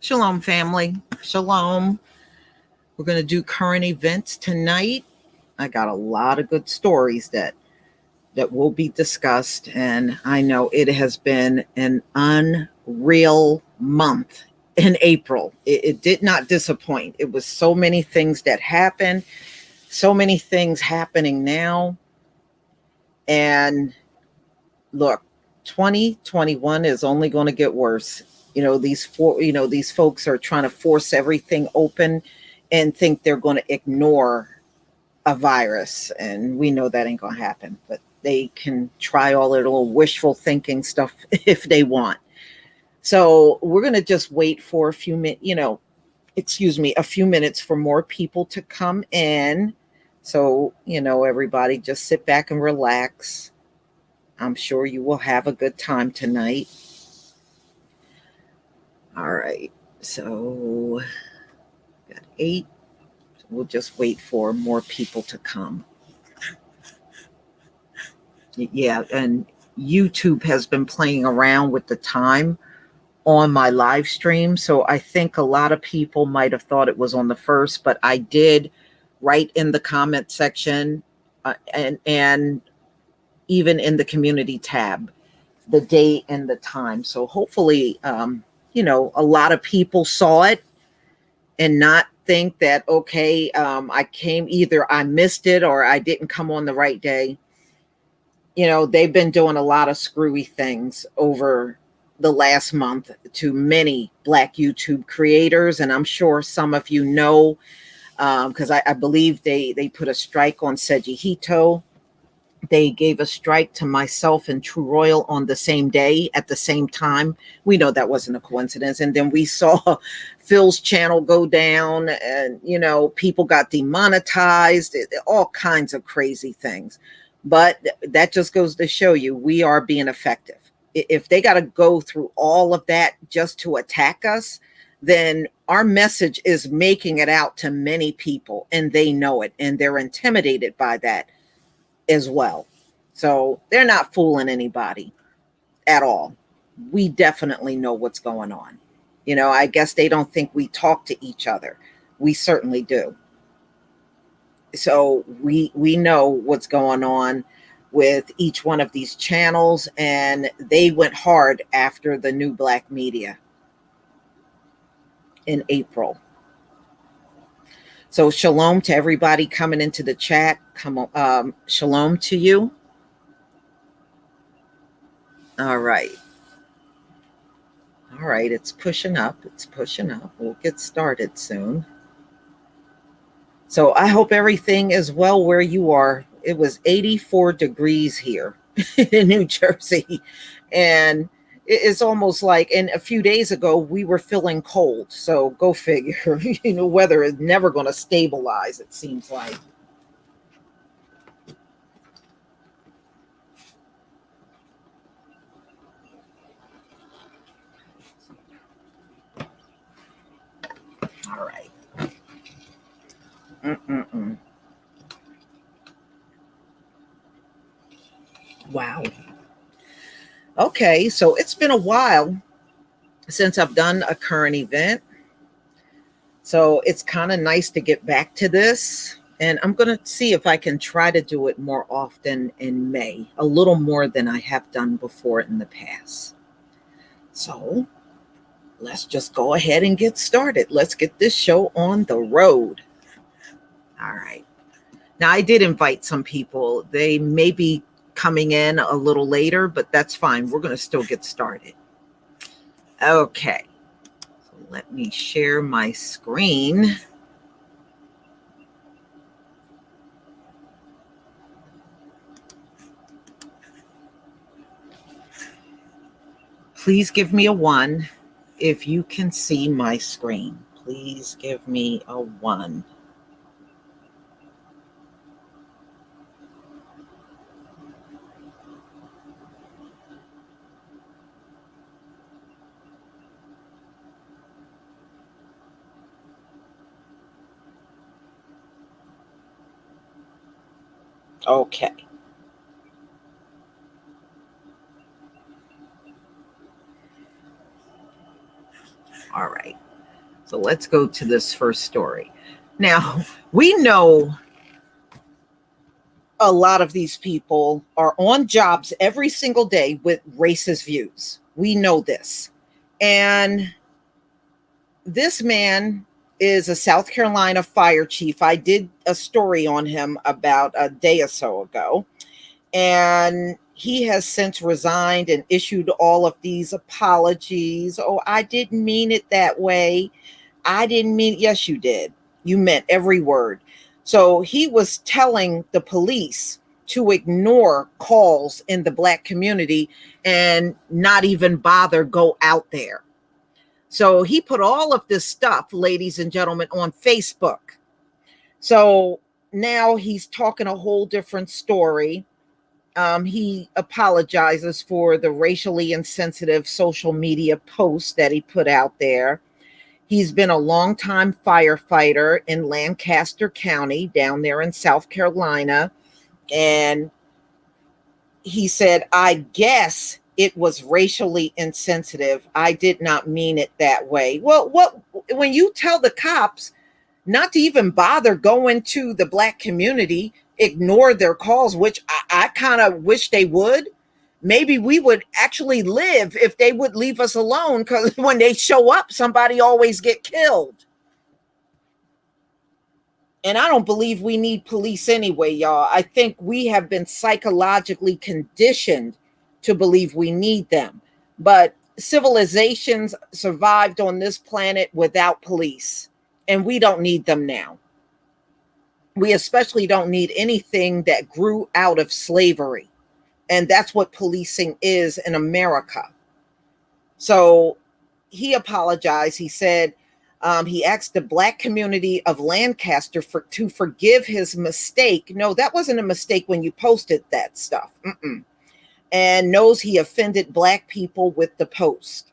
Shalom, family. Shalom. We're going to do current events tonight. I got a lot of good stories that will be discussed, and I know it has been an unreal month in April. It did not disappoint. It was so many things that happened, so many things happening now. And look, 2021 is only going to get worse. These folks are trying to force everything open and think they're going to ignore a virus, and we know that ain't going to happen. But they can try all their little wishful thinking stuff if they want. So we're going to just wait for a few minutes for more people to come in. So, everybody just sit back and relax. I'm sure you will have a good time tonight. All right. So, got 8. We'll just wait for more people to come. Yeah, and YouTube has been playing around with the time on my live stream. So I think a lot of people might have thought it was on the 1st, but I did write in the comment section and even in the community tab the date and the time. So hopefully, a lot of people saw it and not think that, okay, either I missed it or I didn't come on the right day. They've been doing a lot of screwy things over the last month to many Black YouTube creators. And I'm sure some of you know, because I believe they put a strike on Seji Hito. They gave a strike to myself and True Royal on the same day at the same time. We know that wasn't a coincidence. And then we saw Phil's channel go down and, people got demonetized, all kinds of crazy things. But that just goes to show you we are being effective. If they got to go through all of that just to attack us, then our message is making it out to many people, and they know it, and they're intimidated by that as well. So they're not fooling anybody at all. We definitely know what's going on. I guess they don't think we talk to each other. We certainly do. So we know what's going on with each one of these channels, and they went hard after the new Black media in April. So shalom to everybody coming into the chat. Come on, shalom to you. All right. All right, it's pushing up. We'll get started soon. So I hope everything is well where you are. It was 84 degrees here in New Jersey. And it's almost like, and a few days ago, we were feeling cold. So go figure, weather is never going to stabilize, it seems like. All right. Wow. Okay, so it's been a while since I've done a current event. So it's kind of nice to get back to this. And I'm going to see if I can try to do it more often in May, a little more than I have done before in the past. So let's just go ahead and get started. Let's get this show on the road. All right. Now, I did invite some people. They may be coming in a little later, but that's fine. We're going to still get started. Okay. So let me share my screen. Please give me a 1 if you can see my screen. Please give me a 1. Okay. All right. So let's go to this first story. Now, we know a lot of these people are on jobs every single day with racist views. We know this. And this man is a South Carolina fire chief. I did a story on him about a day or so ago. And he has since resigned and issued all of these apologies. Oh, I didn't mean it that way. I didn't mean, yes, you did. You meant every word. So he was telling the police to ignore calls in the Black community and not even bother go out there. So he put all of this stuff, ladies and gentlemen, on Facebook. So now he's talking a whole different story. He apologizes for the racially insensitive social media posts that he put out there. He's been a longtime firefighter in Lancaster County down there in South Carolina. And he said, I guess it was racially insensitive. I did not mean it that way. Well, when you tell the cops not to even bother going to the Black community, ignore their calls, which I kind of wish they would. Maybe we would actually live if they would leave us alone, because when they show up, somebody always get killed. And I don't believe we need police anyway, y'all. I think we have been psychologically conditioned to believe we need them. But civilizations survived on this planet without police, and we don't need them now. We especially don't need anything that grew out of slavery. And that's what policing is in America. So he apologized. He said, he asked the Black community of Lancaster to forgive his mistake. No, that wasn't a mistake when you posted that stuff. And knows he offended Black people with the post.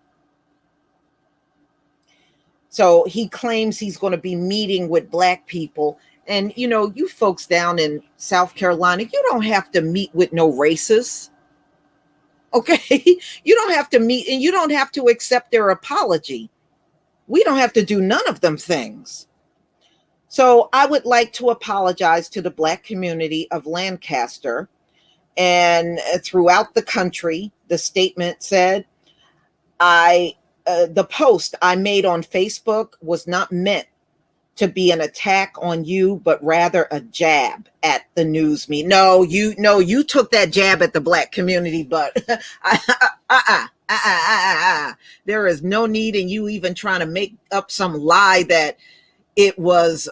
So he claims he's going to be meeting with Black people. And, you know, you folks down in South Carolina, you don't have to meet with no racists. Okay? You don't have to meet, and you don't have to accept their apology. We don't have to do none of them things. So I would like to apologize to the Black community of Lancaster and throughout the country. The statement said, the post I made on Facebook was not meant to be an attack on you, but rather a jab at the news media. No, you took that jab at the Black community, but there is no need in you even trying to make up some lie that it was,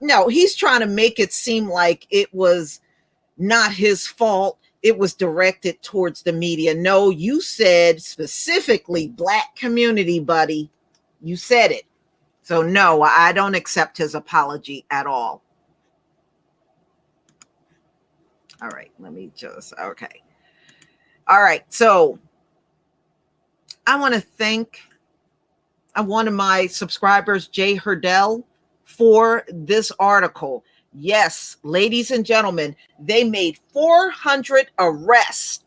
no, he's trying to make it seem like it was not his fault. It was directed towards the media. No, you said specifically Black community, buddy. You said it. So no, I don't accept his apology at all. All right, let me just, okay. All right, so I want to thank one of my subscribers, Jay Hurdell, for this article. Yes, ladies and gentlemen, they made 400 arrests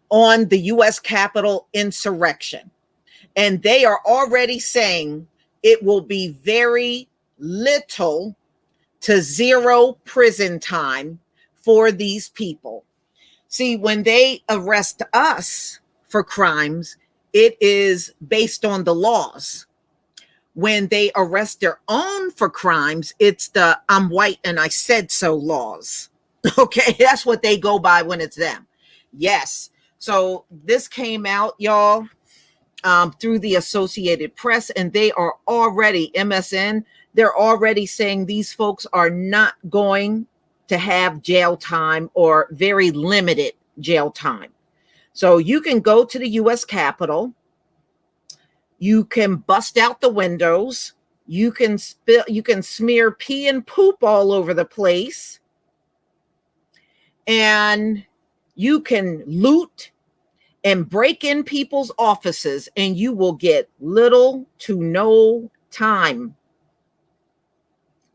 on the U.S. Capitol insurrection. And they are already saying it will be very little to zero prison time for these people. See, when they arrest us for crimes, it is based on the laws. When they arrest their own for crimes, it's the I'm white and I said so laws. Okay, that's what they go by when it's them. Yes. So this came out, y'all, through the Associated Press, and they are already, MSN, they're already saying these folks are not going to have jail time or very limited jail time. So you can go to the U.S. Capitol, you can bust out the windows, you can smear pee and poop all over the place, and you can loot and break in people's offices, and you will get little to no time.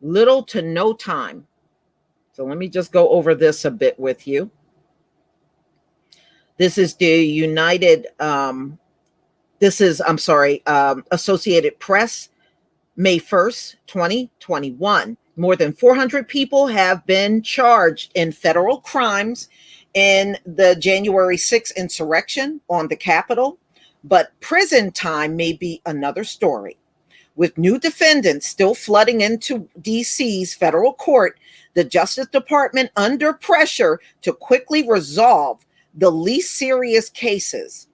Little to no time. So let me just go over this a bit with you. This is the United This is, I'm sorry, Associated Press, May 1st, 2021. More than 400 people have been charged in federal crimes in the January 6th insurrection on the Capitol, but prison time may be another story. With new defendants still flooding into DC's federal court, the Justice Department under pressure to quickly resolve the least serious cases,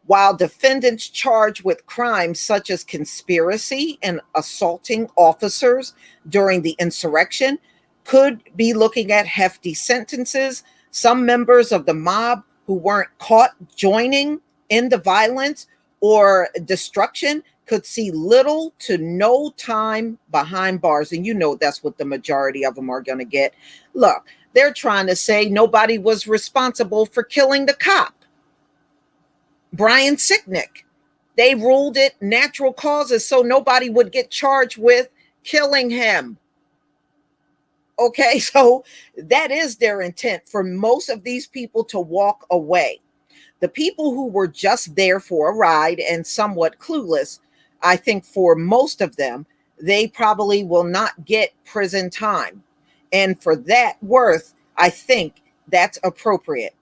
while defendants charged with crimes such as conspiracy and assaulting officers during the insurrection could be looking at hefty sentences. Some members of the mob who weren't caught joining in the violence or destruction could see little to no time behind bars. And you know that's what the majority of them are going to get. Look, they're trying to say nobody was responsible for killing the cop, Brian Sicknick. They ruled it natural causes so nobody would get charged with killing him. Okay, so that is their intent, for most of these people to walk away. The people who were just there for a ride and somewhat clueless, I think for most of them, they probably will not get prison time. And for that worth, I think that's appropriate.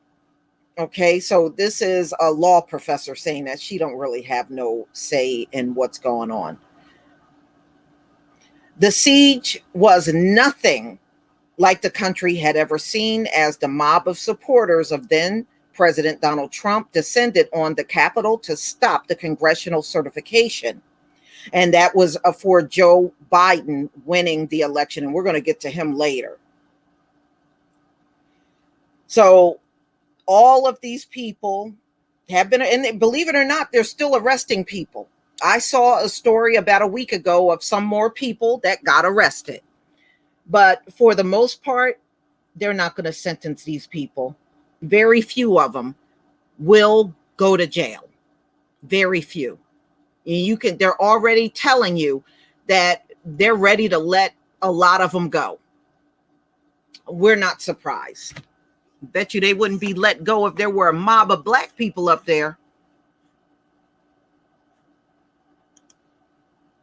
Okay, so this is a law professor saying that she don't really have no say in what's going on. The siege was nothing like the country had ever seen, as the mob of supporters of then President Donald Trump descended on the Capitol to stop the congressional certification. And that was for Joe Biden winning the election. And we're going to get to him later. So all of these people have been, and believe it or not, they're still arresting people. I saw a story about a week ago of some more people that got arrested. But for the most part, they're not going to sentence these people. Very few of them will go to jail. Very few. They're already telling you that they're ready to let a lot of them go. We're not surprised. Bet you they wouldn't be let go if there were a mob of black people up there.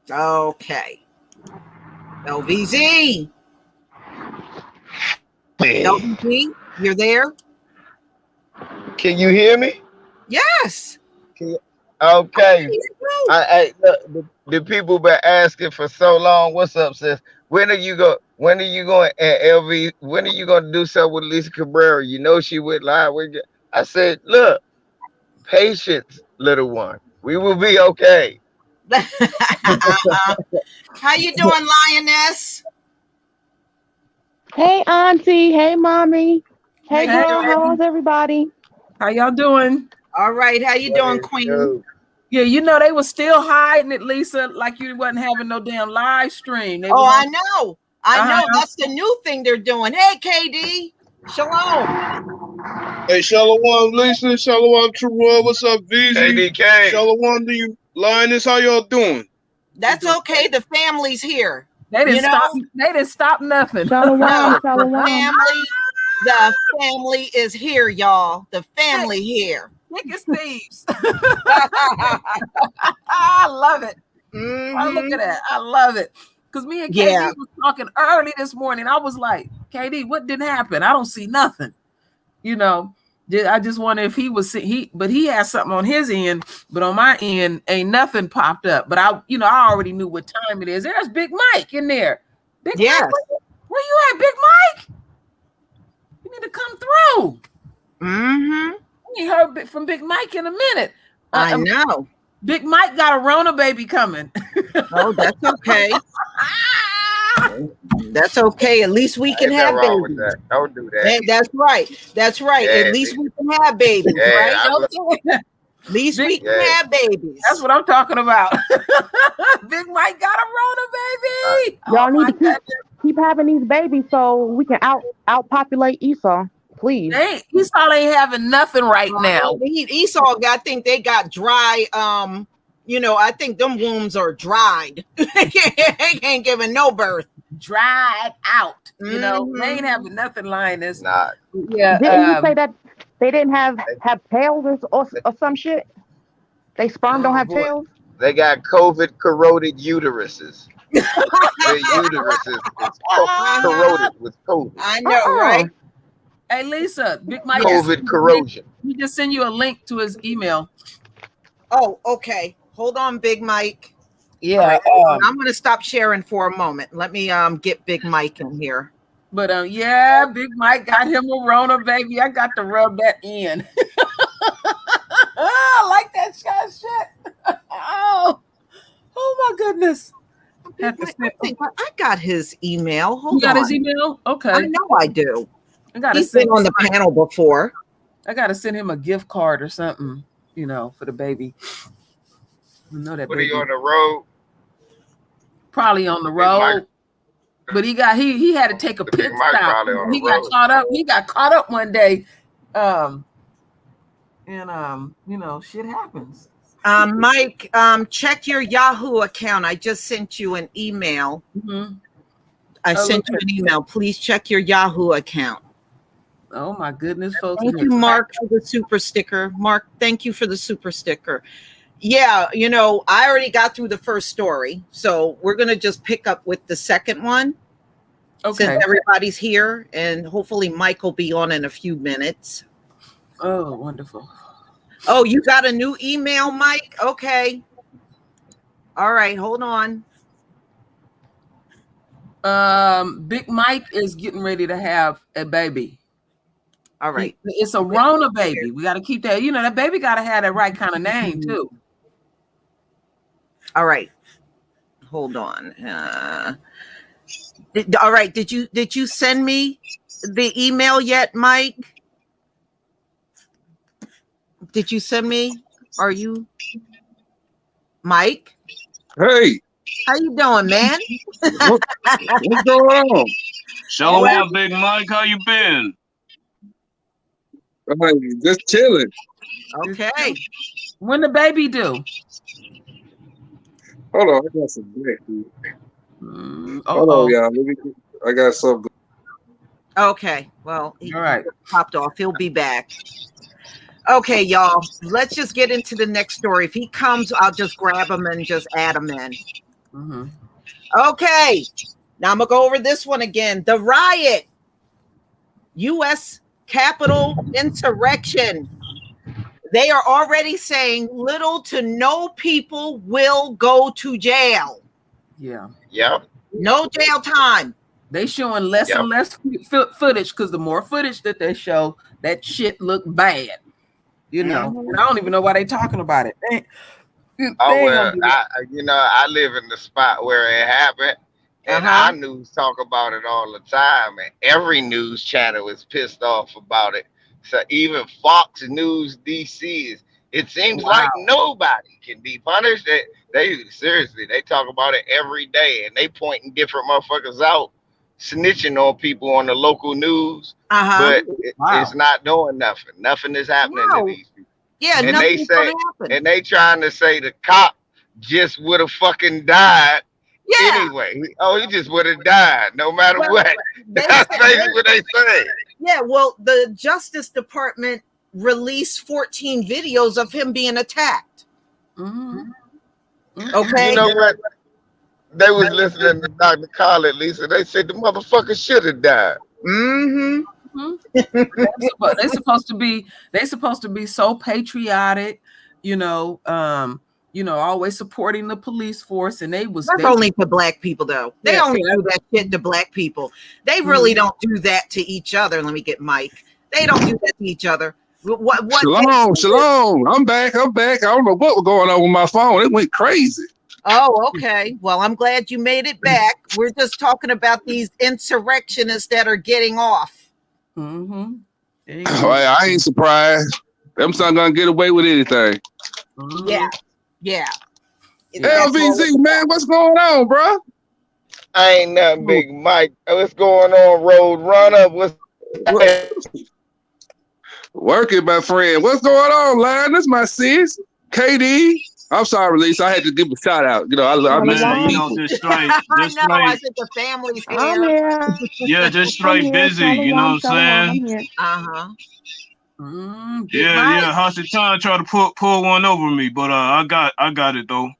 Okay. LVZ. LVZ, you're there? Can you hear me? Yes. Okay. The people been asking for so long. What's up, sis? When are you going? LV? When are you going to do something with Lisa Cabrera? You know she went live with you. I said, look, patience, little one. We will be okay. How you doing, Lioness? Hey, Auntie. Hey, Mommy. Hey, girl. How's everybody? How y'all doing? All right. How you doing, Queen? Yeah, you know, they were still hiding it, Lisa, like you wasn't having no damn live stream. I know. I know. That's the new thing they're doing. Hey, KD. Shalom. Hey, Shalom, Lisa. Shalom, Terrell. What's up, VZ? KDK. Shalom to you, Lioness. How y'all doing? That's okay. The family's here. They didn't stop nothing. Shalom, no, shalom. The family is here, y'all. The family here. Thick as thieves. I love it. Mm-hmm. Oh, look at that. I love it. Because me and KD was talking early this morning. I was like, KD, what didn't happen? I don't see nothing. You know, I just wonder if but he has something on his end, but on my end, ain't nothing popped up. But I already knew what time it is. There's Big Mike in there. Big Mike, where you at, Big Mike? You need to come through. Mm-hmm. We ain't heard from Big Mike in a minute. I know. Big Mike got a Rona baby coming. Oh, that's okay. That's okay. At least we can have babies. That. Don't do that. That's right. That's right. Yeah, at least we can have babies, right? At least we can have babies. That's what I'm talking about. Big Mike got a Rona baby. Y'all need to keep having these babies so we can outpopulate Esau. Please. Esau ain't having nothing right now. Esau, I think they got dry. I think them wombs are dried. They ain't giving no birth. Dried out. You know, they ain't having nothing, Lioness. Nah. Yeah. Didn't you say that they didn't have tails or some shit? They sperm don't have boy. tails. They got COVID corroded uteruses. Their uteruses is corroded with COVID. I know, right? Hey, Lisa, Big Mike. COVID corrosion. He just send you a link to his email. Oh, okay. Hold on, Big Mike. Yeah. Right, I'm going to stop sharing for a moment. Let me get Big Mike in here. But yeah, Big Mike got him a Rona, baby. I got to rub that in. I like that shit. Oh my goodness. I think I got his email. Hold on. You got his email? Okay. I know I do. He's been on the panel before. I got to send him a gift card or something, for the baby. You know that. What, are you on the road? Probably on the road. But he had to take a pit stop. He got caught up. He got caught up one day. Shit happens. Mike, check your Yahoo account. I just sent you an email. Mm-hmm. I sent you an email. Please check your Yahoo account. Oh my goodness, folks. Thank you, Mark, for the super sticker. Mark, thank you for the super sticker. Yeah, I already got through the first story, so we're going to just pick up with the second one. Okay. Since everybody's here, and hopefully Mike will be on in a few minutes. Oh, wonderful. Oh, you got a new email, Mike? Okay. All right, hold on. Big Mike is getting ready to have a baby. All right. It's a Rona baby. We got to keep that. That baby got to have that right kind of name, too. All right. Hold on. All right. Did you send me the email yet, Mike? Did you send me? Are you Mike? Hey. How you doing, man? What's going on? Shalom, Big Mike. How you been? Just chilling. Okay. When the baby due? Hold on, I got some black. Hold on, y'all. I got something. Okay. Well, he all right. Popped off. He'll be back. Okay, y'all. Let's just get into the next story. If he comes, I'll just grab him and just add him in. Mm-hmm. Okay. Now I'm gonna go over this one again. The riot. U.S. Capitol insurrection. They are already saying little to no people will go to jail. Yeah. Yep. No jail time. They showing less and less footage because the more footage that they show, that shit look bad. And I don't even know why they talking about it. I live in the spot where it happened, and our news talk about it all the time, and every news channel is pissed off about it. So even Fox News DC it seems like nobody can be punished. They seriously, they talk about it every day, and they pointing different motherfuckers out, snitching on people on the local news. But it's not doing nothing. Nothing is happening to these people. Yeah, and they say, and they trying to say the cop just would have fucking died anyway. Oh, he just would have died no matter what. That's basically what they say. Yeah, well, the Justice Department released 14 videos of him being attacked. Mm-hmm. Okay. You know what? They was listening to Dr. Khaled, Lisa. They said the motherfucker should have died. Mm-hmm. They're supposed to be so patriotic, always supporting the police force, and that's only to black people though. They only do that shit to black people. They really don't do that to each other. Let me get Mike. They don't do that to each other. What Shalom. I'm back. I don't know what was going on with my phone. It went crazy. Oh, okay. Well, I'm glad you made it back. We're just talking about these insurrectionists that are getting off. Mm-hmm. I ain't surprised. Them not gonna get away with anything. Yeah. LVZ, man, what's going on, bro? I ain't nothing, Big Mike. What's going on, Road Runner? What's working, my friend? What's going on, Lion? This my sis, KD. I'm sorry, Lisa. I had to give a shout out. Just straight. I think the family's here. Yeah, just straight busy. You know what I'm saying? Yeah. Hasatan tried to pull one over me, but I got it though.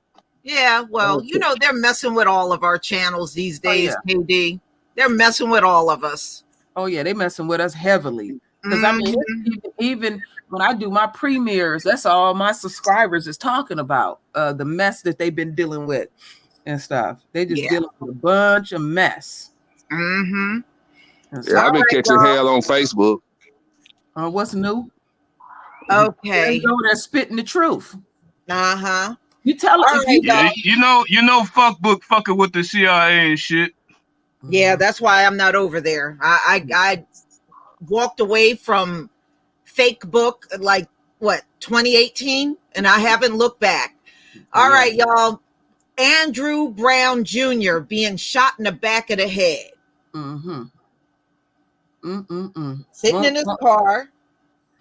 Yeah, well, you know, they're messing with all of our channels these days, KD. They're messing with all of us. Oh yeah, they messing with us heavily. Because I mean, even when I do my premieres, that's all my subscribers is talking about. The mess that they've been dealing with and stuff. They just dealing with a bunch of mess. Yeah, I've been catching hell on Facebook. What's new? Okay. They know they're spitting the truth. Uh-huh. You tell it. Yeah, you know, fucking with the CIA and shit. Yeah, that's why I'm not over there. I walked away from fake book like 2018, and I haven't looked back. All right, y'all. Andrew Brown Jr. being shot in the back of the head. Sitting in his car.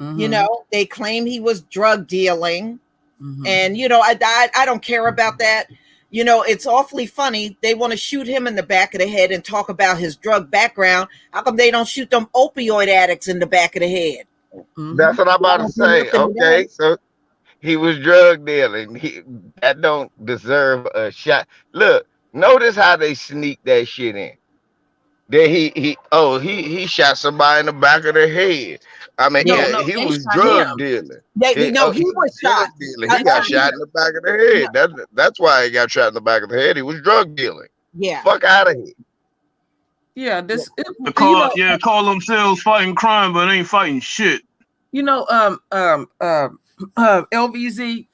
You know, they claim he was drug dealing. And, you know, I don't care about that. You know, it's awfully funny. They want to shoot him in the back of the head and talk about his drug background. How come they don't shoot them opioid addicts in the back of the head? That's what I'm about to say. Okay, so he was drug dealing. That don't deserve a shot. Look, notice how they sneak that shit in. Then he shot somebody in the back of the head. I mean, he was drug dealing. He was shot. He got shot in the back of the head. That's why he got shot in the back of the head. He was drug dealing. Yeah. Fuck out of here. Yeah, call themselves fighting crime, but ain't fighting shit. You know, LVZ,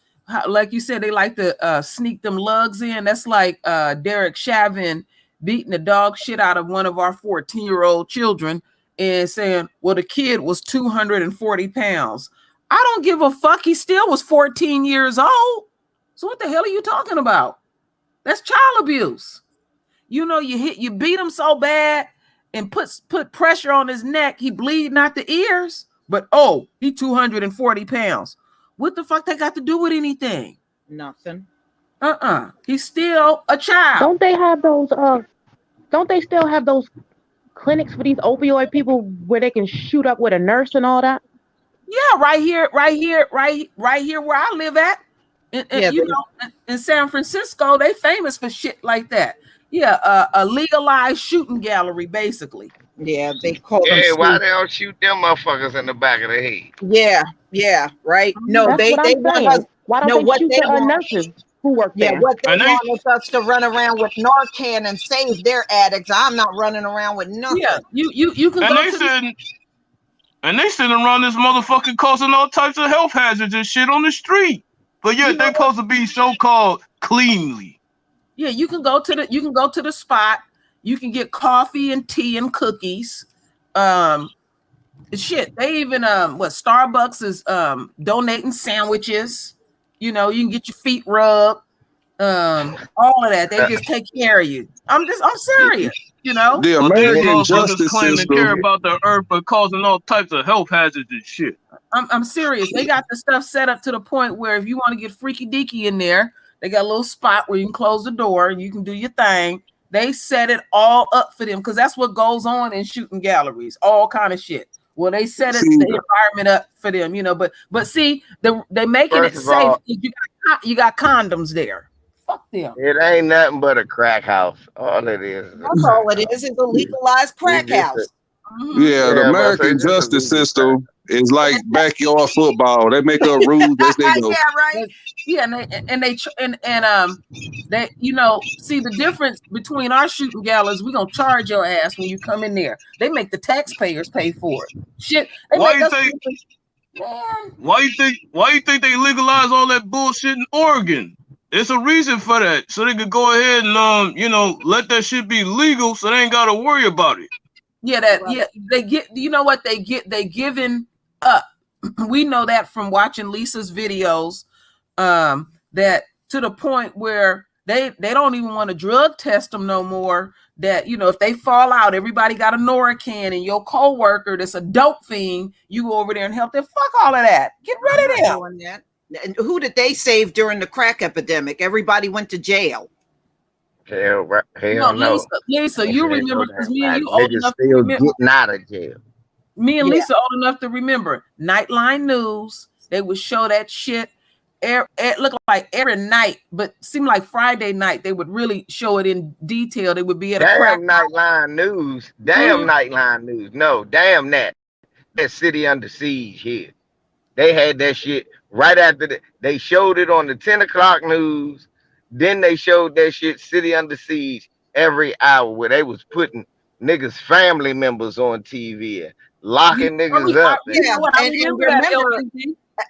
like you said, they like to sneak them lugs in. That's like Derek Chauvin beating the dog shit out of one of our 14-year-old children and saying, well, the kid was 240 pounds. I don't give a fuck. He still was 14 years old. So what the hell are you talking about? That's child abuse. You know, you beat him so bad and put pressure on his neck. He bleeding out the ears, but he 240 pounds. What the fuck they got to do with anything? Nothing. He's still a child. Don't they have those? Don't they still have those clinics for these opioid people where they can shoot up with a nurse and all that? Yeah, right here where I live at. You know, in San Francisco, they famous for shit like that. Yeah, a legalized shooting gallery, basically. Yeah, they call them. Yeah, why they don't shoot them motherfuckers in the back of the head? Yeah, right. No, That's they want us. Why don't they shoot the nurses who work there? What they want is us to run around with Narcan and save their addicts. I'm not running around with nothing. Yeah, you can. And they sitting around this motherfucker causing all types of health hazards and shit on the street. But yeah, they're supposed to be so-called cleanly. Yeah, you can go to the spot. You can get coffee and tea and cookies. Shit, they even Starbucks is donating sandwiches. You know, you can get your feet rubbed. All of that. They just take care of you. I'm serious. You know, the American justice claim system to care about the earth, but causing all types of health hazards and shit. I'm serious. They got the stuff set up to the point where if you want to get freaky deaky in there, they got a little spot where you can close the door and you can do your thing. They set it all up for them because that's what goes on in shooting galleries, all kind of shit. Well, they set the environment up for them, you know. But see, they making it safe. You got condoms there. Fuck them. It ain't nothing but a crack house. All it is. That's all it is. It's a legalized crack house. Yeah, the American justice system is like backyard football. They make up rules as they go. Yeah, right. Yeah, and they you know, see the difference between our shooting galleries. We gonna charge your ass when you come in there. They make the taxpayers pay for it. Shit. Why you think they legalize all that bullshit in Oregon? It's a reason for that, so they could go ahead and you know, let that shit be legal, so they ain't gotta worry about it. Yeah, they get. You know what they get? They giving up. We know that from watching Lisa's videos. That to the point where they don't even want to drug test them no more. That, you know, if they fall out, everybody got a Narcan, and your coworker that's a dope fiend, you go over there and help them. Fuck all of that. Get rid of them. And who did they save during the crack epidemic? Everybody went to jail. Hell no. Lisa, you remember because me and you old enough still getting out of jail. Me and Lisa old enough to remember Nightline News. They would show that shit. It looked like every night, but seemed like Friday night they would really show it in detail. They would be at a crack. Nightline News. Damn Nightline News. No, damn that. That City Under Siege here. They had that shit right after they showed it on the 10 o'clock news. Then they showed that shit City Under Siege every hour where they was putting niggas' family members on TV and locking niggas up.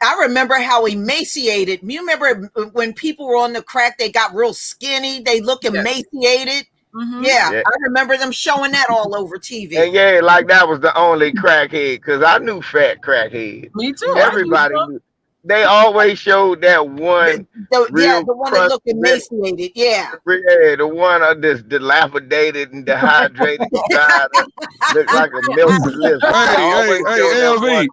I remember how emaciated. You remember when people were on the crack, they got real skinny. They look emaciated. I remember them showing that all over TV. And like that was the only crackhead, because I knew fat crackheads. Me too. Everybody knew. They always showed that one. The one that looked emaciated. The one of this dilapidated and dehydrated guy that looked like a milk lizard. Hey, LV.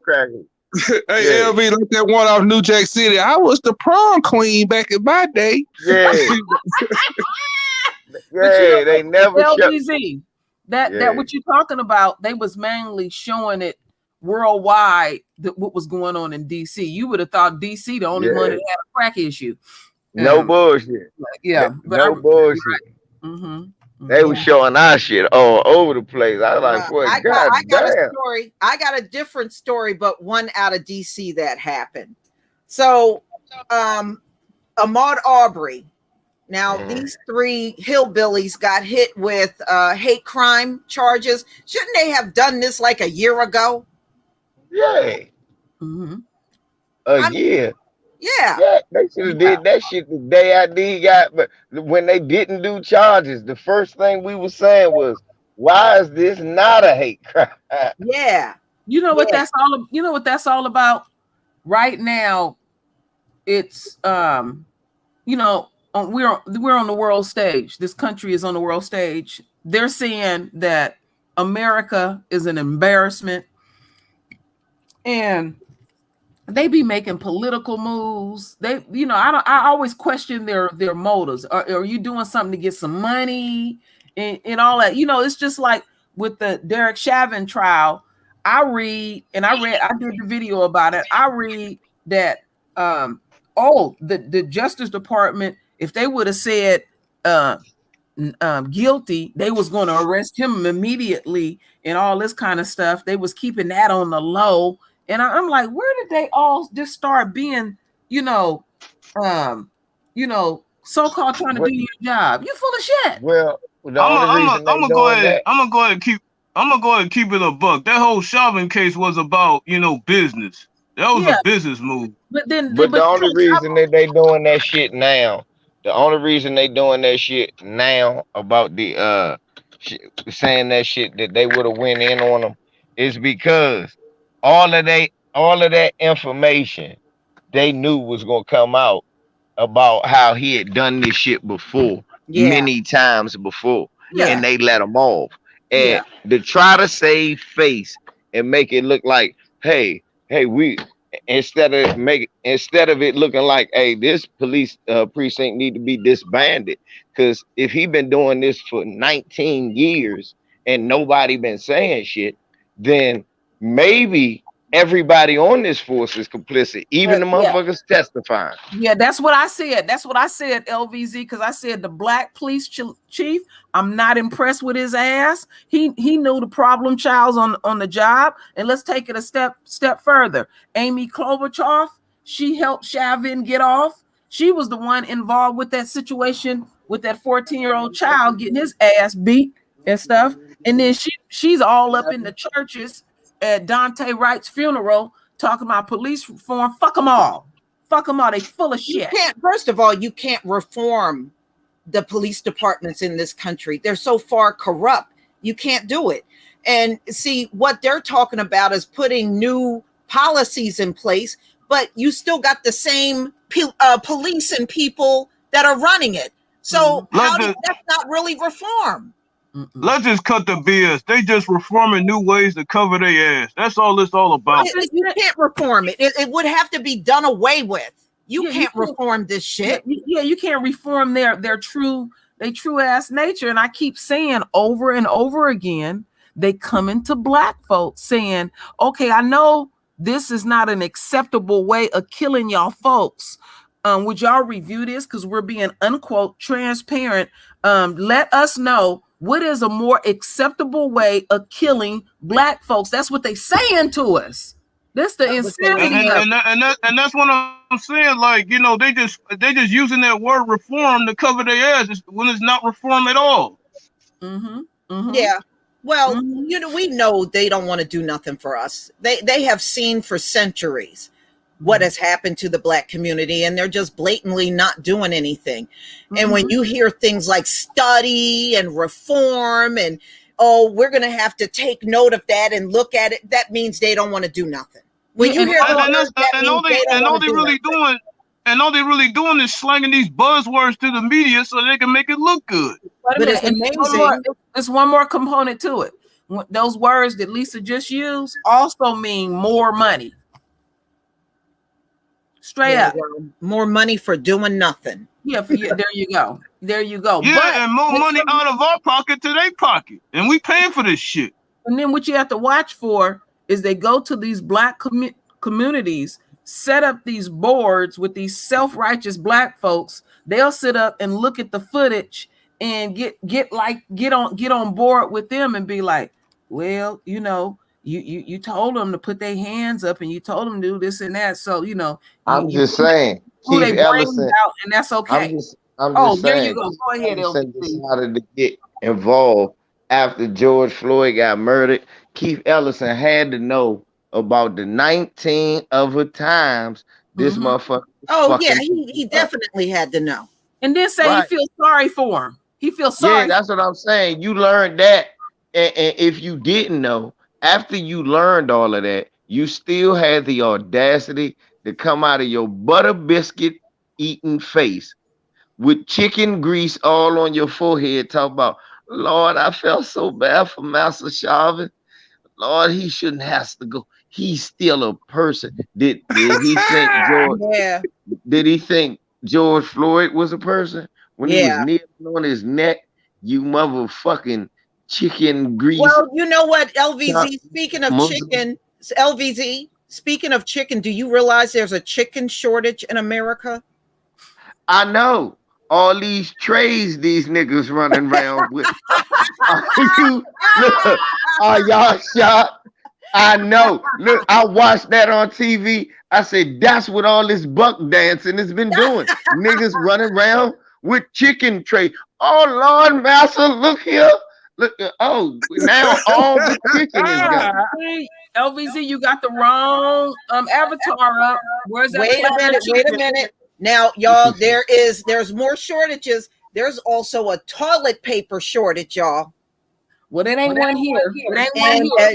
Hey, LV, like that one off New Jack City. I was the prom queen back in my day. Yeah. They never LBZ. That what you're talking about, they was mainly showing it worldwide, what was going on in DC. You would have thought DC the only one that had a crack issue. No bullshit. No bullshit. Right. They were showing our shit all over the place. I was like, boy, I got a story. I got a different story, but one out of DC that happened. So Ahmaud Arbery. Now, these three hillbillies got hit with hate crime charges. Shouldn't they have done this like a year ago? Yeah. A year. Yeah. They should have did that shit the day ID got. But when they didn't do charges, the first thing we were saying was, "Why is this not a hate crime?" Yeah. You know what that's all. You know what that's all about. Right now, it's we're on the world stage. This country is on the world stage. They're saying that America is an embarrassment, and they be making political moves. They, I always question their motives. Are you doing something to get some money and all that? It's just like with the Derek Chauvin trial. I did the video about it. I read that the Justice Department, if they would have said guilty, they was going to arrest him immediately and all this kind of stuff. They was keeping that on the low. And I'm like, where did they all just start being, so-called trying to do your job? You full of shit. Well, I'm gonna go ahead and keep it a buck. That whole Chauvin case was about, business. That was a business move. But the only reason that they doing that shit now, about the saying that shit that they would have went in on them, is because all of that information they knew was gonna come out about how he had done this shit before, many times before, and they let him off. And to try to save face and make it look like, hey, we instead of it looking like, hey, this police precinct need to be disbanded, because if he been doing this for 19 years and nobody been saying shit, then maybe everybody on this force is complicit, even the motherfuckers testifying. Yeah, that's what I said. LVZ, because I said the black police chief, I'm not impressed with his ass. He knew the problem child's on the job. And let's take it a step further. Amy Klobuchar, she helped Chauvin get off. She was the one involved with that situation with that 14-year-old child getting his ass beat and stuff. And then she's all up in the churches at Dante Wright's funeral talking about police reform. Fuck them all. They full of shit. First of all, you can't reform the police departments in this country. They're so far corrupt. You can't do it. And see, what they're talking about is putting new policies in place, but you still got the same police and people that are running it. So that's not really reform. Let's just cut the BS. They just reforming new ways to cover their ass. That's all it's all about. You can't reform it. It would have to be done away with. You can't reform this shit. Yeah, you can't reform their true ass nature. And I keep saying over and over again they come into black folks saying, okay, I know this is not an acceptable way of killing y'all folks. Would y'all review this? Because we're being unquote transparent. Let us know what is a more acceptable way of killing black folks. That's what they saying to us. That's the insanity. And that's what I'm saying. Like, you know, they just using that word reform to cover their asses when it's not reform at all. Yeah. Well, you know, we know they don't want to do nothing for us. They have seen for centuries what has happened to the black community, and they're just blatantly not doing anything. And when you hear things like study and reform and, oh, we're going to have to take note of that and look at it, that means they don't want to do nothing. When you hear all they really doing is slanging these buzzwords to the media so they can make it look good. But it's amazing. There's one more component to it. Those words that Lisa just used also mean more money. Straight up. More money for doing nothing. Yeah, there you go. There you go. Yeah, but, and more money out of our pocket to their pocket. And we paying for this shit. And then what you have to watch for is they go to these black communities, set up these boards with these self-righteous black folks. They'll sit up and look at the footage and get on board with them and be like, well, you know, you told them to put their hands up and you told them to do this and that. So, you know, I'm just saying, Keith Ellison, out, and that's okay. I'm just there saying, you go. Go ahead, decided to get involved after George Floyd got murdered. Keith Ellison had to know about the 19 other times this motherfucker. Oh yeah, he definitely had to know. And then say he feels sorry for him. He feels sorry. Yeah, that's what I'm saying. You learned that, and if you didn't know, after you learned all of that, you still had the audacity to come out of your butter biscuit eating face with chicken grease all on your forehead, talk about, Lord, I felt so bad for Master Chauvin. Lord, he shouldn't have to go. He's still a person. Did he think George? Yeah. Did he think George Floyd was a person when he was kneeling on his neck? You motherfucking chicken grease. Well, you know what, LVZ, speaking of chicken, LVZ, speaking of chicken, do you realize there's a chicken shortage in America? I know. All these trays these niggas running around with. Are y'all shocked? I know. Look, I watched that on TV. I said, that's what all this buck dancing has been doing. Niggas running around with chicken tray. Oh, Lord, Master, look here. Look, oh, now all the chicken is gone. LVZ, you got the wrong avatar up. Where's that? Wait a minute. Now, y'all, there's more shortages. There's also a toilet paper shortage, y'all. Well, it ain't one here.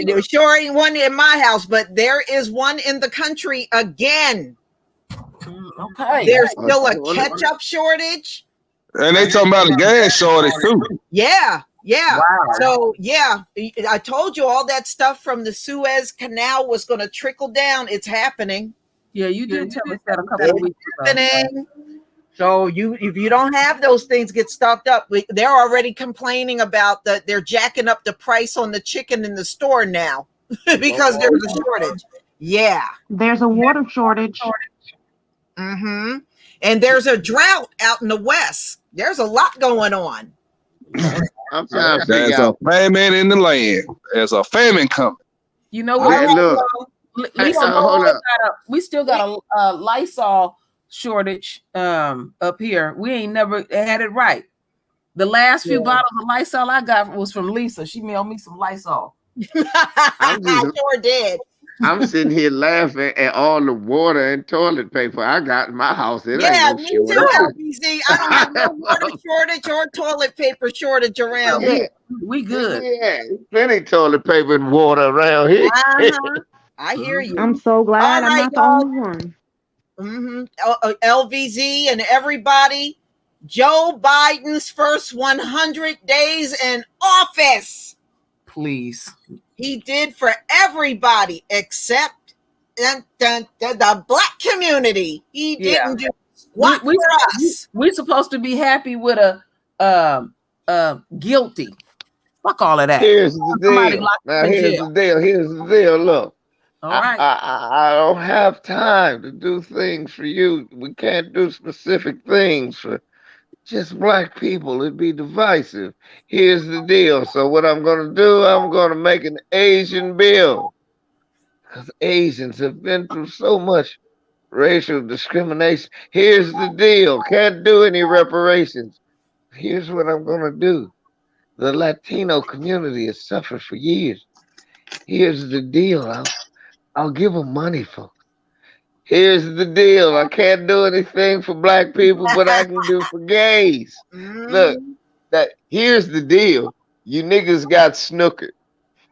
There sure ain't one in my house, but there is one in the country again. Okay. There's still a ketchup shortage. And they talking about a gas shortage too. Yeah. Wow. So I told you all that stuff from the Suez Canal was going to trickle down. It's happening. Yeah, you did tell us that a couple of weeks ago. So if you don't have those things, get stocked up. They're already complaining about that. They're jacking up the price on the chicken in the store now because there's a shortage. Yeah, there's a water shortage. And there's a drought out in the West. There's a lot going on. I'm trying to There's a famine in the land. There's a famine coming. You know what? Lisa, we still got a Lysol shortage up here. We ain't never had it right. The last few bottles of Lysol I got was from Lisa. She mailed me some Lysol. I sure did. I'm sitting here laughing at all the water and toilet paper I got in my house. It ain't me too, LBC. I don't have no water shortage or toilet paper shortage around here. We good. Yeah, plenty toilet paper and water around here. I hear you. I'm so glad I'm not the only one. LVZ and everybody, Joe Biden's first 100 days in office. Please. He did for everybody except the black community. He didn't do squat for us. We're supposed to be happy with a guilty. Fuck all of that. Here's the Somebody deal. lock Now them in here's jail. the deal. Here's the deal. Look, All right. I don't have time to do things for you. We can't do specific things for just black people. It'd be divisive. Here's the deal. So what I'm gonna do, I'm gonna make an Asian bill. Because Asians have been through so much racial discrimination. Here's the deal. Can't do any reparations. Here's what I'm gonna do. The Latino community has suffered for years. Here's the deal. I'll give them money, folks. Here's the deal. I can't do anything for black people, but I can do for gays. Look, here's the deal. You niggas got snookered.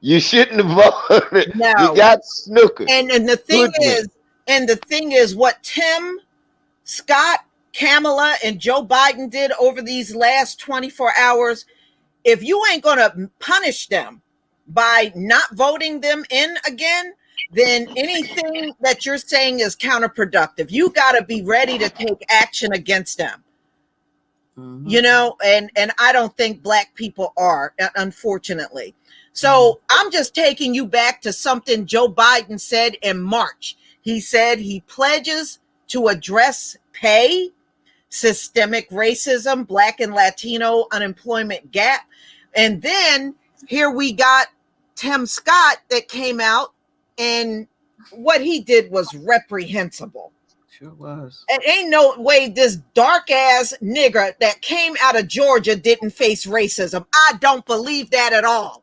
You shouldn't have voted. No. You got snookered. And the thing is, what Tim Scott, Kamala, and Joe Biden did over these last 24 hours, if you ain't gonna punish them by not voting them in again, then anything that you're saying is counterproductive. You got to be ready to take action against them. Mm-hmm. You know, and I don't think black people are, unfortunately. So I'm just taking you back to something Joe Biden said in March. He said he pledges to address pay, systemic racism, Black and Latino unemployment gap. And then here we got Tim Scott that came out, and what he did was reprehensible. Sure was. And ain't no way this dark ass nigger that came out of Georgia didn't face racism. I don't believe that at all.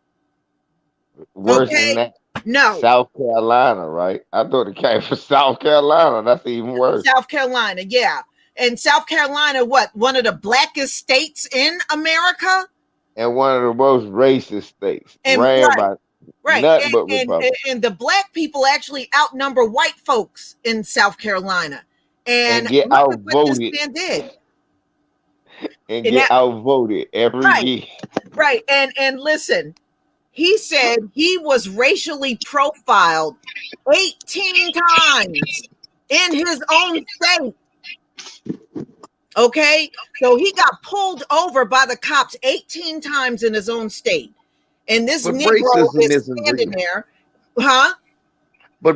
Worse than that. No. South Carolina, right? I thought it came from South Carolina. That's even worse. South Carolina, yeah. And South Carolina, what? One of the blackest states in America? And one of the most racist states. And right. And the black people actually outnumber white folks in South Carolina. And get outvoted. And get outvoted every year. Right. And listen, he said he was racially profiled 18 times in his own state. Okay, so he got pulled over by the cops 18 times in his own state. And this Negro is standing there. Huh? But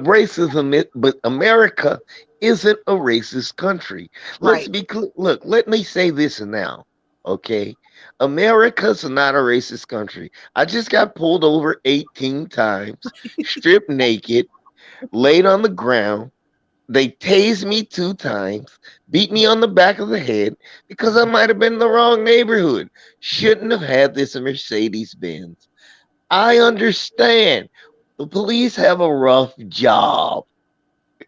America isn't a racist country. Let's be clear. Look, let me say this now, okay? America's not a racist country. I just got pulled over 18 times, stripped naked, laid on the ground. They tased me 2 times, beat me on the back of the head because I might have been in the wrong neighborhood. Shouldn't have had this Mercedes-Benz. I understand. The police have a rough job.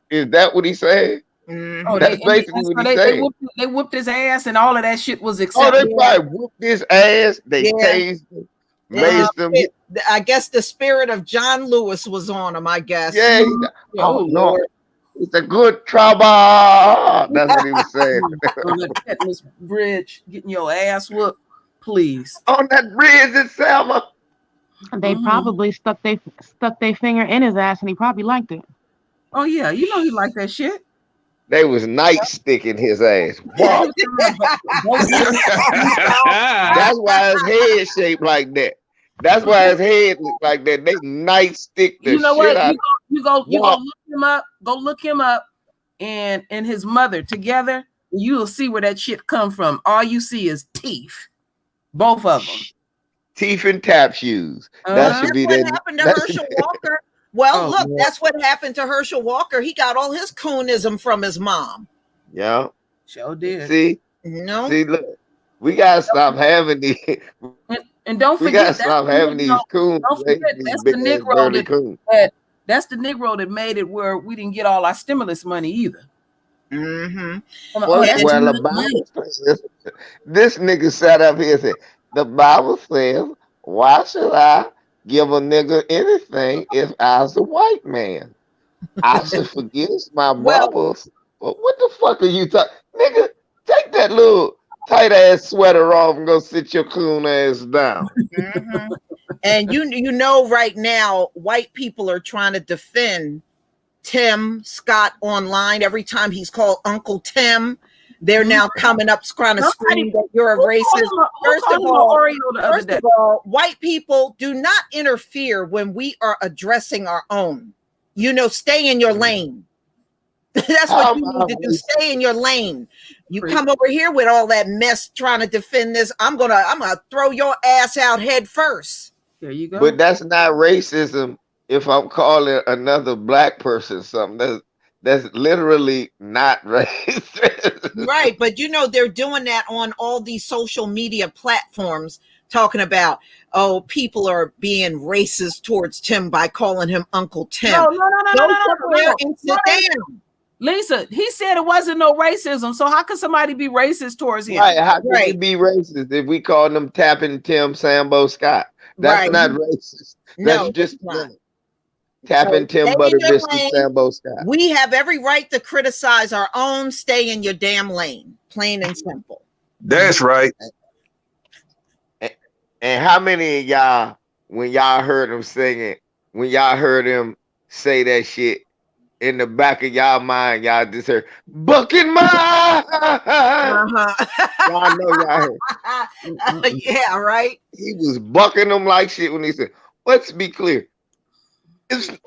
Is that what he's saying? Mm-hmm. Oh, that's basically what he's saying. They whooped his ass and all of that shit was accepted. Oh, they probably whooped his ass. They tased him, maced him. I guess the spirit of John Lewis was on him, I guess. Yeah. Oh, Lord. It's a good trouble. That's what he was saying. On that Petmus Bridge, getting your ass whooped, please. On that bridge in Selma. They probably stuck their finger in his ass, and he probably liked it. Oh yeah, you know he liked that shit. They was nightsticking his ass. Wow. That's why his head shaped like that. That's why his head looked like that. They nightstick the shit out. You go look him up. Go look him up, and his mother together. You'll see where that shit come from. All you see is teeth, both of them. Teeth and tap shoes. That should be what happened to Herschel Walker. Well, look, that's what happened to Herschel Walker. He got all his coonism from his mom. Yeah, sure did. See, look, we gotta stop having these. And don't forget, we gotta stop having these coons. Don't forget, that's the Negro that's the Negro that made it where we didn't get all our stimulus money either. Mm-hmm. This nigga sat up here and said, the Bible says, why should I give a nigga anything if I was a white man? I should forgive my brothers. Well, what the fuck are you talking? Nigga, take that little tight ass sweater off and go sit your coon ass down. Mm-hmm. And you know right now, white people are trying to defend Tim Scott online every time he's called Uncle Tim. They're now coming up trying to scream that you're a racist. First of all, white people do not interfere when we are addressing our own. You know, stay in your lane. That's what you need to do. Stay in your lane. You come over here with all that mess trying to defend this. I'm gonna throw your ass out head first. There you go. But that's not racism if I'm calling another black person something. That's literally not racist. Right, but you know they're doing that on all these social media platforms, talking about, oh, people are being racist towards Tim by calling him Uncle Tim. No. And sit down. Lisa, he said it wasn't no racism. So how can somebody be racist towards him? Right, how can he be racist if we call them Tapping Tim Sambo Scott? That's not racist. That's just Tapping Tim Butter Biscuit Sambo Scott. We have every right to criticize our own. Stay in your damn lane. Plain and simple. That's right. And how many of y'all, when y'all heard him singing, when y'all heard him say that shit, in the back of y'all mind, y'all just heard bucking my. Y'all know y'all heard. Yeah, right. He was bucking them like shit when he said, "Let's be clear,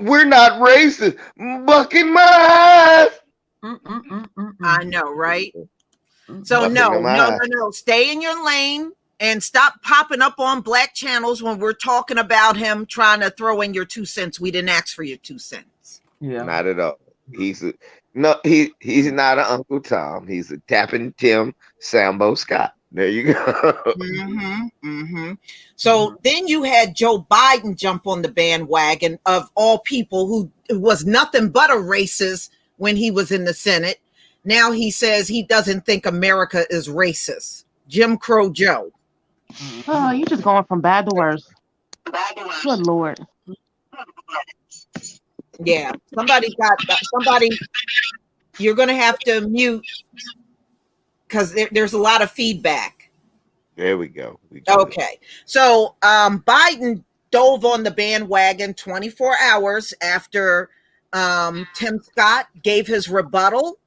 we're not racist." Bucking my. I know, right? So no. Stay in your lane and stop popping up on black channels when we're talking about him trying to throw in your 2 cents. We didn't ask for your 2 cents. Yeah, not at all. He's not an Uncle Tom. He's a Tapping Tim Sambo Scott. There you go. So then you had Joe Biden jump on the bandwagon of all people, who was nothing but a racist when he was in the Senate. Now he says he doesn't think America is racist. Jim Crow Joe. Oh, you're just going from bad to worse. Good Lord. Yeah, somebody, you're going to have to mute because there's a lot of feedback. There we go. Okay. So Biden dove on the bandwagon 24 hours after Tim Scott gave his rebuttal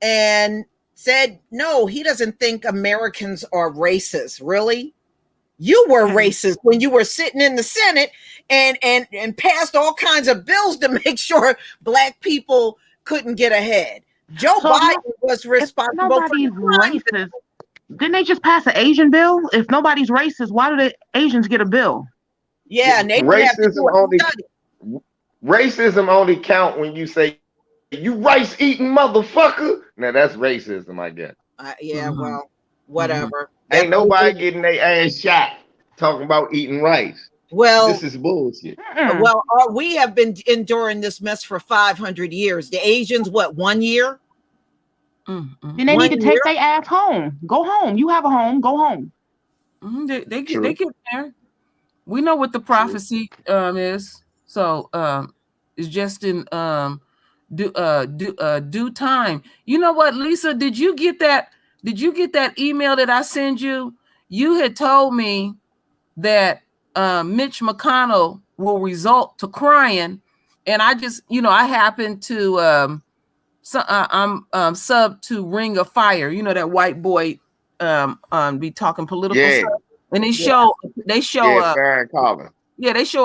and said, no, he doesn't think Americans are racist. Really? You were racist when you were sitting in the Senate and passed all kinds of bills to make sure black people couldn't get ahead. Joe Biden was responsible for racist. Didn't they just pass an Asian bill? If nobody's racist, why do the Asians get a bill? Yeah, and racism only count when you say you rice eating motherfucker. Now that's racism, I guess. Well, whatever. Ain't nobody getting their ass shot talking about eating rice. Well, this is bullshit. Well, we have been enduring this mess for 500 years. The Asians, what, 1 year? Then they need to take their ass home. Go home. You have a home. Go home. They get there. We know what the prophecy is. So it's just in due time. You know what, Lisa? Did you get that? Did you get that email that I sent you? You had told me that Mitch McConnell will resort to crying, and I just, I happen to I'm sub to Ring of Fire. You know that white boy be talking political stuff, and they show they show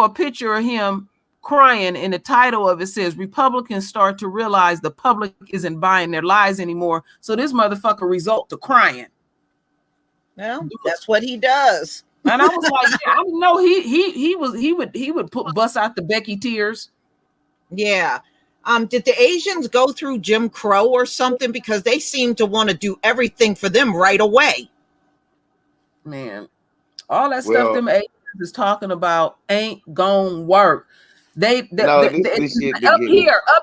a picture of him crying, and the title of it says Republicans start to realize the public isn't buying their lies anymore, so this motherfucker resort to crying. Well, that's what he does. And I was like, I know he would bust out the Becky tears. Yeah. Did the Asians go through Jim Crow or something? Because they seem to want to do everything for them right away. Man, all that stuff them Asians is talking about ain't gonna work. Up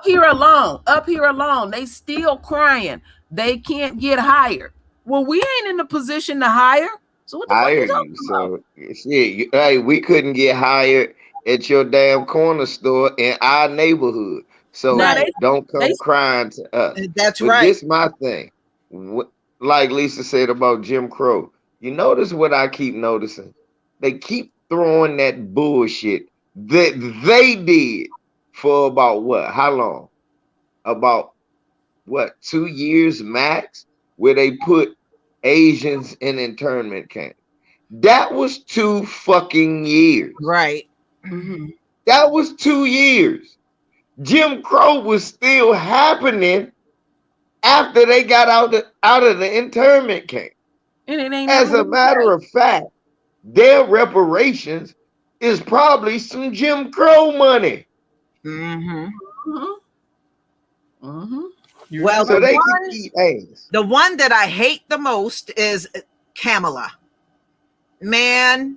here alone, they still crying. They can't get hired. Well, we ain't in the position to hire. So what the fuck you talking about? Shit, hey, we couldn't get hired at your damn corner store in our neighborhood. So don't come crying to us. That's right. This my thing. Like Lisa said about Jim Crow. You notice what I keep noticing? They keep throwing that bullshit that they did for about what? How long? About what? 2 years max? where they put Asians in internment camp. That was 2 fucking years. Right. Mhm. That was 2 years. Jim Crow was still happening after they got out of the internment camp. And it ain't As never a matter of fact, their reparations is probably some Jim Crow money. Mm-hmm. Well, So they can eat ass. The one that I hate the most is Kamala. Man,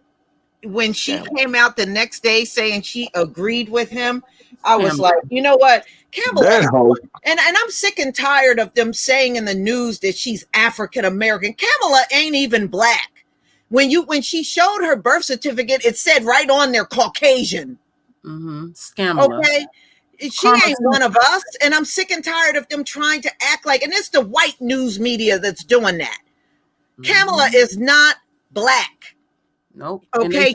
when she came out the next day saying she agreed with him, I was like, you know what, Kamala, and I'm sick and tired of them saying in the news that she's African American. Kamala ain't even black. When she showed her birth certificate, it said right on there Caucasian. Scamala. Okay. She ain't one of us, and I'm sick and tired of them trying to act like, and it's the white news media that's doing that. Kamala is not black. Nope. Okay,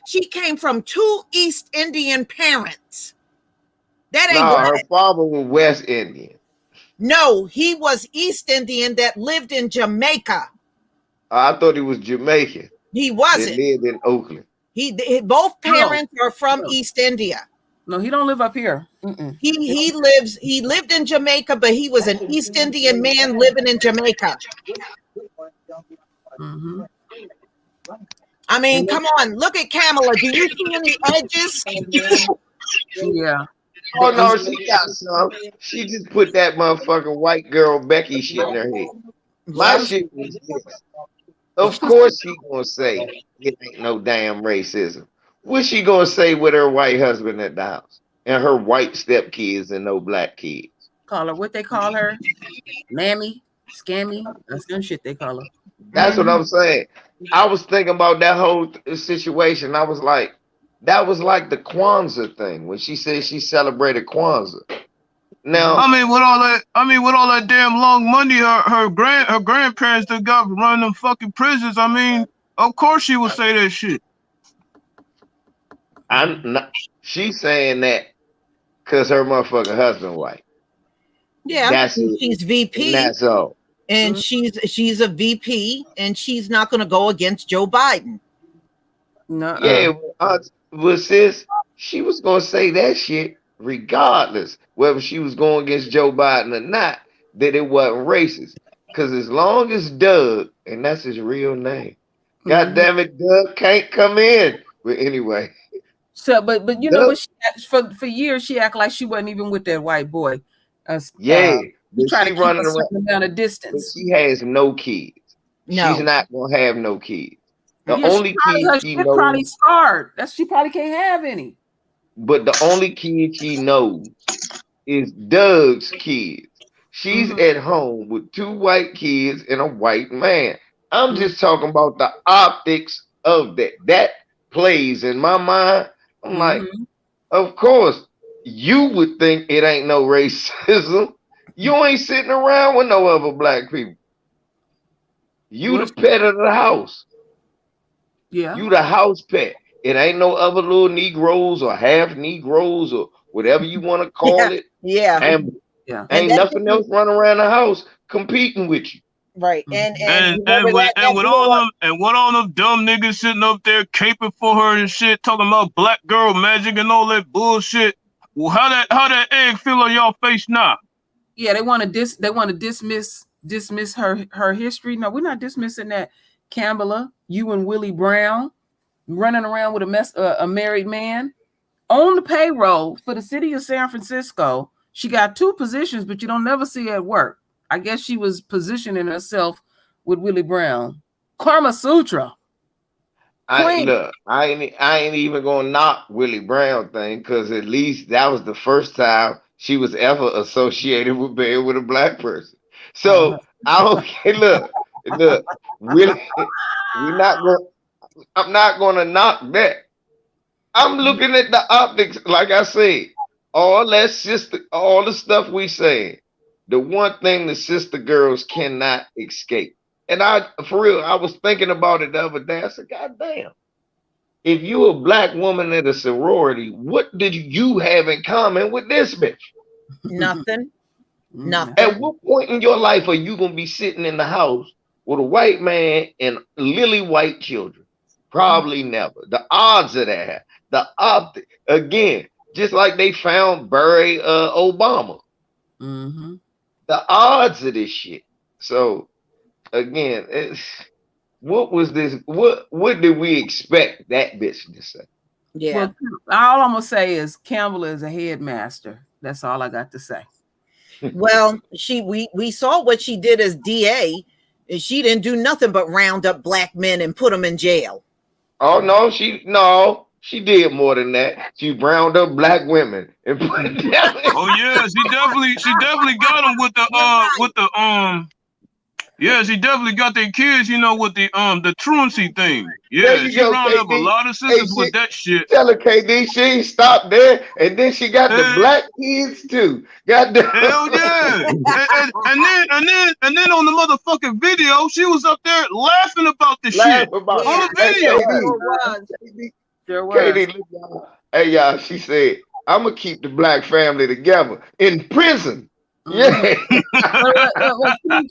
she came from two East Indian parents. That ain't black. Her father was West Indian. No, he was East Indian that lived in Jamaica. I thought he was Jamaican. He wasn't. He lived in Oakland. Both parents are from East India. No, he don't live up here. He lived in Jamaica, but he was an East Indian man living in Jamaica. I mean, come on, look at Kamala. Do you see any edges? Yeah. Oh no, she got some. She just put that motherfucking white girl Becky shit in her head. My shit was this. Of course she gonna say it ain't no damn racism. What's she gonna say with her white husband at the house and her white stepkids and no black kids? Call her what they call her? Mammy, scammy, that's some shit they call her. That's what I'm saying. I was thinking about that whole situation. I was like, that was like the Kwanzaa thing when she said she celebrated Kwanzaa. Now, with all that damn long money her grandparents that got running them fucking prisons. I mean, of course she would say that shit. She's saying that because her motherfucking husband white. Yeah, she's VP. And that's all. And she's a VP, and she's not going to go against Joe Biden. No. Yeah, but sis, she was going to say that shit regardless whether she was going against Joe Biden or not. That it wasn't racist. Because as long as Doug, and that's his real name, God damn it, Doug can't come in. But anyway. So, but you know, but for years she acted like she wasn't even with that white boy. But try to keep running a certain amount of distance. But she has no kids. No. She's not gonna have no kids. The only kid she knows, probably scarred. She probably can't have any. But the only kid she knows is Doug's kids. She's at home with 2 white kids and a white man. I'm just talking about the optics of that. That plays in my mind. I'm like, of course, you would think it ain't no racism. You ain't sitting around with no other black people. You the pet of the house. Yeah. You the house pet. It ain't no other little Negroes or half Negroes or whatever you want to call it. Yeah. And ain't nothing else running around the house competing with you. Right. And with all them dumb niggas sitting up there caping for her and shit, talking about black girl magic and all that bullshit. Well, how that egg feel on y'all face now? Yeah, they want to dismiss her history. No, we're not dismissing that. Kamala, you and Willie Brown running around with a married man on the payroll for the city of San Francisco. She got 2 positions, but you don't never see her at work. I guess she was positioning herself with Willie Brown. Karma Sutra. I ain't even gonna knock Willie Brown thing because at least that was the first time she was ever associated with being with a black person. So look, Willie, I'm not gonna knock that. I'm looking at the optics, like I said, all the stuff we say. The one thing the sister girls cannot escape. And for real, I was thinking about it the other day. I said, God damn. If you a black woman at a sorority, what did you have in common with this bitch? Nothing. Nothing. At what point in your life are you gonna be sitting in the house with a white man and lily white children? Probably never. The odds of that. Again, just like they found Barry Obama. Mm-hmm. The odds of this shit. So again, what was this? What did we expect that bitch to say? Yeah. Well, all I'm gonna say is Campbell is a headmaster. That's all I got to say. Well, we saw what she did as DA, and she didn't do nothing but round up black men and put them in jail. Oh no, she did more than that. She round up black women and put them. Oh yeah, she definitely got them with the Yeah, she definitely got their kids, with the truancy thing. Yeah, she rounded up a lot of sisters with that shit. Tell her, KD, she ain't stopped there, and then she got the black kids too. Goddamn. Hell yeah! and then on the motherfucking video, she was up there laughing about the shit on the video. There was. KD, look, y'all. Hey y'all, she said, "I'm gonna keep the black family together in prison." Yeah. What did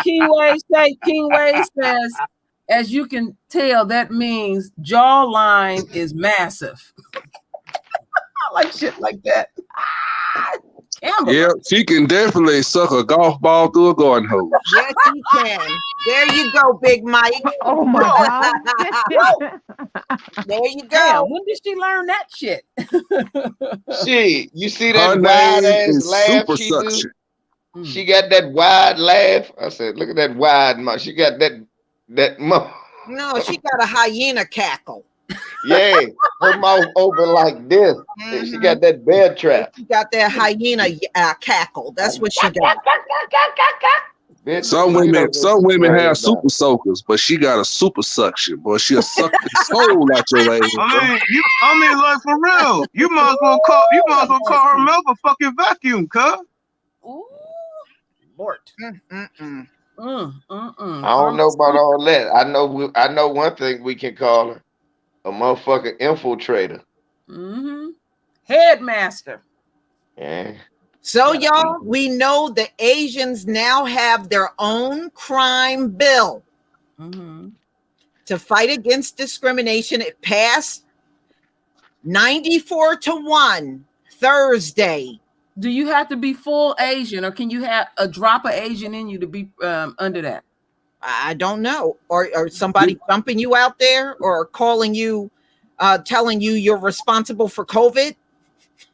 King Wade say? King Wade says, as you can tell, that means jawline is massive. I like shit like that. Yeah, she can definitely suck a golf ball through a garden hose. Yes, she can. There you go, Big Mike. Oh my God. There you go. Damn, when did she learn that shit? Shit, you see that wide ass laugh she do? She got that wide laugh. I said, look at that wide mouth. She got that mouth. No, she got a hyena cackle. Yeah, her mouth open like this. Mm-hmm. She got that bear trap. She got that hyena cackle. That's what she got. Some women have super soakers, but she got a super suction. Boy, she'll suck the soul out your ass. I mean, like for real. You might as well call her mouth a fucking vacuum, cuz. Ooh, Lord. I don't know about all that. I know one thing we can call her. A motherfucking infiltrator. Mm-hmm. Headmaster. Yeah. So y'all, we know the Asians now have their own crime bill to fight against discrimination. It passed 94-1 Thursday. Do you have to be full Asian, or can you have a drop of Asian in you to be under that? I don't know. Or somebody dumping you out there, or calling you, telling you you're responsible for COVID.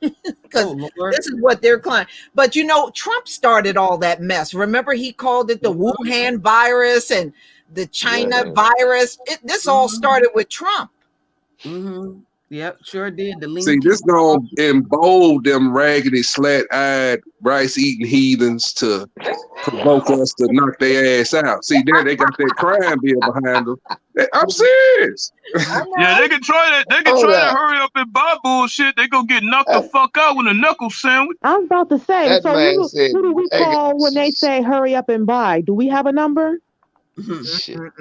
Because this is what they're claiming. But Trump started all that mess. Remember, he called it the Wuhan virus and the China virus. This all started with Trump. Mm-hmm. Yep, sure did. See, this gonna embolden them raggedy, slat-eyed, rice-eating heathens to provoke us to knock their ass out. See, there they got that crime bill behind them. I'm serious. Yeah, they can try that. They can try to hurry up and buy bullshit. They gonna get knocked the fuck out with a knuckle sandwich. I was about to say. So who do we call when they say hurry up and buy? Do we have a number?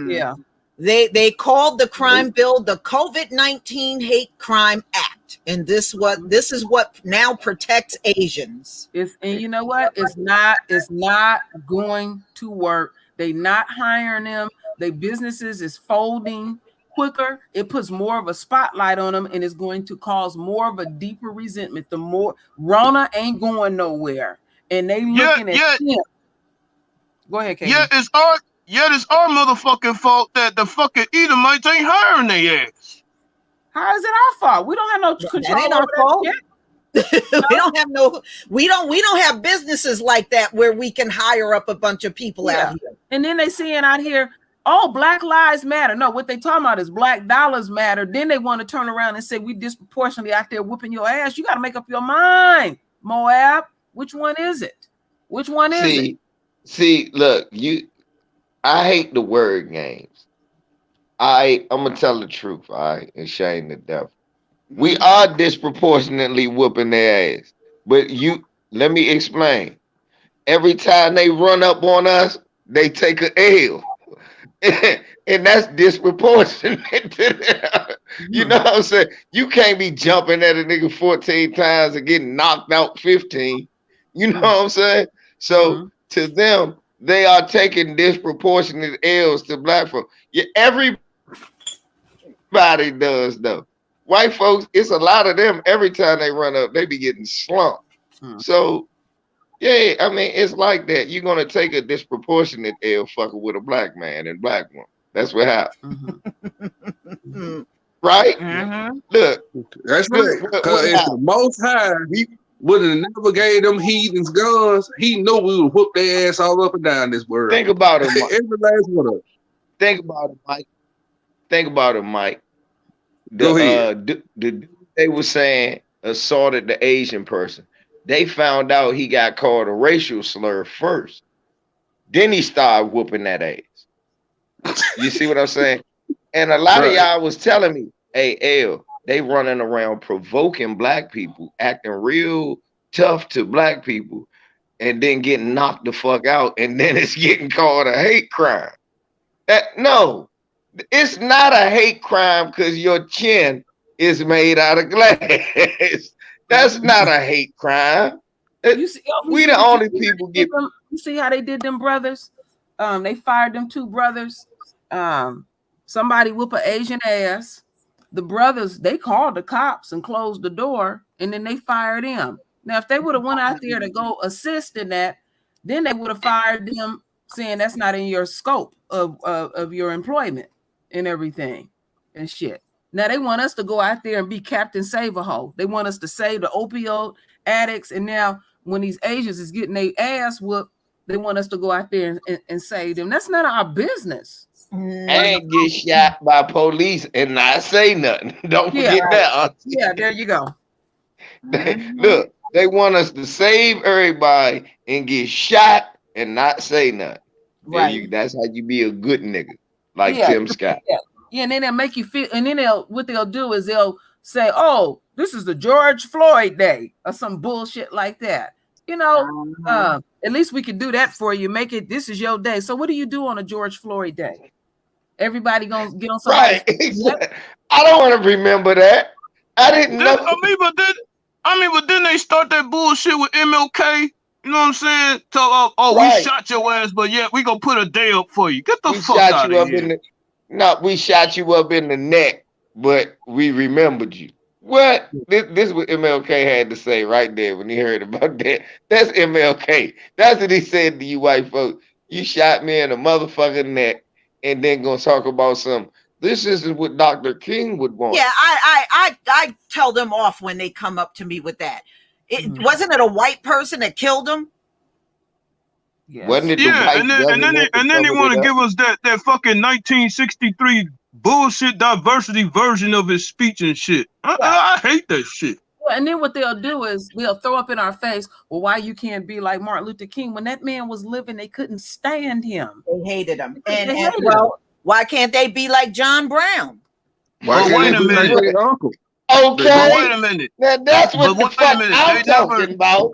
Yeah. They called the crime bill the COVID-19 Hate Crime Act, and this is what now protects Asians. And you know what? It's not going to work. They not hiring them. Their businesses is folding quicker. It puts more of a spotlight on them, and it's going to cause more of a deeper resentment. The more Rona ain't going nowhere, and they looking at him. Go ahead, Katie. It's our motherfucking fault that the fucking Edomites ain't hiring their ass. How is it our fault? We don't have no control. That ain't our fault. We don't have businesses like that where we can hire up a bunch of people out here. And then they seeing out here, oh, Black Lives Matter. No, what they talking about is Black Dollars Matter. Then they want to turn around and say we disproportionately out there whooping your ass. You got to make up your mind, Moab. Which one is it? Which one is it? See, look, I hate the word games. I'm gonna tell the truth, all right, and shame the devil. We are disproportionately whooping their ass. But let me explain. Every time they run up on us, they take an L. And that's disproportionate to them. You know what I'm saying? You can't be jumping at a nigga 14 times and getting knocked out 15. You know what I'm saying? So to them, they are taking disproportionate L's to black folks. Yeah, everybody does though. White folks, it's a lot of them. Every time they run up, they be getting slumped. So yeah, I mean, it's like that. You're gonna take a disproportionate L fucking with a black man and black woman. That's what happened. Right? Look, that's right. Because if the Most High would have never gave them heathens guns, he knew we would whoop their ass all up and down this world. Think about it, Mike. Every last one of them. Think about it, Mike. Think about it, Mike. Go ahead. They were saying assaulted the Asian person. They found out he got called a racial slur first. Then he started whooping that ass. You see what I'm saying? And a lot of y'all was telling me, hey, L, they running around provoking black people, acting real tough to black people, and then getting knocked the fuck out, and then it's getting called a hate crime. No, it's not a hate crime because your chin is made out of glass. That's not a hate crime. We the only people get. You see how they did them brothers? They fired them two brothers. Somebody whoop an Asian ass. The brothers, they called the cops and closed the door, and then they fired him. Now, if they would have went out there to go assist in that, then they would have fired them, saying that's not in your scope of your employment and everything and shit. Now they want us to go out there and be Captain Save-A-Ho. They want us to save the opioid addicts, and now when these Asians is getting their ass whooped, they want us to go out there and save them. That's not our business. And get shot by police and not say nothing. Don't forget that. Yeah, there you go. Look, they want us to save everybody and get shot and not say nothing. Right. That's how you be a good nigga, like Tim Scott. Yeah, and then they'll make you feel, and then what they'll do is they'll say, oh, this is the George Floyd Day or some bullshit like that. You know, at least we can do that for you. Make it, this is your day. So what do you do on a George Floyd Day? Everybody gonna get on something. Right. Exactly. I don't want to remember that. I didn't know. But then they start that bullshit with MLK. You know what I'm saying? So, we shot your ass, but yeah, we gonna put a day up for you. Get the fuck out of here. We shot you up in the neck, but we remembered you. What? This is what MLK had to say right there when he heard about that. That's MLK. That's what he said to you white folks. You shot me in the motherfucking neck and then gonna talk about some. This isn't what Dr. King would want. Yeah, I tell them off when they come up to me with that. Wasn't it a white person that killed him? Yes. Wasn't it? Yeah, and then they want to give us that fucking 1963 bullshit diversity version of his speech and shit. I hate that shit. And then what they'll do is they'll throw up in our face, well, why you can't be like Martin Luther King? When that man was living, they couldn't stand him. They hated him. And why can't they be like John Brown? Wait a minute. Okay. Wait a minute. Now that's what the fuck I'm talking about.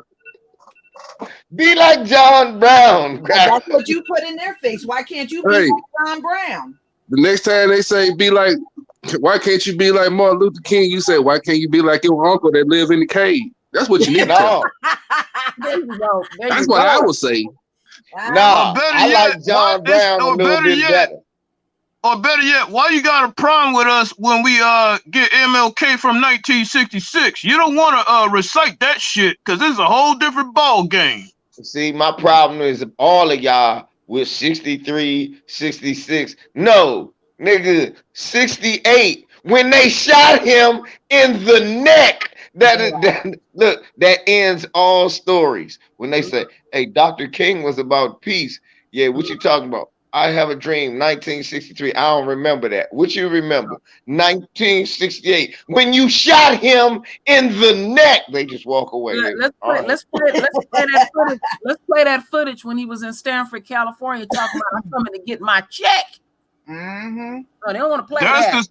Be like John Brown. That's what you put in their face. Why can't you be like John Brown? The next time they say be like, why can't you be like Martin Luther King? You say, why can't you be like your uncle that live in the cave? That's what you need to tell. That's what I would say. No, I like John Brown a little bit better. Or better yet, why you got a problem with us when we get MLK from 1966? You don't want to recite that shit because it's a whole different ball game. See, my problem is all of y'all with 63, 66. No, nigga, 68. When they shot him in the neck, that ends all stories. When they say, hey, Dr. King was about peace. Yeah, what you talking about? I have a dream, 1963. I don't remember that. What you remember? 1968. When you shot him in the neck, they just walk away. Let's play that footage when he was in Stanford, California, talking about I'm coming to get my check. Mm-hmm. No, they don't want to play that's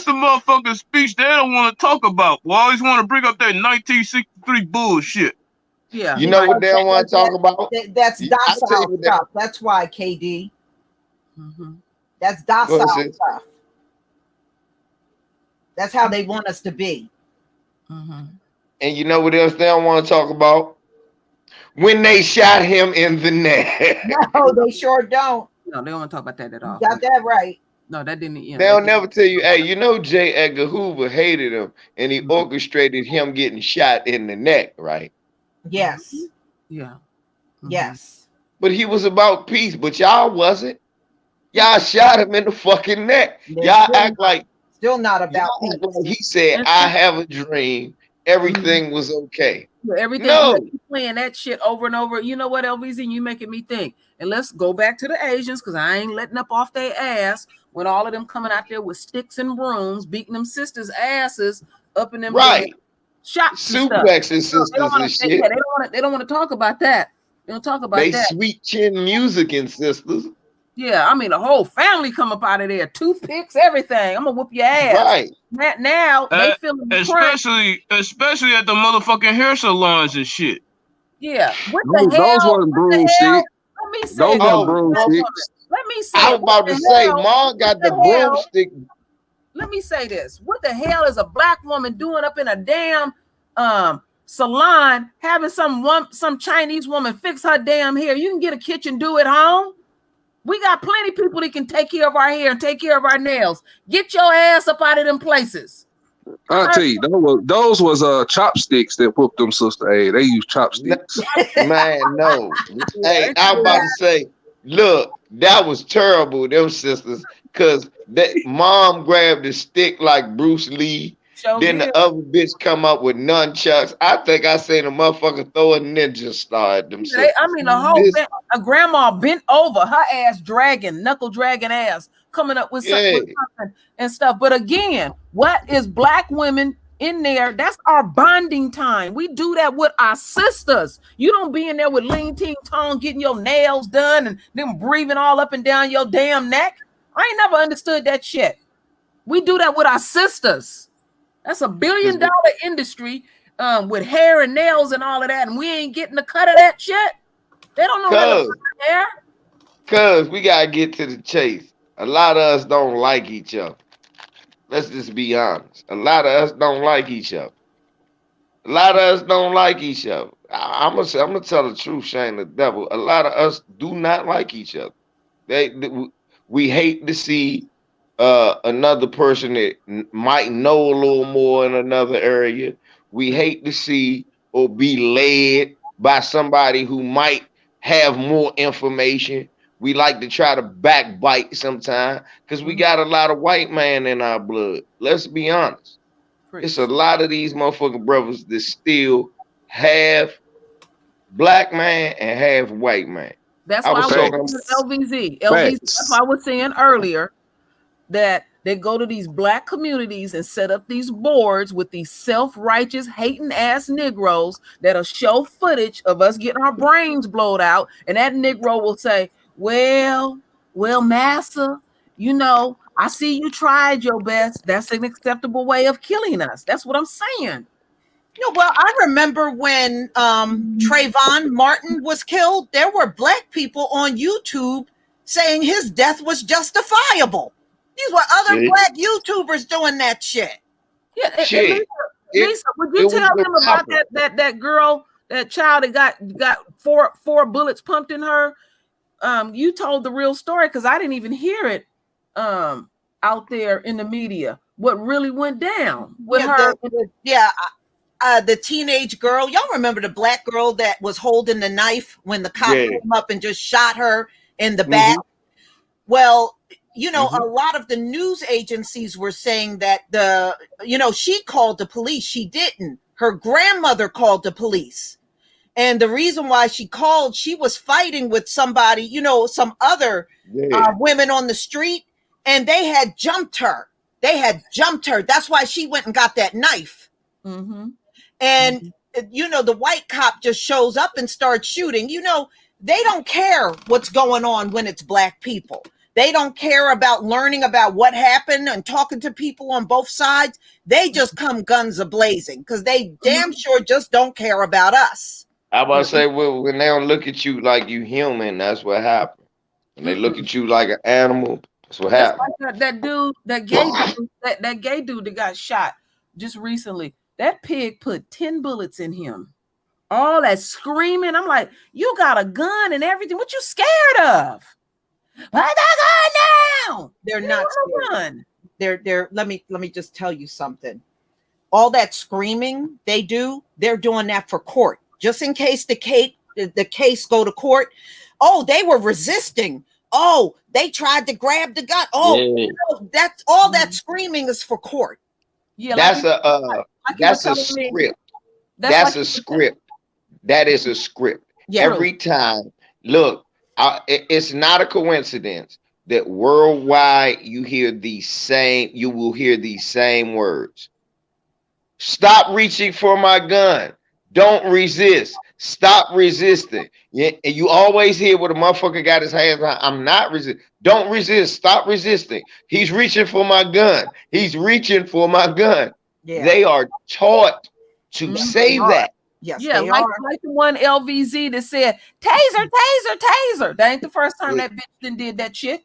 the motherfucking speech they don't want to talk about. We always want to bring up that 1963 bullshit. Yeah, you know what they don't want to talk about? That's docile stuff. That's why, KD. Mm-hmm. That's docile stuff. That's how they want us to be. Mm-hmm. And you know what else they don't want to talk about? when they shot him in the neck. No, they sure don't. No, they don't want to talk about that at all. You got that right. No, that didn't. You know, They'll never tell you, hey, you know J. Edgar Hoover hated him and he Mhm. orchestrated him getting shot in the neck, right? Yes. Yeah. Mhm. Yes. But he was about peace, but y'all wasn't. Y'all shot him in the fucking neck. They're Y'all still act not- like Still not about y'all act peace. like he said, And- I have a dream. Everything was okay. Everything. No. You playing that shit over and over. You know what, LVZ? You making me think. And let's go back to the Asians, because I ain't letting up off their ass when all of them coming out there with sticks and brooms, beating them sisters' asses up in them Right. shops and stuff. Suplexing They sisters don't and want shit. to. They don't want to talk about that. They don't talk about They that. sweet chin music and sisters. Yeah, I mean the whole family come up out of there, toothpicks, everything. I'm gonna whoop your ass. Right. Now they feeling the crunch. Especially at the motherfucking hair salons and shit. Yeah. What Those the hell? weren't What the hell? broomsticks. Let me say Those it. weren't Oh, broomsticks. Let me say I was it. about What to the say, hell? Mom got the What the hell? broomstick. Let me say this. What the hell is a black woman doing up in a damn salon having some Chinese woman fix her damn hair? You can get a kitchen, do it home. We got plenty of people that can take care of our hair and take care of our nails. Get your ass up out of them places. I'll tell you, those was chopsticks that whooped them sister. Hey, they use chopsticks. Man, no. Hey, I'm about to say, look, that was terrible, them sisters, because that mom grabbed the stick like Bruce Lee. Then the other bitch come up with nunchucks. I think I seen a motherfucker throw a ninja star at them sisters. I mean, the whole a grandma bent over, her ass dragging, knuckle dragging ass, coming up with something and stuff. But again, what is black women in there? That's our bonding time. We do that with our sisters. You don't be in there with lean ting tong getting your nails done and them breathing all up and down your damn neck. I ain't never understood that shit. We do that with our sisters. That's $1 billion industry with hair and nails and all of that, and we ain't getting a cut of that shit. They don't know how to put hair. Cause we gotta get to the chase. A lot of us don't like each other. Let's just be honest. A lot of us don't like each other. A lot of us don't like each other. I'm gonna tell the truth, Shane the devil. A lot of us do not like each other. We hate to see another person that might know a little more in another area. We hate to see or be led by somebody who might have more information. We like to try to backbite sometimes because we got a lot of white man in our blood. Let's be honest. It's a lot of these motherfucking brothers that still have black man and have white man. That's why I was saying LVZ. That's why I was saying earlier that they go to these black communities and set up these boards with these self-righteous, hating ass Negroes that'll show footage of us getting our brains blowed out, and that Negro will say, well, massa, you know, I see you tried your best. That's an acceptable way of killing us. That's what I'm saying. No, well, I remember when Trayvon Martin was killed, there were black people on YouTube saying his death was justifiable. These were other black YouTubers doing that shit. Yeah, shit. Lisa, would you tell them about that girl, that child that got four bullets pumped in her? You told the real story because I didn't even hear it out there in the media. What really went down with her? The teenage girl. Y'all remember the black girl that was holding the knife when the cop came up and just shot her in the back? Well, you know, a lot of the news agencies were saying that she called the police. She didn't. Her grandmother called the police. And the reason why she called, she was fighting with somebody, some other women on the street, and they had jumped her. That's why she went and got that knife. And, the white cop just shows up and starts shooting. They don't care what's going on when it's black people. They don't care about learning about what happened and talking to people on both sides. They just come guns a-blazing because they damn sure just don't care about us. I about to say, when they don't look at you like you human, that's what happened. When they look at you like an animal, that's what happened. Like that gay dude that got shot just recently. That pig put 10 bullets in him. all that screaming. I'm like, you got a gun and everything. What you scared of? Put the gun down. They're not scared. They're let me just tell you something. All that screaming they're doing that for court. Just in case the case go to court. Oh, they were resisting. Oh, they tried to grab the gun. Oh, Yeah. That's all that screaming is for court. Yeah, That's like that's a script. That's a script. That is a script. Yeah. Every time, look, it's not a coincidence that worldwide you will hear these same words. Stop reaching for my gun. Don't resist. Stop resisting. Yeah, and you always hear what a motherfucker got his hands on. I'm not resisting. Don't resist. Stop resisting. He's reaching for my gun. He's reaching for my gun. Yeah. They are taught to say that. Yes, yeah, they like are. the one LVZ that said, taser, taser, taser. That ain't the first time that bitch then did that shit.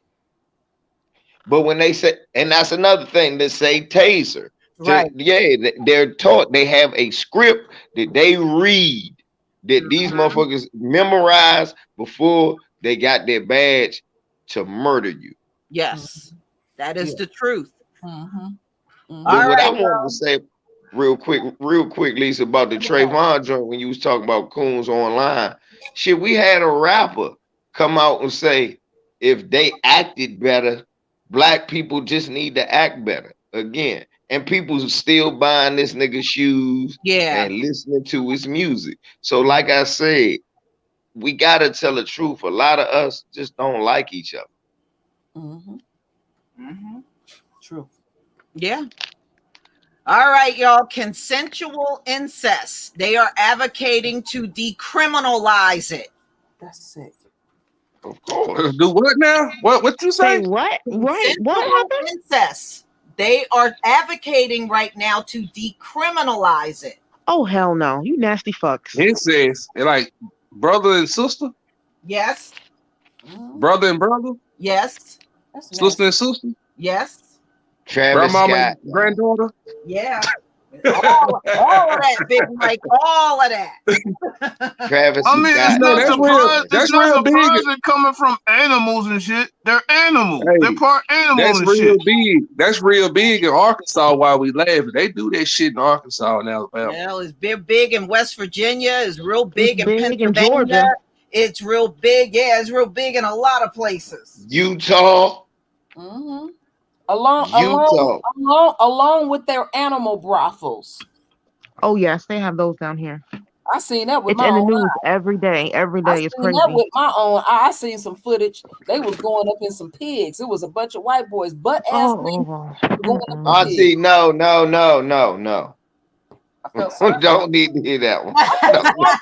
But when they say, and that's another thing, they say taser. Right. Yeah, they're taught. They have a script that they read, that these motherfuckers memorize before they got their badge to murder you. Yes, that is the truth. But what I wanted to say real quick, Lisa, about the Trayvon joint when you was talking about coons online. Shit, we had a rapper come out and say, if they acted better, black people just need to act better again. And people still buying this nigga shoes and listening to his music. So like I said, we got to tell the truth. A lot of us just don't like each other. True. Yeah. All right, y'all. Consensual incest. They are advocating to decriminalize it. That's sick. Of course. Do what now? What you say? What? Right. What Consensual happened? incest. They are advocating right now to decriminalize it. Oh, hell no. You nasty fucks. Incest. Like brother and sister? Yes. Brother and brother? Yes. Sister and sister? Yes. Travis Grandmama Scott. and granddaughter? Yeah. all of that, Big Mike. All of that. Travis I mean, Scott. it's not surprising coming from animals and shit. They're animals. Hey, They're part animals That's and real shit. big. That's real big in Arkansas. While we laughing, they do that shit in Arkansas and Alabama. Well, it's big in West Virginia. It's real big in big in Pennsylvania. Georgia. It's real big. Yeah, it's real big in a lot of places. Utah. Along with their animal brothels. Oh, yes. They have those down here. I seen that with It's my in the own news eyes. every day. Every I day. It's seen crazy. that with my own eye. I seen some footage. They was going up in some pigs. It was a bunch of white boys, butt ass going up I in see. pigs. No. I felt sorry. Don't need to hear that one. I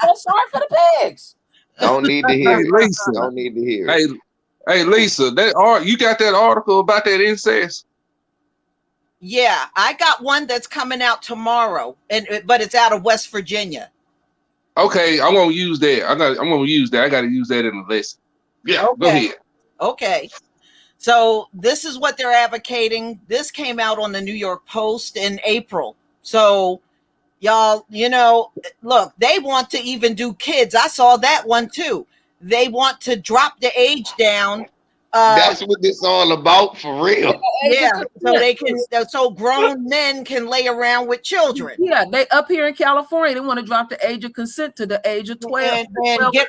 felt sorry for the pigs. Don't need to hear Hey, it. Lisa. Don't need to hear it. Hey, Lisa, you got that article about that incest? Yeah, I got one that's coming out tomorrow, but it's out of West Virginia. Okay, I'm gonna use that. I'm gonna use that. I gotta use that in the lesson. Yeah, Okay. Go ahead. Okay. So this is what they're advocating. This came out on the New York Post in April. So y'all, look, they want to even do kids. I saw that one too. They want to drop the age down. That's what this all about for real. Yeah, so grown men can lay around with children. Yeah, they up here in California, they want to drop the age of consent to the age of 12. And get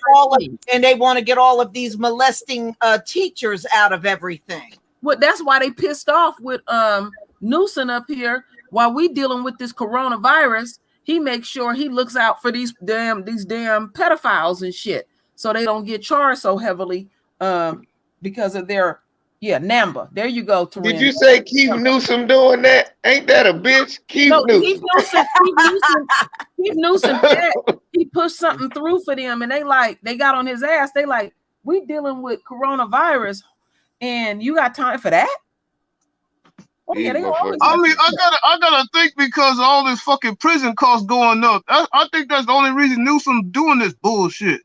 and they want to get all of these molesting teachers out of everything. Well, that's why they pissed off with Newsom up here. While we dealing with this coronavirus, he makes sure he looks out for these damn pedophiles and shit, so they don't get charged so heavily because of their NAMBA. There you go, Taryn. Did you say Keith Newsom doing that? Ain't that a bitch? Keith Newsom. Keith Newsom, he pushed something through for them, and they got on his ass. They like, we dealing with coronavirus, and you got time for that? Oh, yeah, I gotta think because of all this fucking prison costs going up. I think that's the only reason Newsom's doing this bullshit.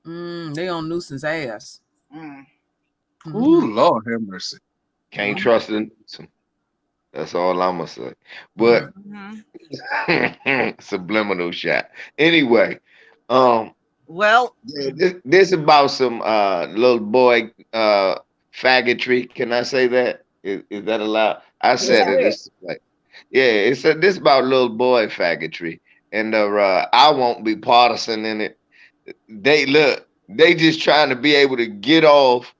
They on Newsom's ass. Ooh, Lord have mercy. Can't trust Newsom. That's all I'm gonna say. But Mhm. subliminal shot. Anyway, um, Well, yeah, this about some little boy faggotry. Can I say that? Is that allowed? I Yes, said yeah. it. sir. It's like, yeah, it's this about little boy faggotry, and I won't be partisan in it. They look, they just trying to be able to get off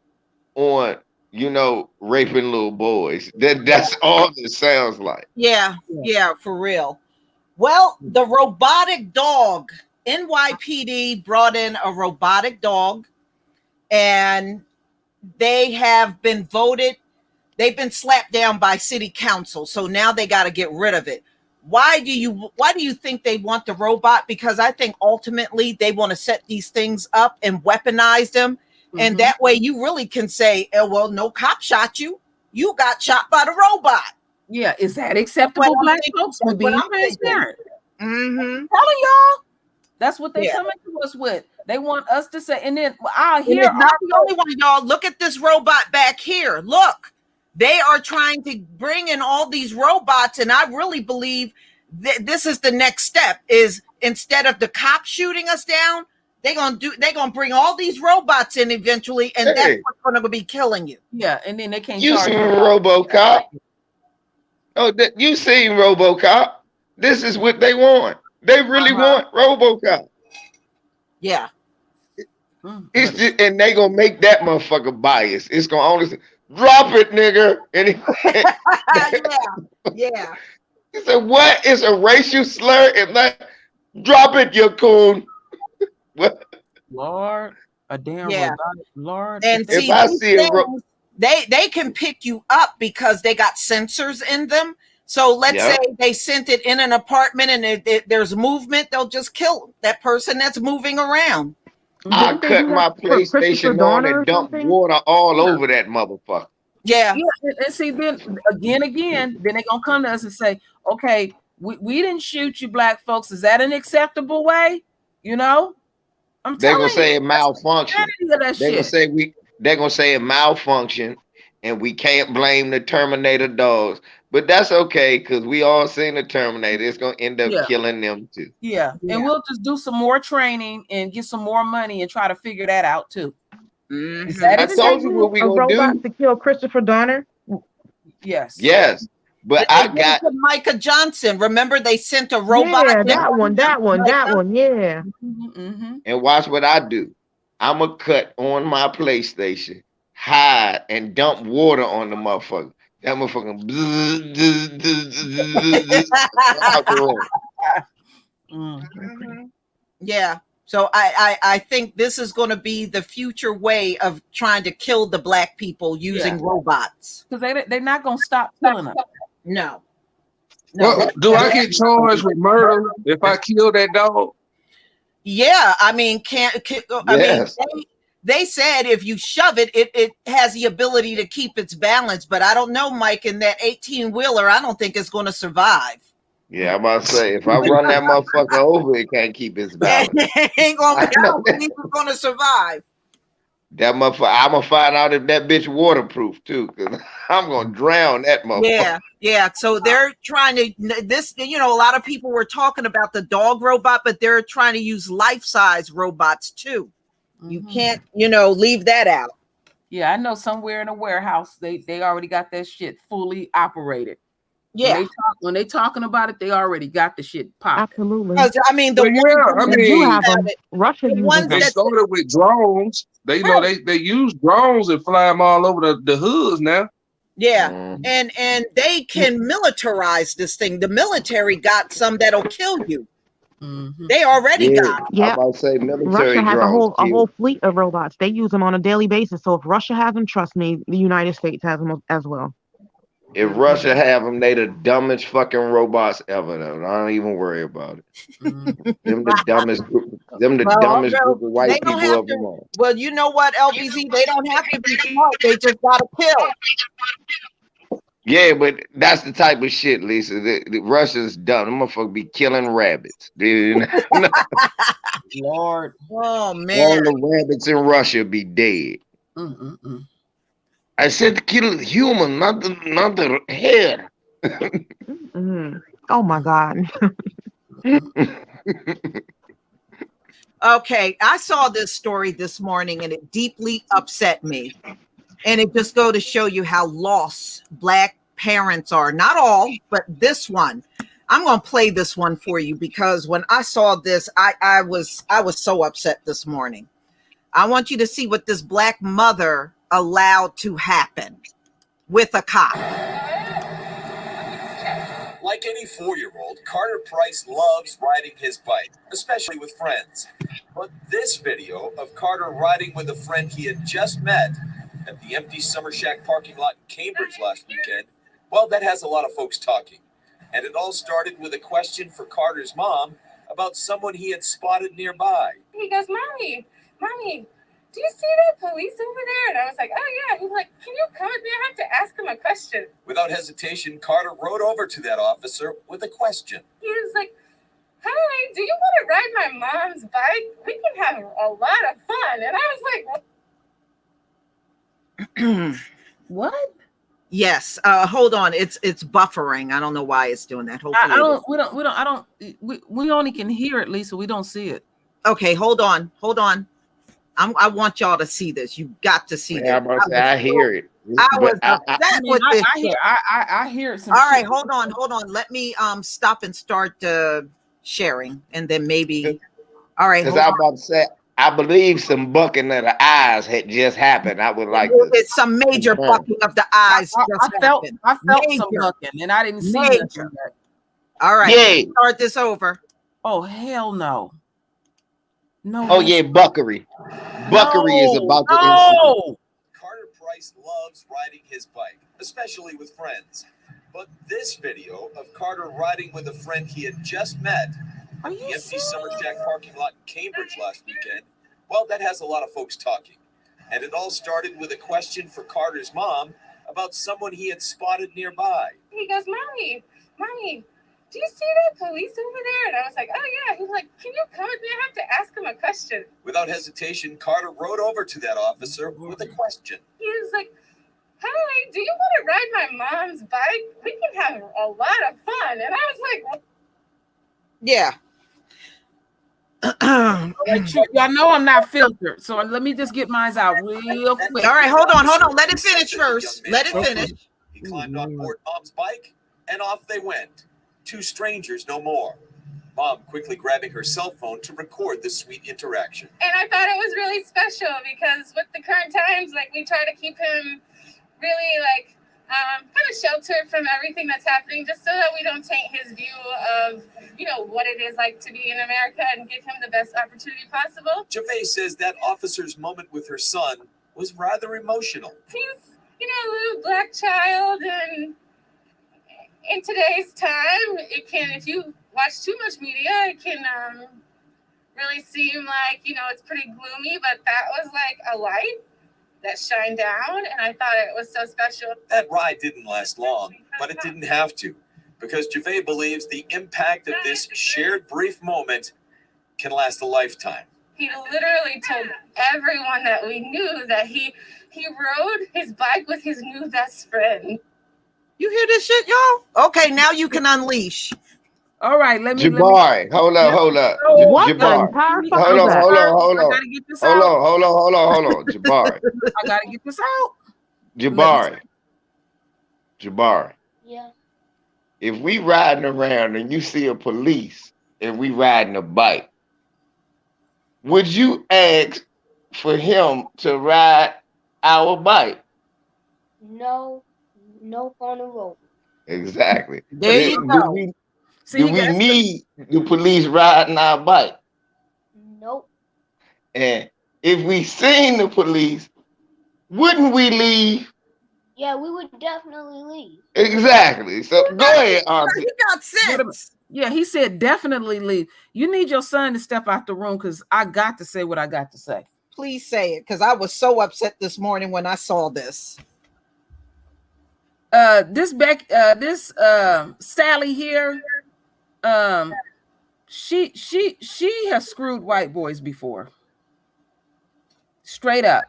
on, raping little boys. That's all it sounds like. Yeah, Yeah. yeah, for real. Well, the robotic dog. NYPD brought in a robotic dog, and they have been voted, they've been slapped down by city council. So now they got to get rid of it. Why do you think they want the robot? Because I think ultimately they want to set these things up and weaponize them. And Mhm. that way you really can say, oh, well, no cop shot you. You got shot by the robot. Yeah, is that That's what acceptable, I'm black thinking. folks? We're That's what being I'm thinking. transparent. Mm-hmm. Telling y'all, that's what they Yeah. coming to us with. They want us to say, and then I And hear it's not the only one, y'all. Look at this robot back here. Look, they are trying to bring in all these robots, and I really believe that this is the next step. Is instead of the cops shooting us down, they're gonna bring all these robots in eventually, and that's Hey, what's gonna be killing you. yeah, and then they can't you charge seen nobody. RoboCop? Oh, you seen RoboCop? This is what they want. They really want RoboCop. Yeah. It's just, and they gonna make that motherfucker biased. It's gonna only say, drop it, nigga. And Yeah. he said, "What is a racial slur?" If not, drop it, you coon. What? Lord, a damn Yeah. robotic Lord. And If see, I these see a things, they can pick you up because they got sensors in them. So let's yeah, say they sent it in an apartment and there's movement, they'll just kill that person that's moving around. I Didn't they cut do that my for Christopher PlayStation on Dorner and or dump something? water all over that motherfucker. Yeah. Yeah, and see, then again, then they're gonna come to us and say, okay, we didn't shoot you, black folks. Is that an acceptable way? You know, I'm They're gonna telling you, say it that's malfunction. the insanity of that They're gonna shit. say they're gonna say it malfunction, and we can't blame the Terminator dogs. But that's okay, because we all seen the Terminator. It's gonna end up Yeah. killing them too. Yeah, and we'll just do some more training and get some more money and try to figure that out too. Mhm. Is that I Didn't they told you use what we a gonna robot do. to kill Christopher Donner? Yes. Yes, but They I did it got to Micah Johnson. Remember, they sent a robot. Yeah, in that on one, that one, Micah? that one. Yeah. Mm-hmm. and watch what I do. I'm gonna cut on my PlayStation, hide, and dump water on the motherfucker. That motherfucker out the room. Mhm. Yeah. So I think this is going to be the future way of trying to kill the black people using robots. Because they're not gonna stop killing us. No. Well, do I get charged with murder if I kill that dog? Yeah, I mean, Yes. they said if you shove it, it has the ability to keep its balance. But I don't know, Mike, in that 18-wheeler, I don't think it's going to survive. Yeah, I'm about to say, if I run that motherfucker over, it can't keep its balance. I don't believe it's going to survive. That motherfucker, I'm gonna find out if that bitch waterproof too, because I'm gonna drown that motherfucker. Yeah. So they're trying to a lot of people were talking about the dog robot, but they're trying to use life-size robots too. You can't, leave that out. Yeah, I know somewhere in a warehouse they already got that shit fully operated. Yeah. When they talking about it, they already got the shit popping. Absolutely. I mean, Russia uses they started with drones. They they use drones and fly them all over the hoods now. Yeah, and they can militarize this thing. The military got some that'll kill you. They already got. Yeah, I'm about to say military Russia has drones. a whole fleet of robots. They use them on a daily basis. So if Russia has them, trust me, the United States has them as well. If Russia have them, they the dumbest fucking robots ever. Though. I don't even worry about it. Them the dumbest group. Dumbest group of white people of them all. Well, you know what, LBZ? They don't have to be smart. They just gotta kill. Yeah, but that's the type of shit, Lisa. The Russians dumb. Them motherfuckers be killing rabbits, dude. Lord, oh man, all the rabbits in Russia be dead. I said kill human, not the hair. Oh my God. Okay, I saw this story this morning and it deeply upset me. And it just go to show you how lost Black parents are. Not all, but this one. I'm going to play this one for you because when I saw this, I was so upset this morning. I want you to see what this Black mother allowed to happen with a cop. Like any 4-year-old, Carter Price loves riding his bike, especially with friends. But this video of Carter riding with a friend he had just met at the empty Summer Shack parking lot in Cambridge last weekend, well, that has a lot of folks talking. And it all started with a question for Carter's mom about someone he had spotted nearby. He goes, Mommy, do you see that police over there? And I was like, oh yeah. He's like, can you come with me? I have to ask him a question. Without hesitation, Carter rode over to that officer with a question. He was like, hi, do you want to ride my mom's bike? We can have a lot of fun. And I was like, What? Yes. Hold on. It's buffering. I don't know why it's doing that. Hopefully We only can hear it, Lisa. We don't see it. Okay, hold on. I want y'all to see this. You got to see this. I hear it. I was upset with this. I hear it. All right, hold on. Let me stop and start sharing, and then maybe. All right. Because I'm about to say, I believe some bucking of the eyes had just happened. I would like to. It's some major bucking of the eyes. I felt some bucking, and I didn't see that. All right. Yay. Start this over. Oh hell no. No. Oh yeah, buckery. Buckery is about to ensue. Carter Price loves riding his bike, especially with friends. But this video of Carter riding with a friend he had just met at the empty Summer Shack parking lot in Cambridge last weekend, well, that has a lot of folks talking. And it all started with a question for Carter's mom about someone he had spotted nearby. he goes, Mommy, do you see that police over there? And I was like, oh yeah. He's like, can you come with me? I have to ask him a question. Without hesitation, Carter rode over to that officer with a question. He was like, hi, do you want to ride my mom's bike? We can have a lot of fun. And I was like, yeah. Y'all know I'm not filtered, so let me just get mine out real quick. All right, hold on. Let it finish first. Let it finish. He climbed on board Mom's bike, and off they went. Two strangers, no more. Mom quickly grabbing her cell phone to record this sweet interaction. and I thought it was really special because with the current times, like we try to keep him really like kind of sheltered from everything that's happening, just so that we don't taint his view of, what it is like to be in America and give him the best opportunity possible. Gervais says that officer's moment with her son was rather emotional. He's, a little Black child, and in today's time, it can, if you watch too much media, it can really seem like, it's pretty gloomy, but that was like a light that shined down, and I thought it was so special. That ride didn't last long, but it didn't have to, because Gervais believes the impact of this shared brief moment can last a lifetime. He literally told everyone that we knew that he rode his bike with his new best friend. You hear this shit, y'all? Okay, now you can unleash. All right, let me. Jabari, hold up. What Jabari. Hold on. I gotta get this out. Hold on. Jabari. I gotta get this out. Jabari. Yeah. If we riding around and you see a police and we riding a bike, would you ask for him to ride our bike? No on the road. Exactly. There you go. Do we need the police riding our bike? Nope. And if we seen the police, wouldn't we leave? Yeah, we would definitely leave. Exactly. So go ahead, Auntie. He got sense. Yeah, he said definitely leave. You need your son to step out the room because I got to say what I got to say. Please say it, because I was so upset this morning when I saw this. This Sally here, she has screwed white boys before. Straight up.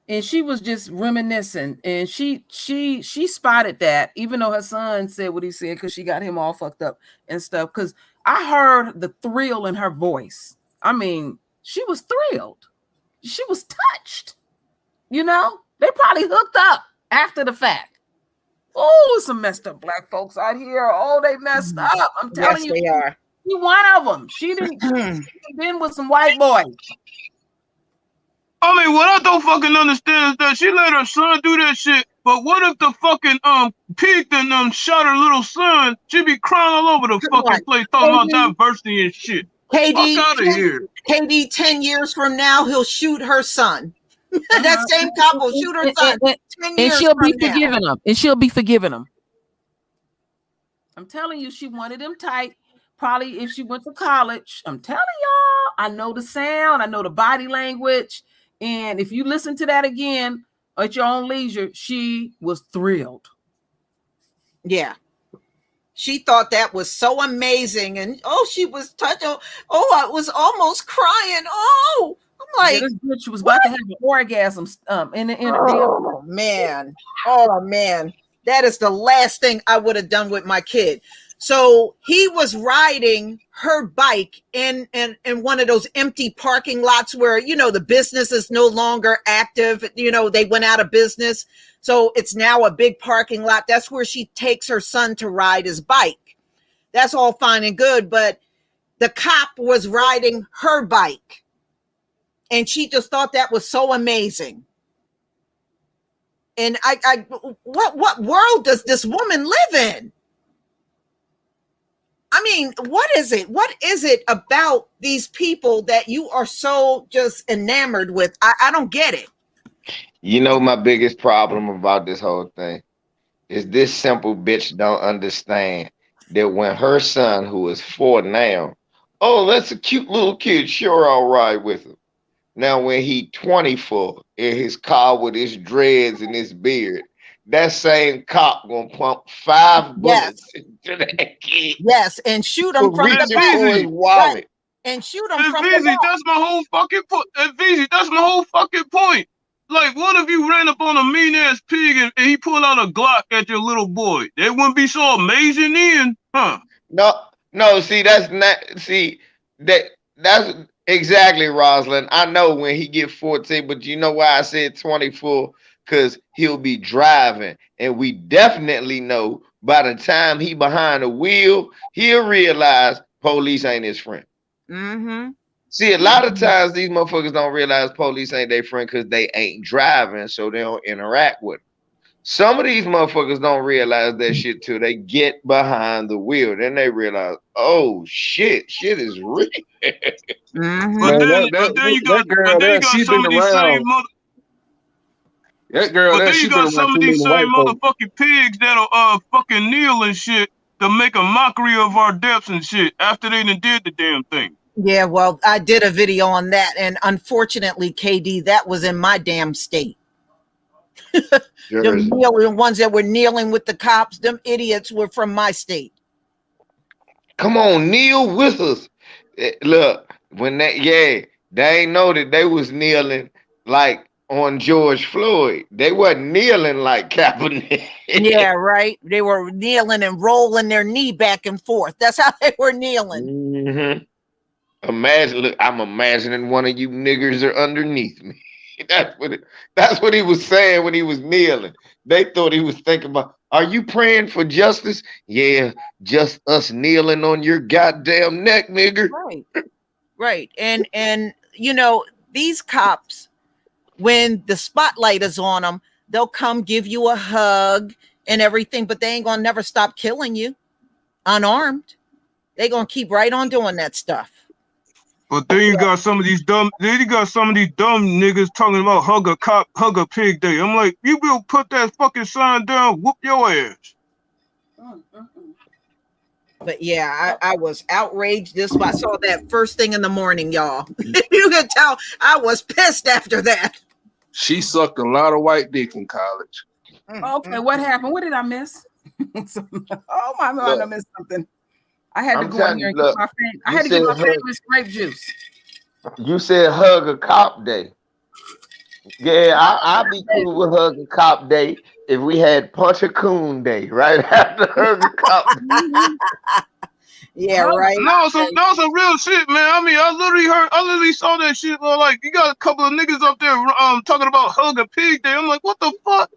And she was just reminiscing, and she spotted that, even though her son said what he said, because she got him all fucked up and stuff. Because I heard the thrill in her voice. I mean, she was thrilled. She was touched. You know, they probably hooked up after the fact. Oh, some messed up black folks out here. Oh, they messed up. I'm telling you, they are. She one of them. She didn't been with some white boys. I mean, what I don't fucking understand is that she let her son do that shit. But what if the fucking pig done shot her little son? She'd be crying all over the fucking place talking about diversity and shit. KD, Fuck out of here. KD, 10 years from now, he'll shoot her son. That same cop will shoot her son. 10 years And she'll be from now. forgiving him. And she'll be forgiving him. I'm telling you, she wanted him tight. Probably if she went to college. I'm telling y'all, I know the sound, I know the body language. And if you listen to that again at your own leisure, she was thrilled. Yeah. She thought that was so amazing. And she was touched. I was almost crying. Oh, I'm like, this bitch was about to have an orgasm in the oh man. Oh man. That is the last thing I would have done with my kid. So he was riding her bike in one of those empty parking lots where, the business is no longer active. They went out of business. So it's now a big parking lot. That's where she takes her son to ride his bike. That's all fine and good. But the cop was riding her bike. And she just thought that was so amazing. And what world does this woman live in? I mean, what is it? What is it about these people that you are so just enamored with? I don't get it. My biggest problem about this whole thing is this simple bitch don't understand that when her son, who is 4 now, that's a cute little kid, sure, I'll ride with him. Now, when he 24 in his car with his dreads and his beard, that same cop gonna pump 5 bullets into that kid. Yes, and shoot him from the back. Wallet. And shoot him from the back. That's my whole fucking point. That's my whole fucking point. Like, what if you ran up on a mean ass pig and he pulled out a Glock at your little boy? That wouldn't be so amazing then, huh? No. See, that's not. See, that's exactly, Rosalind. I know when he get 14, but you know why I said 24? Because he'll be driving, and we definitely know by the time he behind the wheel, he'll realize police ain't his friend. Mm-hmm. See, a lot of times these motherfuckers don't realize police ain't their friend because they ain't driving, so they don't interact with them. Some of these motherfuckers don't realize that shit till they get behind the wheel. Then they realize, oh shit is real. Mm-hmm. But then you got some of these same That girl, but then you got some of these same motherfucking pigs that'll fucking kneel and shit to make a mockery of our deaths and shit after they done did the damn thing. Yeah, well, I did a video on that, and unfortunately, KD, that was in my damn state. The ones that were kneeling with the cops, them idiots were from my state. Come on, kneel with us. Look, when they ain't know that they was kneeling like on George Floyd. They wasn't kneeling like Kaepernick. Yeah, right. They were kneeling and rolling their knee back and forth. That's how they were kneeling. Mm-hmm. Look, I'm imagining one of you niggers are underneath me. That's what he was saying when he was kneeling. They thought he was thinking about, are you praying for justice? Yeah, just us kneeling on your goddamn neck, nigger. Right. And these cops, when the spotlight is on them, they'll come give you a hug and everything, but they ain't gonna never stop killing you unarmed. They gonna keep right on doing that stuff. But then you got some of these dumb niggas talking about hug a pig day. I'm like, you will put that fucking sign down, whoop your ass. But yeah, I was outraged. I saw that first thing in the morning, y'all. You can tell I was pissed after that. She sucked a lot of white dick in college. Okay, what happened? What did I miss? Oh my God, I missed something. I had to go in here and get my famous grape juice. You said hug a cop day. Yeah, I'll be cool with Hug a Cop Day if we had Punch a Coon Day right after Hug a Cop. Yeah, right. No, some real shit, man. I mean, I literally saw that shit. Like, you got a couple of niggas up there talking about Hug a Pig Day. I'm like, what the fuck?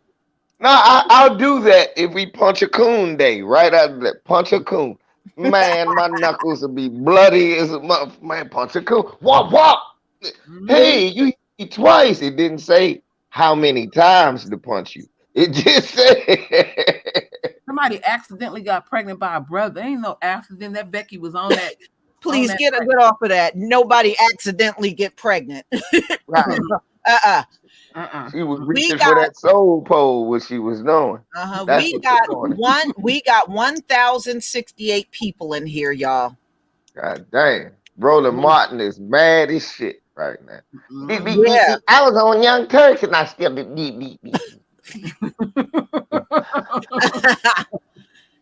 No, I'll do that if we Punch a Coon Day right after that. Punch a Coon. Man, my knuckles will be bloody as a motherfucker. Man, Punch a Coon. Wop, wop. Hey, you hit me twice. It didn't say how many times to punch you. It just said. Somebody accidentally got pregnant by a brother. Ain't no accident that Becky was on that. Please get off of that. Nobody accidentally get pregnant. Right. She was reaching for that soul pole, what she was doing. We got 1,068 people in here, y'all. God damn. Roland Martin is mad as shit right now. Yeah. I was on Young Turks and I still did.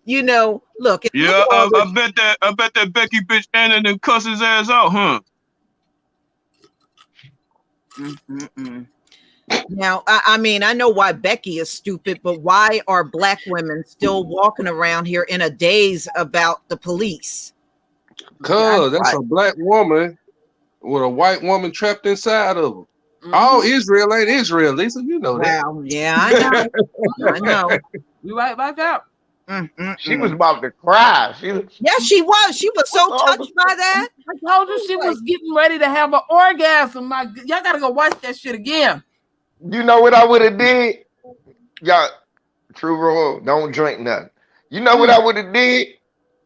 You know, look. Yeah, I bet that Becky bitch Anna then cuss his ass out, huh? Now, I mean, I know why Becky is stupid, but why are black women still walking around here in a daze about the police? Cause that's a black woman with a white woman trapped inside of her. All Israel ain't Israel, Lisa. You know that. Wow, yeah, I know. I know. You right about that? She was about to cry. She was. She was so touched by that. I told you she was getting ready to have an orgasm. Y'all gotta go watch that shit again. You know what I would have did? Y'all, true rule, don't drink nothing. You know what I would have did?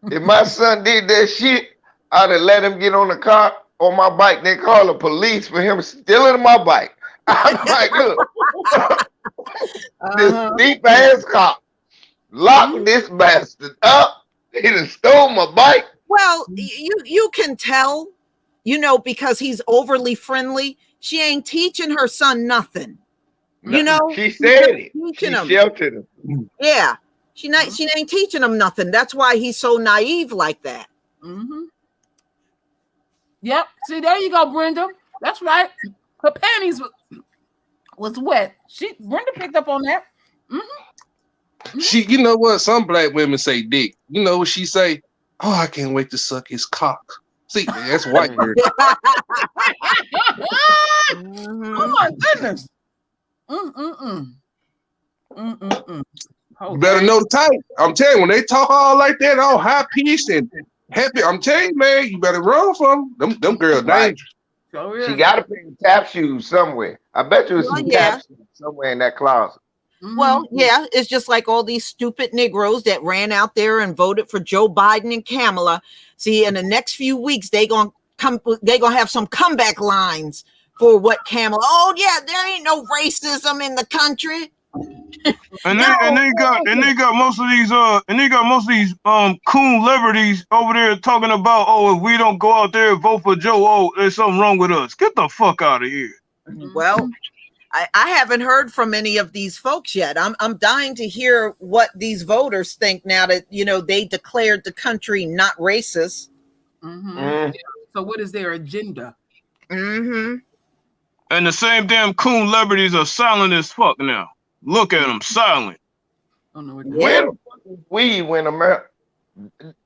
If my son did that shit, I'd have let him get on the car on my bike. They call the police for him stealing my bike. I'm like, look, this deep ass cop locked this bastard up. He done stole my bike. Well, you can tell, you know, because he's overly friendly. She ain't teaching her son nothing. You know, she said it. She sheltered him. Yeah, she ain't teaching him nothing. That's why he's so naive like that. Yep. See, there you go, Brenda. That's right. Her panties was wet. Brenda picked up on that. She, you know what? Some black women say dick. You know what she say? Oh, I can't wait to suck his cock. See, that's white girl. Oh my goodness. You better know the type. I'm telling you, when they talk all like that, all high pitched and happy, I'm telling you, man, you better run from them. Them girls dangerous. She got a pair of tap shoes somewhere. I bet you it's some tap shoes somewhere in that closet. Well, yeah, it's just like all these stupid Negroes that ran out there and voted for Joe Biden and Kamala. See, in the next few weeks, they gonna have some comeback lines for what Kamala. Oh yeah, there ain't no racism in the country. And they got most of these coon liberties over there talking about, oh, if we don't go out there and vote for Joe, oh, there's something wrong with us. Get the fuck out of here. Well, I haven't heard from any of these folks yet. I'm dying to hear what these voters think now that, you know, they declared the country not racist. So what is their agenda? And the same damn coon liberties are silent as fuck now. Look at them, silent. Where the fuck was we when America?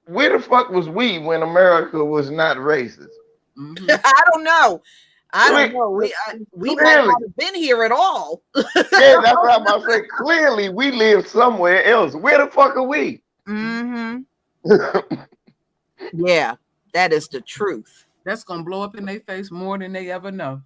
Where the fuck was we when America was not racist? I don't know. We might not have been here at all. Yeah, that's what I'm about to say. Clearly, we live somewhere else. Where the fuck are we? Yeah, that is the truth. That's gonna blow up in their face more than they ever know.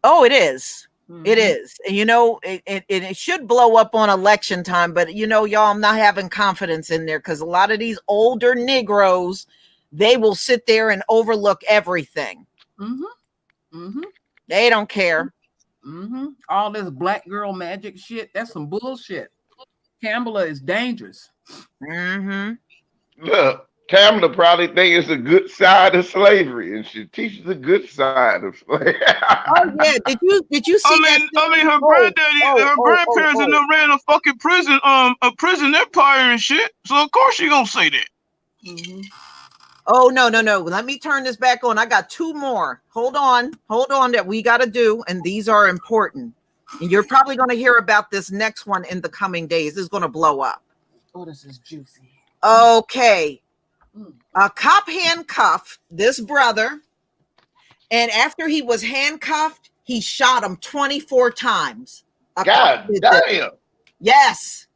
Oh, it is. It is. And you know, it should blow up on election time, but you know, y'all, I'm not having confidence in there because a lot of these older Negroes, they will sit there and overlook everything. They don't care. All this black girl magic shit, that's some bullshit. Kamala is dangerous. Look, Kamala probably think it's a good side of slavery, and she teaches a good side of slavery. Oh yeah, did you see that? I mean, her granddaddy, her grandparents, and them ran a fucking prison, a prison empire and shit. So of course she gonna say that. Oh no. Let me turn this back on. I got two more. Hold on that we got to do, and these are important. And you're probably going to hear about this next one in the coming days. This is going to blow up. Oh, this is juicy. Okay. A cop handcuffed this brother. And after he was handcuffed, he shot him 24 times. God damn. Yes.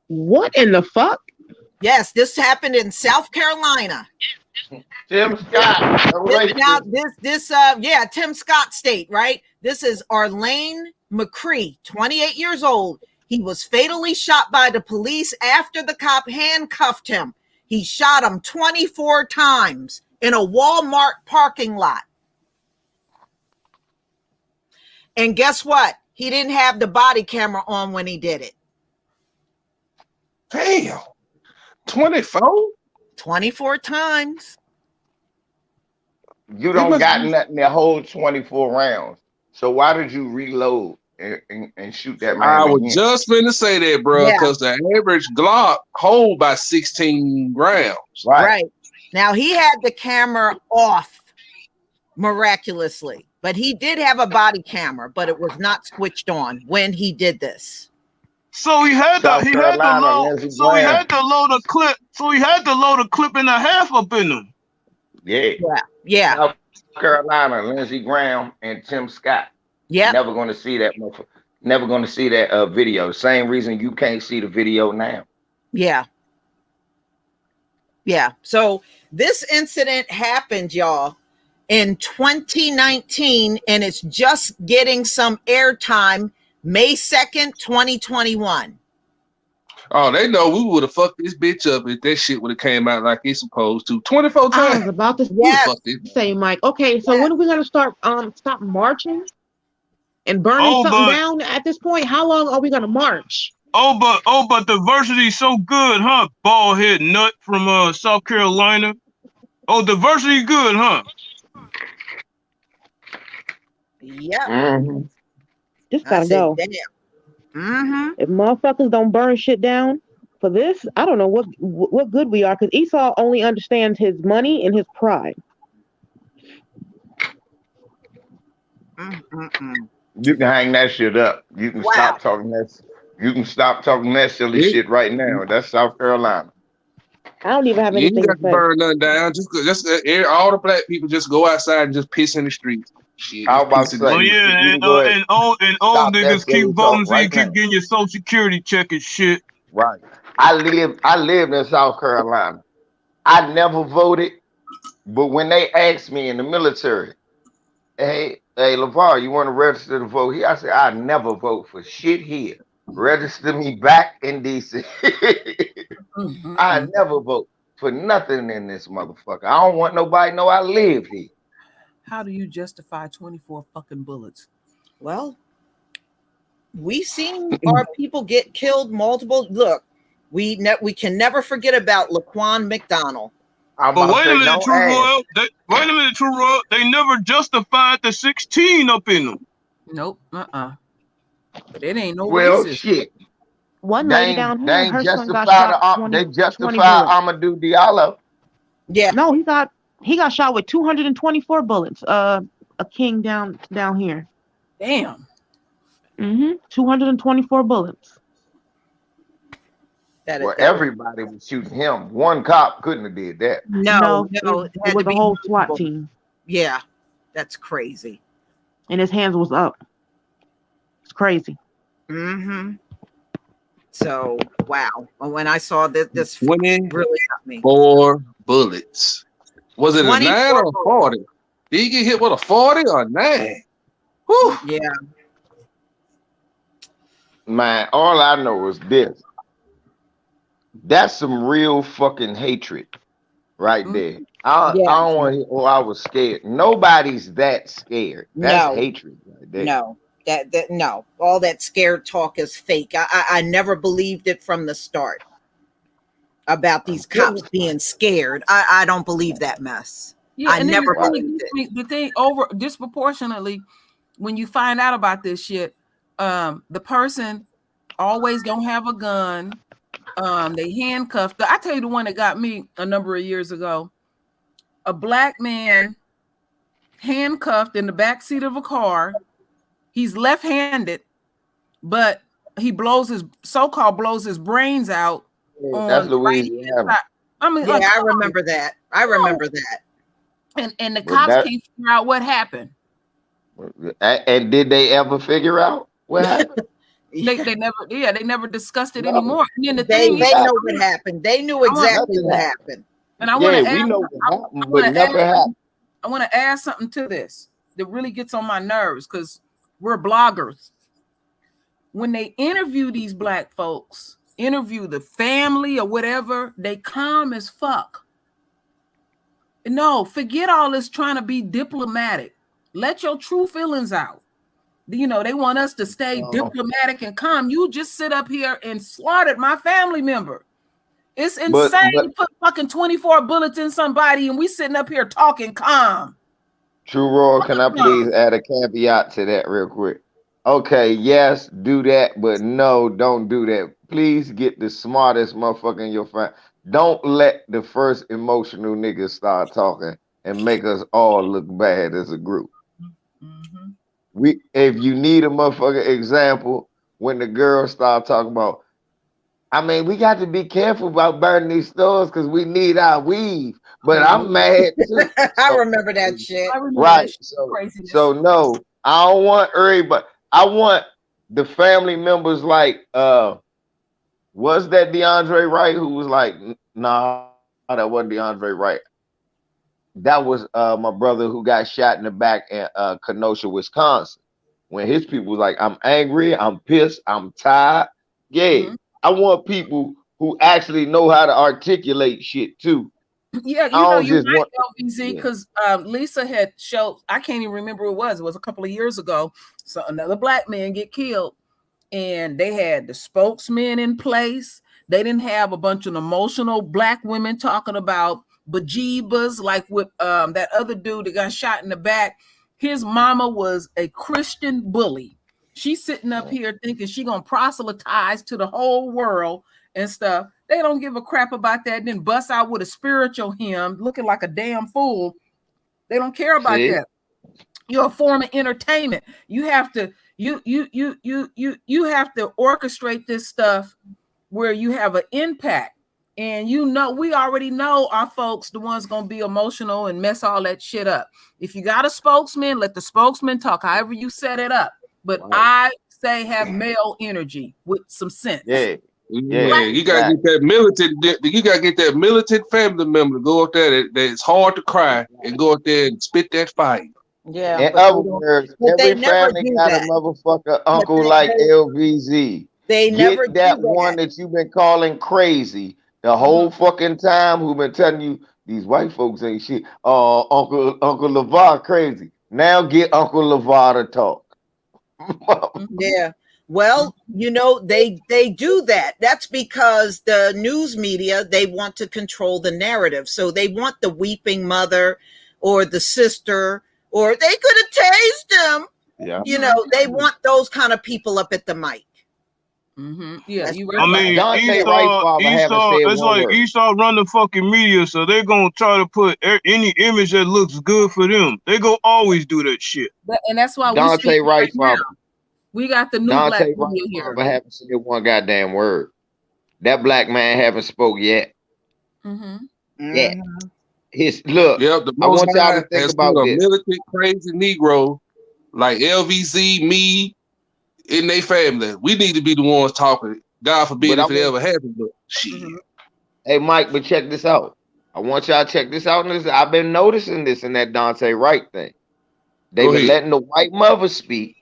What in the fuck? Yes, this happened in South Carolina. Tim Scott. Tim Scott State, right? This is Arlene McCree, 28 years old. He was fatally shot by the police after the cop handcuffed him. He shot him 24 times in a Walmart parking lot. And guess what? He didn't have the body camera on when he did it. Damn. 24? 24 times. You don't got nothing the whole 24 rounds. So why did you reload and shoot that man? I was just finna say that, bro, because the average Glock hold by 16 rounds. Right. Now he had the camera off miraculously, but he did have a body camera, but it was not switched on when he did this. So he had to load a clip. So he had to load a clip and a half up in them. Yeah. South Carolina, Lindsey Graham and Tim Scott. Yeah. Never going to see that motherfucker. Never going to see that video. Same reason you can't see the video now. Yeah. So this incident happened, y'all, in 2019, and it's just getting some airtime. May 2nd, 2021. Oh, they know we would have fucked this bitch up if that shit would have came out like it's supposed to. 24 times. I was about to say, Mike. Okay, so when are we gonna stop marching and burning something down at this point? How long are we gonna march? But diversity's so good, huh? Bald head nut from South Carolina. Oh, diversity good, huh? Yeah. Mm-hmm. Just gotta go. Damn. Mm-hmm. If motherfuckers don't burn shit down for this, I don't know what good we are, because Esau only understands his money and his pride. You can hang that shit up. You can stop talking that. You can stop talking that silly shit right now. That's South Carolina. I don't even have anything You to ain't got to burn nothing down. Just all the black people just go outside and just piss in the streets. Shit, how about say? Oh yeah, and old niggas keep voting so you keep getting your Social Security check and shit. Right. I lived in South Carolina. I never voted, but when they asked me in the military, hey, LeVar, you want to register to vote here? I said, I never vote for shit here. Register me back in DC. I never vote for nothing in this motherfucker. I don't want nobody to know I live here. How do you justify 24 fucking bullets? Well, we've seen our people get killed multiple. Look, we can never forget about Laquan McDonald. But wait a minute, True Royal. They never justified the 16 up in them. Nope. But it ain't no racist. Shit. One lady down here, her son got shot. They justified Amadou Diallo. Yeah. No, he got shot with 224 bullets. A king down here. Damn. 224 bullets. Everybody was shooting him. One cop couldn't have did that. No, it was the whole SWAT team. Yeah, that's crazy. And his hands was up. It's crazy. So wow, when I saw this really got me. 4 bullets. Was it a 9 or a 40? Did he get hit with a 40 or a 9? Whew. Yeah. Man, all I know is this. That's some real fucking hatred right there. I don't want to hear, I was scared. Nobody's that scared. That's hatred right there. No. No. All that scared talk is fake. I never believed it from the start about these cops being scared. I don't believe that mess. Yeah, I never believed it. The thing over disproportionately, when you find out about this shit, the person always don't have a gun. They handcuffed. I tell you the one that got me a number of years ago. A black man handcuffed in the back seat of a car. He's left-handed, but he blows his brains out That's on Louisiana. I mean, Yeah, like, I remember that. I remember that. And the But cops that can't figure out what happened. and did they ever figure out what happened? They never discussed it No. anymore. And then the They thing is, know what happened. They knew exactly what happened. And I want to we add, know what happened, but nothing happened. I want to add something to this that really gets on my nerves because we're bloggers. When they interview these black folks, interview the family or whatever, they calm as fuck. No, forget all this trying to be diplomatic. Let your true feelings out. You know, they want us to stay diplomatic and calm. You just sit up here and slaughtered my family member. It's insane to put fucking 24 bullets in somebody and we sitting up here talking calm. True Roy, can I please add a caveat to that real quick? Okay, yes, do that, but no, don't do that. Please get the smartest motherfucker in your family. Don't let the first emotional nigga start talking and make us all look bad as a group. If you need a motherfucking example, when the girls start talking about, I mean, we got to be careful about burning these stores because we need our weave. But I'm mad too. I remember that shit. Right. So no, I don't want everybody. I want the family members like was that DeAndre Wright who was like, nah, that wasn't DeAndre Wright. That was my brother who got shot in the back in Kenosha, Wisconsin. When his people was like, I'm angry, I'm pissed, I'm tired. Yeah. I want people who actually know how to articulate shit too. Yeah, you know, you're right, LVZ, because Lisa had showed, I can't even remember who it was a couple of years ago. So another black man get killed, and they had the spokesman in place. They didn't have a bunch of emotional black women talking about bejeebas like with that other dude that got shot in the back. His mama was a Christian bully. She's sitting up here thinking she gonna proselytize to the whole world and stuff. They don't give a crap about that. Then bust out with a spiritual hymn, looking like a damn fool. They don't care about that. You're a form of entertainment. You have to you have to orchestrate this stuff where you have an impact. And you know, we already know our folks, the ones gonna be emotional and mess all that shit up. If you got a spokesman, let the spokesman talk, however you set it up. But I say have male energy with some sense. Yeah, you gotta get that militant. You gotta get that militant family member to go up there. It's hard to cry and go up there and spit that fire. Yeah. In other words, every family got a motherfucker uncle like LVZ. They never get that one that you've been calling crazy the whole fucking time. Who been telling you these white folks ain't shit? Uncle LeVar crazy. Now get Uncle LeVar to talk. Yeah. Well, you know, they do that. That's because the news media, they want to control the narrative. So they want the weeping mother or the sister, or they could have tased him. Yeah. You know, they want those kind of people up at the mic. Yeah, I mean, it's like Esau run the fucking media, so they're gonna try to put any image that looks good for them. They gonna always do that shit. And that's why Dante Wright father. We got the new Dante black media here. But haven't said one goddamn word. That black man haven't spoke yet. Yeah. His look. Yep, the I want y'all to think about a this. militant crazy Negro like LVZ, me, in their family. We need to be the ones talking. God forbid if it ever happens. But shit. Hey Mike, but check this out. I want y'all to check this out. I've been noticing this in that Dante Wright thing. They've been letting the white mother speak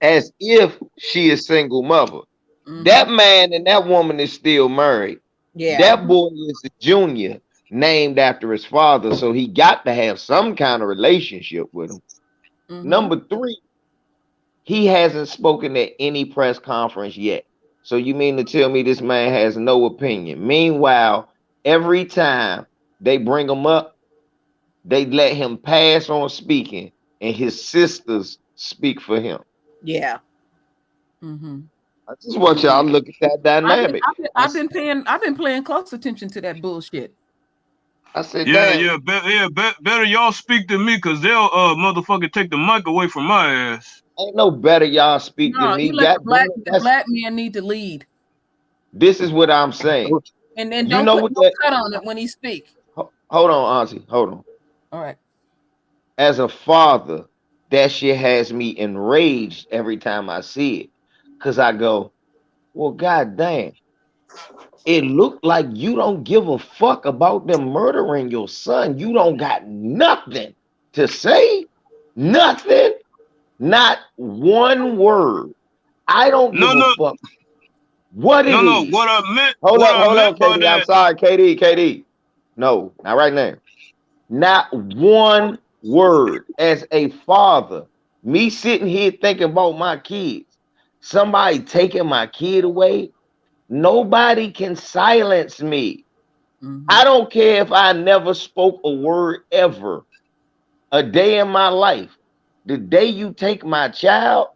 as if she is single mother. That man and that woman is still married. Yeah. That boy is a junior named after his father, so he got to have some kind of relationship with him. Number 3, he hasn't spoken at any press conference yet. So you mean to tell me this man has no opinion? Meanwhile, every time they bring him up, they let him pass on speaking, and his sisters speak for him. Yeah. I just want y'all to look at that dynamic. I've been paying close attention to that bullshit. I said, better y'all speak to me, because they'll motherfucker take the mic away from my ass. Ain't no better y'all speak No, than me. you let the That's black man need to lead. this is what I'm saying. And You don't know put what no that cut on it when he speak. hold on, Auntie. Hold on. All right. As a father, that shit has me enraged every time I see it. Cause I go, well, god damn. It looked like you don't give a fuck about them murdering your son. You don't got nothing to say. Nothing. Not one word. I don't give No, a no, fuck what it no. is. What I meant, Hold what up, I hold on, meant by KD. I'm that. sorry, KD. No, not right now. Not one word. As a father, me sitting here thinking about my kids, somebody taking my kid away, nobody can silence me. I don't care if I never spoke a word ever a day in my life. The day you take my child,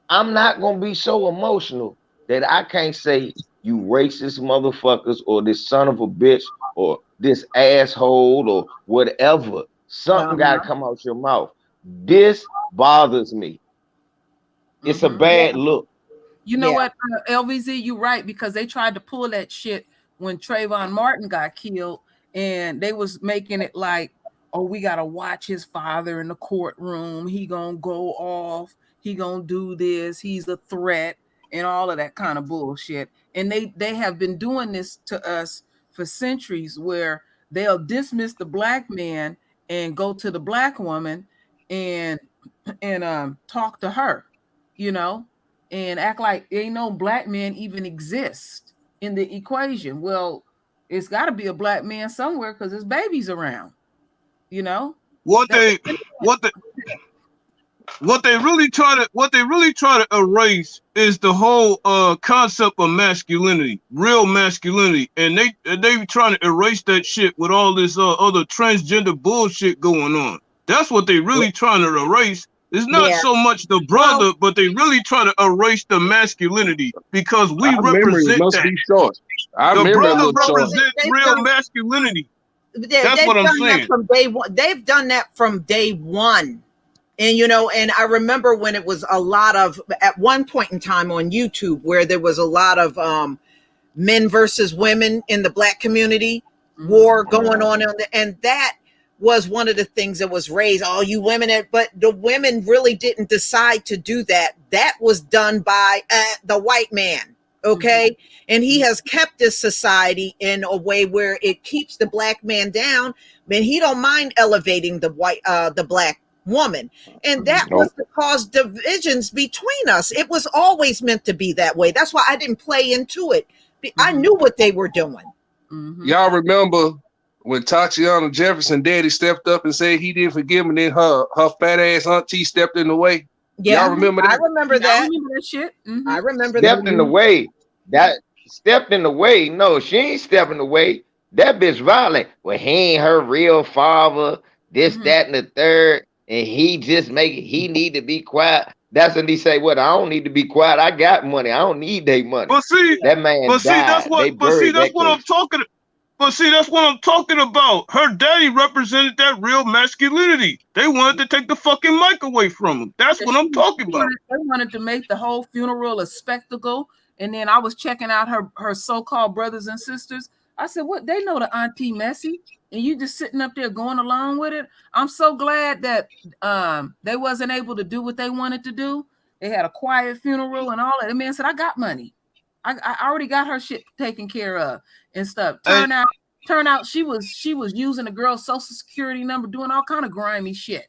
I'm not going to be so emotional that I can't say you racist motherfuckers or this son of a bitch or this asshole or whatever. Something got to come out your mouth. This bothers me. It's a bad look. You know what, LVZ, you right, because they tried to pull that shit when Trayvon Martin got killed, and they was making it like, oh, we gotta watch his father in the courtroom. He gonna go off. He gonna do this. He's a threat, and all of that kind of bullshit. And they have been doing this to us for centuries, where they'll dismiss the black man and go to the black woman and talk to her, you know, and act like ain't no black man even exist in the equation. Well, it's got to be a black man somewhere because his baby's around, you know. What they really try to erase is the whole concept of masculinity, real masculinity, and they trying to erase that shit with all this other transgender bullshit going on. That's what they really trying to erase. It's not so much the brother, but they really try to erase the masculinity because we Our memory represent must that. be short. Our The memory brother looks short. represents real masculinity. That's what I'm done saying. that from day one. They've done that from day one. And, you know, and I remember when it was a lot of, at one point in time on YouTube, where there was a lot of men versus women in the black community, war going on. And that was one of the things that was raised. Oh, you women, but the women really didn't decide to do that. That was done by the white man. Okay. And he has kept this society in a way where it keeps the black man down. And he don't mind elevating the black woman. And that was to cause divisions between us. It was always meant to be that way. That's why I didn't play into it. I knew what they were doing. Y'all remember when Tatiana Jefferson daddy stepped up and said he didn't forgive him, and then her fat ass auntie stepped in the way? Yeah, y'all remember that? I remember that. I remember that shit. I remember Stepped that. in the way. That stepped in the way. No, she ain't stepping the way. That bitch violent. Well, he ain't her real father. This, that, and the third. And he just he need to be quiet. That's when he say, what? I don't need to be quiet. I got money. I don't need their money. But see, that man died. That's what I'm talking. But see, that's what I'm talking about. Her daddy represented that real masculinity. They wanted to take the fucking mic away from him. That's what I'm talking about. They wanted to make the whole funeral a spectacle. And then I was checking out her so-called brothers and sisters. I said, what? They know the auntie messy. And you just sitting up there going along with it. I'm so glad that they wasn't able to do what they wanted to do. They had a quiet funeral and all that. The man said, I got money. I already got her shit taken care of and stuff. Turn out she was using the girl's social security number, doing all kind of grimy shit.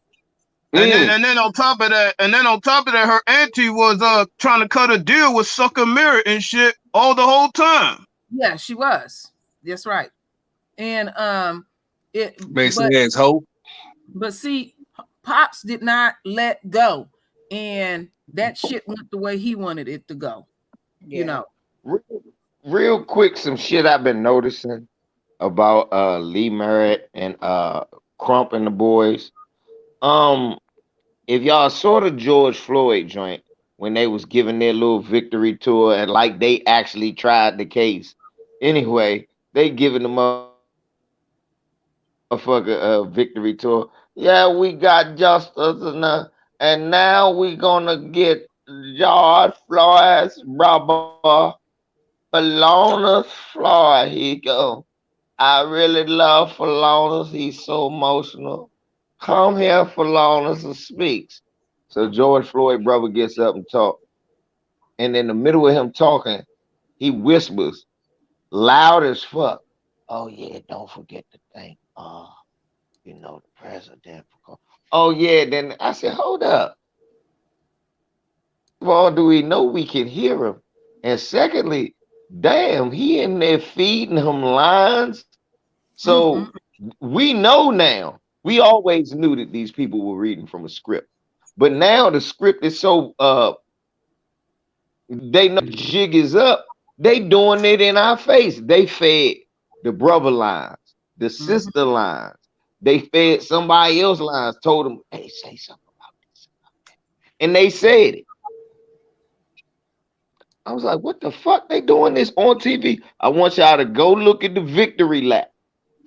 And then on top of that, her auntie was trying to cut a deal with Sucker Mirror and shit all the whole time. Yeah, she was. That's right. And but see, Pops did not let go, and that shit went the way he wanted it to go. You know. Real quick, some shit I've been noticing about Lee Merritt and Crump and the boys. If y'all saw the George Floyd joint when they was giving their little victory tour and like they actually tried the case. Anyway, they giving the motherfucker a victory tour. Yeah, we got justice and And now we're gonna get George Floyd's brother, Philonus Floyd. Here you go. I really love Philonus. He's so emotional. Come here, Philonus, and speaks. So George Floyd brother gets up and talk. And in the middle of him talking, he whispers loud as fuck. Oh yeah, don't forget to thank the president. Oh yeah, then I said, hold up. Well, do we know we can hear him? And secondly, damn, he in there feeding him lines. So we know now. We always knew that these people were reading from a script. But now the script is so they know the jig is up. They doing it in our face. They fed the brother lines, the sister lines. They fed somebody else lines, told them, hey, say something about this. And they said it. I was like, what the fuck? They doing this on TV? I want y'all to go look at the victory lap.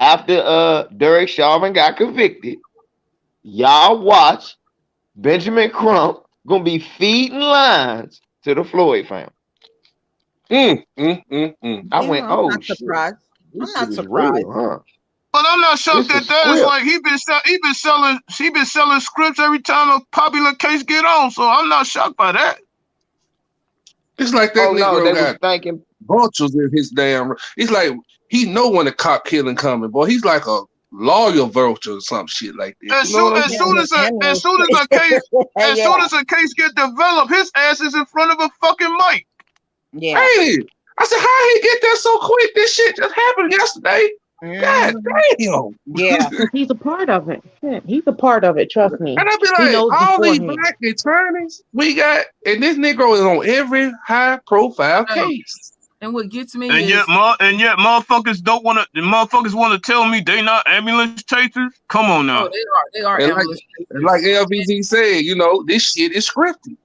After Derek Chauvin got convicted, y'all watch Benjamin Crump gonna be feeding lines to the Floyd family. I went, I'm oh not shit, surprised. this I'm shit not is surprised. real, huh? But I'm not shocked This that is is script. like he been selling scripts every time a popular case get on. So I'm not shocked by that. It's like that Oh no, Negro they was got thinking. vultures in his damn. It's like he know when a cop killing coming, boy. He's like a lawyer vulture or some shit like that. As You know soon what I'm as saying? soon as a case get developed, his ass is in front of a fucking mic. Yeah. Hey, I said, how he get there so quick? This shit just happened yesterday. God damn. Yeah. He's a part of it. Shit, he's a part of it. Trust me. And I be He like, knows all these beforehand. black attorneys we got, and this Negro is on every high profile case. And what gets me And is yet motherfuckers don't want to. The motherfuckers want to tell me they not ambulance chasers. Come on now. they are And ambulance chasers. like LVG said, you know, this shit is scripted.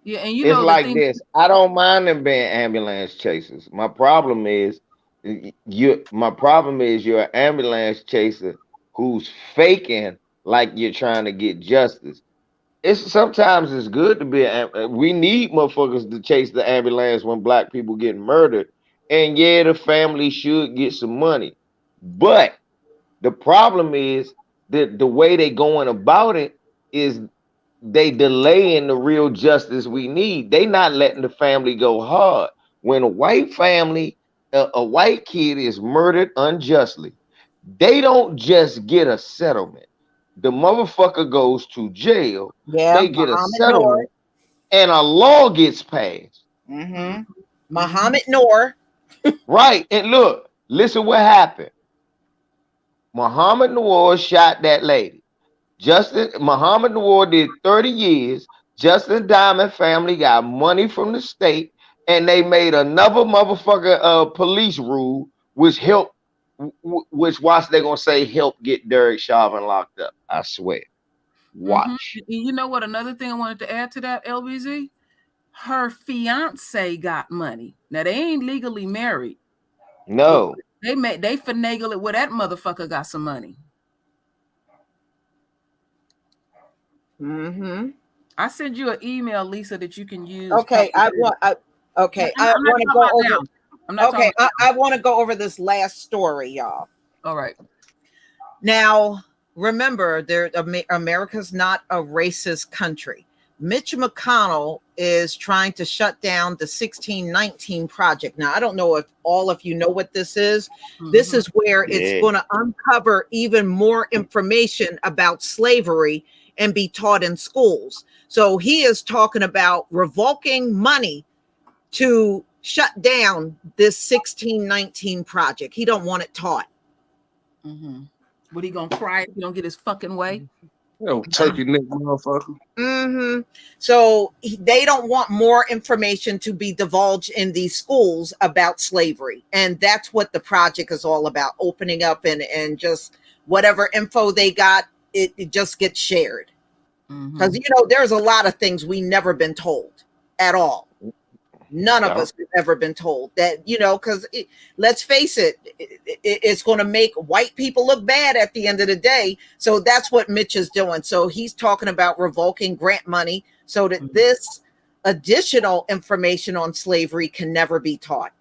Yeah, and you It's know like this. I don't mind them being ambulance chasers. My problem is you're an ambulance chaser who's faking like you're trying to get justice. Sometimes it's good to be we need motherfuckers to chase the ambulance when black people get murdered. And yeah, the family should get some money. But the problem is that the way they going about it is they delaying the real justice we need. They not letting the family go hard. When a white family, a white kid is murdered unjustly, they don't just get a settlement. The motherfucker goes to jail. Yeah. They get a Muhammad settlement, and a law gets passed. Muhammad Noor. Right. And look, listen what happened. Muhammad Noor shot that lady. Muhammad Noor did 30 years. Justin Diamond family got money from the state, and they made another motherfucker police rule, which watch they're gonna say help get Derek Chauvin locked up. I swear. Watch. You know what? Another thing I wanted to add to that, LBZ, her fiance got money. Now they ain't legally married. No. They finagle it where that motherfucker got some money. I send you an email, Lisa, that you can use. Okay, I want to go over. I want to go over this last story, y'all. All right. Now, remember, America's not a racist country. Mitch McConnell is trying to shut down the 1619 Project. Now, I don't know if all of you know what this is. This is where it's going to uncover even more information about slavery and be taught in schools. So he is talking about revoking money to shut down this 1619 Project. He don't want it taught. What, he gonna cry if he don't get his fucking way? Turkey neck motherfucker. So they don't want more information to be divulged in these schools about slavery. And that's what the project is all about, opening up and just whatever info they got, it just gets shared. Because, there's a lot of things we never been told at all. None of us have ever been told that, because let's face it, it's going to make white people look bad at the end of the day. So that's what Mitch is doing. So he's talking about revoking grant money so that this additional information on slavery can never be taught.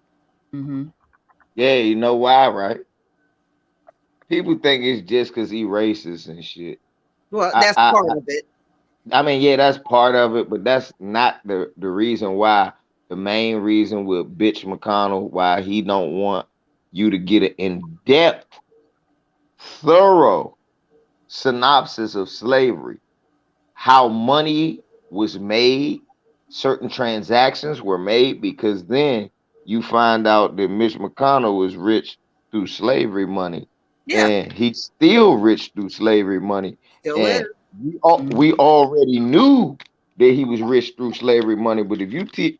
Yeah, you know why, right? People think it's just because he racist and shit. Well, that's part of it. I mean, yeah, that's part of it, but that's not the reason why. The main reason with Mitch McConnell why he don't want you to get an in-depth, thorough synopsis of slavery, how money was made, certain transactions were made, because then you find out that Mitch McConnell was rich through slavery money, and he's still rich through slavery money. Still is. We already knew that he was rich through slavery money, but if you teach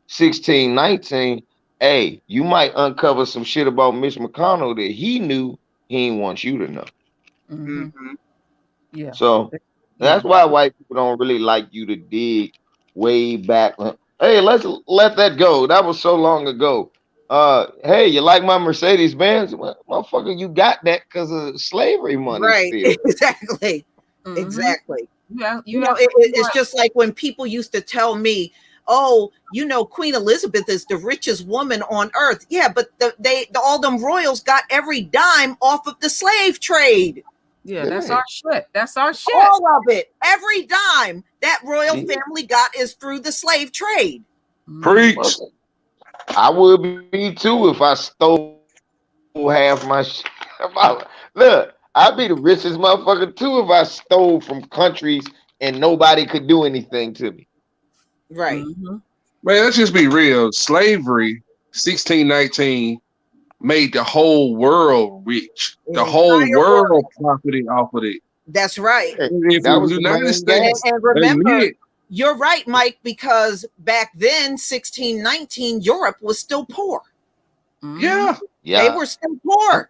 1619, hey, you might uncover some shit about Mitch McConnell that he knew he didn't want you to know. Yeah. So that's why white people don't really like you to dig way back. Hey, let's let that go. That was so long ago. Hey, you like my Mercedes Benz? Well, motherfucker, you got that because of slavery money. Right. Still. Exactly. Exactly. Yeah. It's just like when people used to tell me, oh, Queen Elizabeth is the richest woman on earth. Yeah, but all them royals got every dime off of the slave trade. Yeah, that's our shit. That's our shit. All of it. Every dime that royal family got is through the slave trade. Preach. I would be too if I stole half my shit. Look, I'd be the richest motherfucker too if I stole from countries and nobody could do anything to me. Right. Man, let's just be real. Slavery, 1619, made the whole world rich. The whole world profited off of it. That's right. If that was the United States. And remember, you're right, Mike, because back then, 1619, Europe was still poor. Yeah. They were still poor.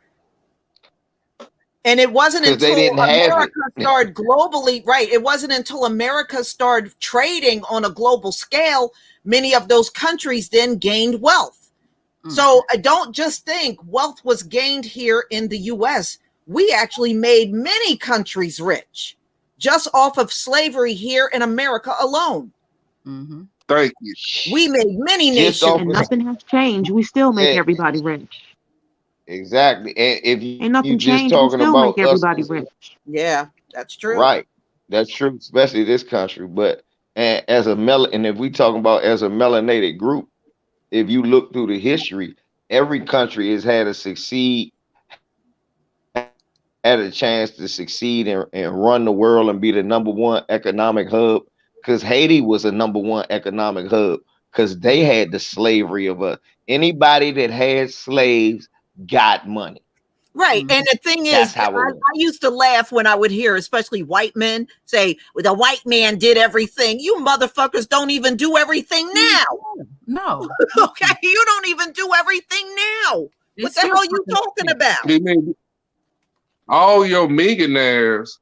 And it wasn't until America started globally, right? It wasn't until America started trading on a global scale, many of those countries then gained wealth. So I don't just think wealth was gained here in the US. We actually made many countries rich just off of slavery here in America alone. Thank you. We made many nations. And nothing has changed. We still make everybody rich. Exactly. And if you nothing just changed, we talking still about make everybody rich. Yeah, that's true. Right. That's true, especially this country. But and if we talking about as a melanated group, if you look through the history, every country has had a chance to succeed and run the world and be the #1 economic hub. Because Haiti was a #1 economic hub because they had the slavery of us. Anybody that had slaves got money. Right. And the thing is, I used to laugh when I would hear, especially white men say, well, the white man did everything. You motherfuckers don't even do everything now. No. Okay. You don't even do everything now. What the hell are you talking about? All your millionaires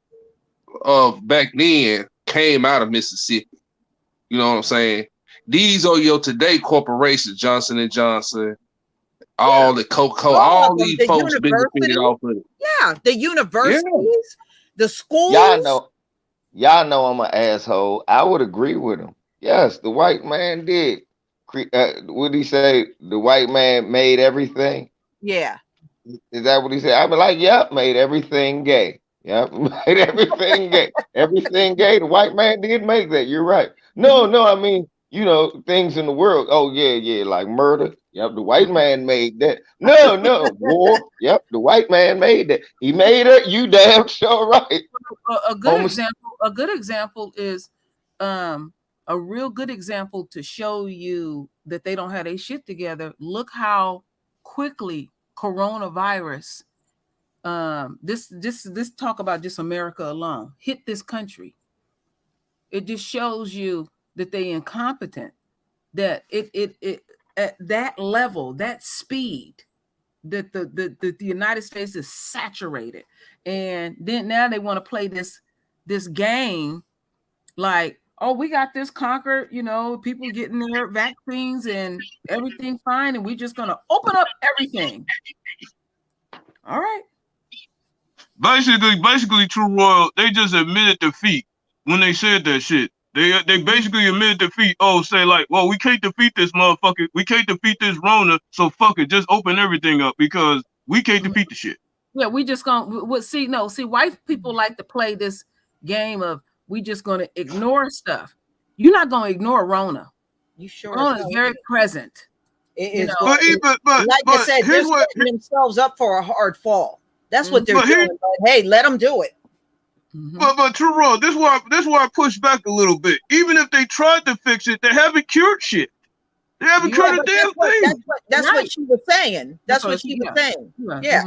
of back then came out of Mississippi. You know what I'm saying? These are your today corporations, Johnson & Johnson, all the Coca-Cola, all these folks benefited off of it. Yeah, the universities, the schools. Y'all know I'm an asshole. I would agree with him. Yes, the white man did. What did he say? The white man made everything. Yeah. Is that what he said? I'd be like, yep, made everything gay. Yep, made everything gay. Everything gay. The white man did make that. You're right. No, I mean, things in the world. Oh, yeah, like murder. Yep, the white man made that. No, war. Yep, the white man made that. He made it. You damn sure right. A good example is a real good example to show you that they don't have their shit together. Look how quickly coronavirus, this talk about just America alone, hit this country. It just shows you that they incompetent, that it at that level, that speed, that the United States is saturated. And then now they want to play this game like oh, we got this conquered, you know, people getting their vaccines and everything fine, and we're just gonna open up everything. All right. Basically, True Royal, they just admitted defeat when they said that shit. They basically admitted defeat. Oh, say like, well, we can't defeat this motherfucker. We can't defeat this Rona, so fuck it, just open everything up because we can't defeat the shit. Yeah, we just gonna see. White people like to play this game of we just gonna ignore stuff. You're not gonna ignore Rona. You sure? Rona is very present. It is. But like I said, they're setting themselves up for a hard fall. That's what they're doing. But hey, let them do it. But True Royal, this is why I push back a little bit. Even if they tried to fix it, they haven't cured shit. They haven't cured a damn thing. That's what she was saying. That's what she was saying. Yeah.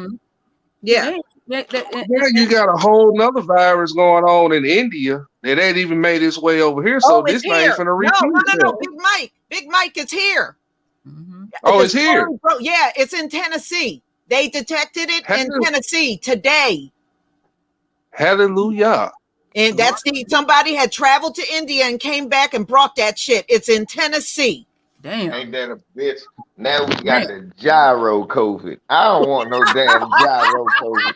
Yeah. You got a whole nother virus going on in India that ain't even made its way over here. So this thing's gonna repeat itself. No. Big Mike is here. Oh, it's here. Yeah, it's in Tennessee. They detected it in Tennessee today. Hallelujah. And that's somebody had traveled to India and came back and brought that shit. It's in Tennessee. Damn. Ain't that a bitch? Now we got the gyro COVID. I don't want no damn gyro COVID.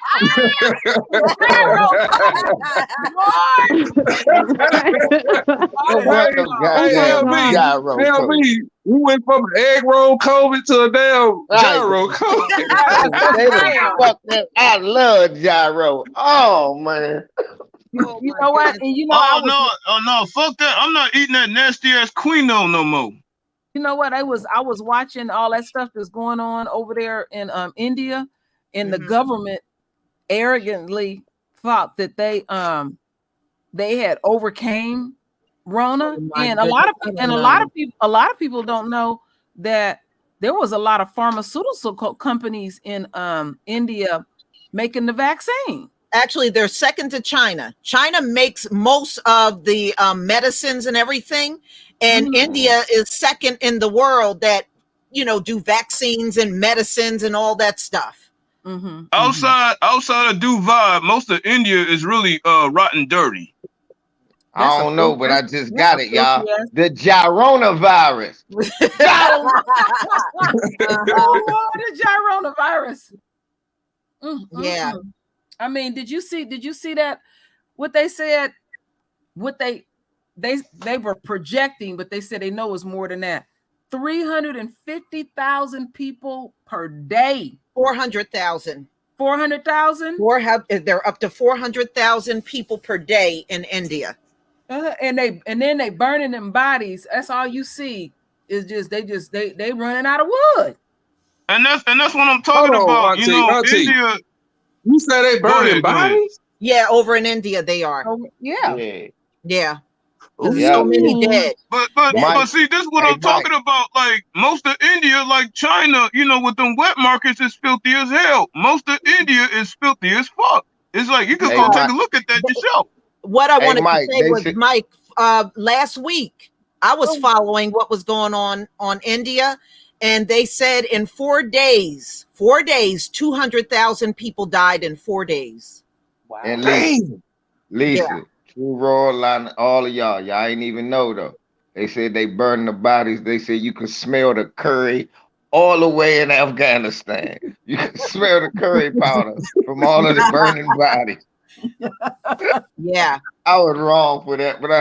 We went from an egg roll COVID to a damn gyro COVID. I love gyro. Oh man. You know what? And you know, no, fuck that. I'm not eating that nasty ass quinoa no more. You know what? I was watching all that stuff that's going on over there in India, and the government arrogantly thought that they had overcame Rona, and a lot of people don't know that there was a lot of pharmaceutical companies in India making the vaccine. Actually, they're second to China. China makes most of the medicines and everything. And India is second in the world that, do vaccines and medicines and all that stuff. Outside of Dubai, most of India is really rotten dirty. I don't know, but I just got it, y'all. The gyronavirus. The gyronavirus. Yeah. I mean, did you see that? What they said? What they were projecting, but they said they know it was more than that. 350,000 people per day. 400,000. 400,000? They're up to 400,000 people per day in India. And then they burning them bodies. That's all you see. Is just they running out of wood. And that's what I'm talking about. India. You say they burning bodies? Yeah, over in India they are. Yeah. So many dead. But see, this is what I'm talking about. Like most of India, like China, with them wet markets is filthy as hell. Most of India is filthy as fuck. It's like you could go take a look at that yourself. What I wanted to say was, Mike, last week I was following what was going on India, and they said in 4 days, 200,000 people died in 4 days. Wow. And Lisa, True Royal, all of y'all ain't even know though. They said they burned the bodies. They said you can smell the curry all the way in Afghanistan. You can smell the curry powder from all of the burning bodies. Yeah, I was wrong for that, but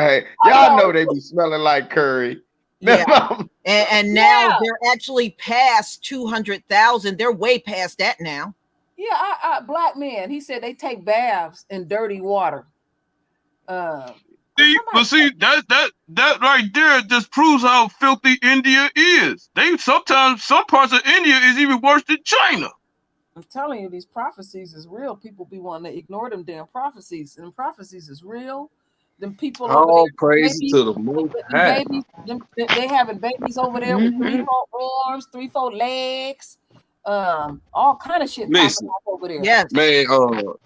y'all know they be smelling like curry. Yeah, and now they're actually past 200,000. They're way past that now. Yeah, black man. He said they take baths in dirty water. That right there just proves how filthy India is. Some parts of India is even worse than China. I'm telling you, these prophecies is real. People be wanting to ignore them damn prophecies, and prophecies is real. Them people all praise to the Most High. They having babies over there with 3-4 arms, 3-4 legs, all kind of shit. Listen, over there. Yes, man.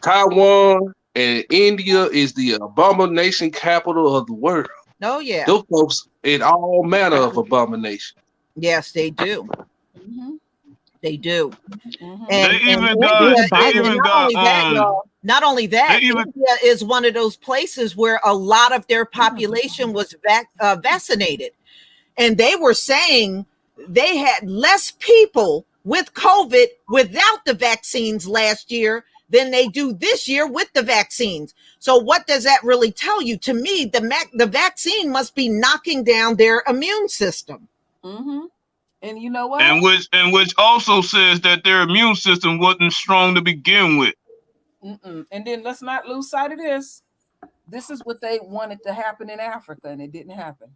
Taiwan and India is the abomination capital of the world. Oh yeah, those folks in all manner of abomination. Yes, they do. They do. They even got Not only that, They even India is one of those places where a lot of their population was vaccinated. And they were saying they had less people with COVID without the vaccines last year than they do this year with the vaccines. So what does that really tell you? To me, the vaccine must be knocking down their immune system. Mm-hmm. And you know what? and which also says that their immune system wasn't strong to begin with. And then let's not lose sight of this. This is what they wanted to happen in Africa, and it didn't happen.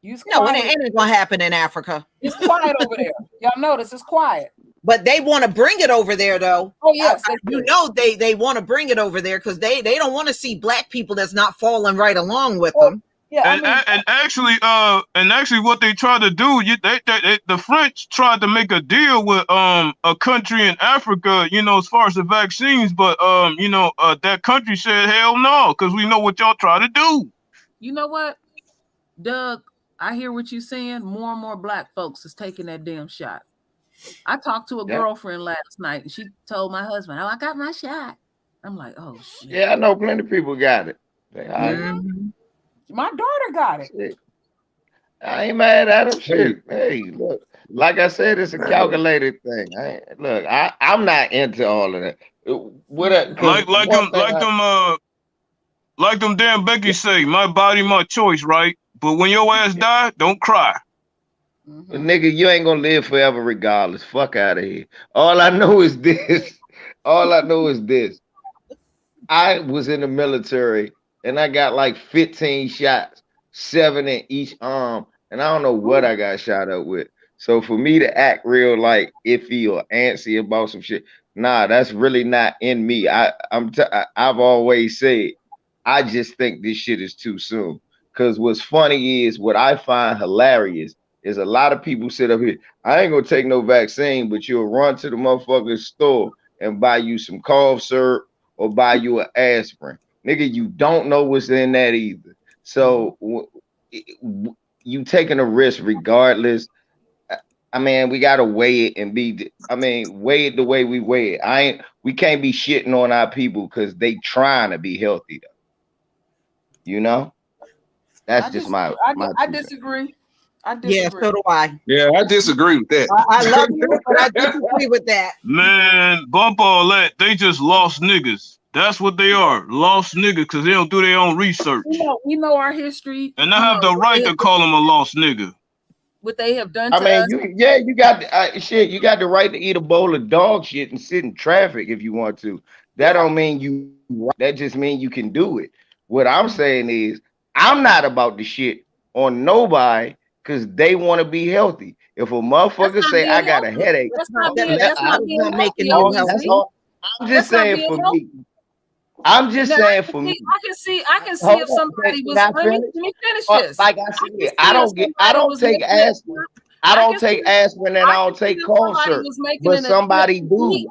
No, it ain't gonna happen in Africa. It's quiet over there. Y'all notice it's quiet. But they want to bring it over there, though. Oh yes, they want to bring it over there because they don't want to see black people that's not falling right along with them. Yeah, and actually, what they tried to do, the French tried to make a deal with a country in Africa, as far as the vaccines, but that country said hell no, because we know what y'all try to do. You know what, Doug? I hear what you're saying. More and more black folks is taking that damn shot. I talked to a girlfriend last night, and she told my husband, "Oh, I got my shot." I'm like, "Oh shit." Yeah, I know plenty of people got it. My daughter got it. Shit. I ain't mad at them. Shit. Hey, look, like I said, it's a calculated thing. I'm not into all of that. Like them damn Becky say, my body, my choice, right? But when your ass die, don't cry. Nigga, you ain't gonna live forever regardless. Fuck out of here. All I know is this. I was in the military and I got like 15 shots, 7 in each arm, and I don't know what I got shot up with. So for me to act real like iffy or antsy about some shit, nah, that's really not in me. I've always said, I just think this shit is too soon. Because what's funny is, what I find hilarious is a lot of people sit up here, I ain't gonna take no vaccine, but you'll run to the motherfucking store and buy you some cough syrup or buy you an aspirin. Nigga, you don't know what's in that either. So you taking a risk regardless. I mean, we gotta weigh it and weigh it the way we weigh it. We can't be shitting on our people because they trying to be healthy though. That's just my I disagree. Yeah, so do I. Yeah, I disagree with that. I love you, but I disagree with that. Man, bump all that. They just lost niggas. That's what they are. Lost niggas because they don't do their own research. We know our history. And I have the right to call them a lost nigga. What they have done to us. You got you got the right to eat a bowl of dog shit and sit in traffic if you want to. That don't mean you. That just means you can do it. What I'm saying is, I'm not about the shit on nobody because they want to be healthy. If a motherfucker say I got a headache, that's not making no healthy. I'm just saying for me. I'm just saying for me. I can see if somebody was. Let me finish this. Like I said, I don't take aspirin. I don't take aspirin and I don't take cough syrup. But somebody do.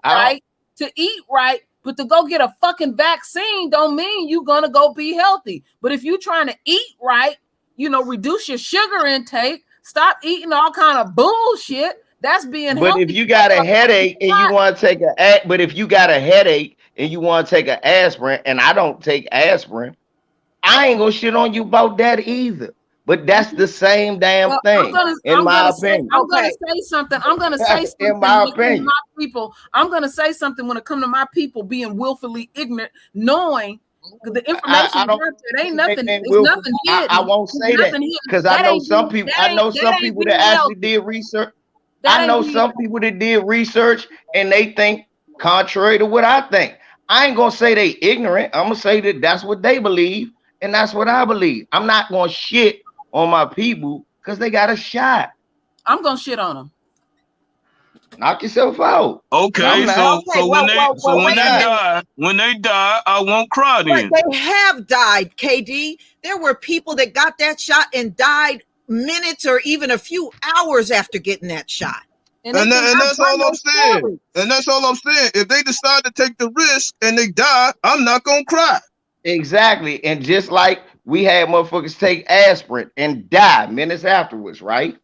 To eat right, but to go get a fucking vaccine don't mean you're gonna go be healthy. But if you're trying to eat right, reduce your sugar intake, stop eating all kind of bullshit. That's being healthy. But if you got a headache and you want to take an aspirin, and I don't take aspirin, I ain't gonna shit on you about that either. But that's the same damn thing, in my opinion. I'm gonna say something. In my opinion, I'm gonna say something when it comes to my people being willfully ignorant, knowing the information there ain't nothing. It's nothing hidden. I won't say that because I know some people. I know some people that actually did research. I know some people that did research and they think contrary to what I think. I ain't gonna say they ignorant. I'm gonna say that that's what they believe and that's what I believe. I'm not gonna shit on my people because they got a shot. I'm gonna shit on them. Knock yourself out. Okay, so when they die, I won't cry then. But they have died, KD. There were people that got that shot and died minutes or even a few hours after getting that shot. And that's all I'm saying. And that's all I'm saying. If they decide to take the risk and they die, I'm not gonna cry. Exactly. And just like we had motherfuckers take aspirin and die minutes afterwards, right?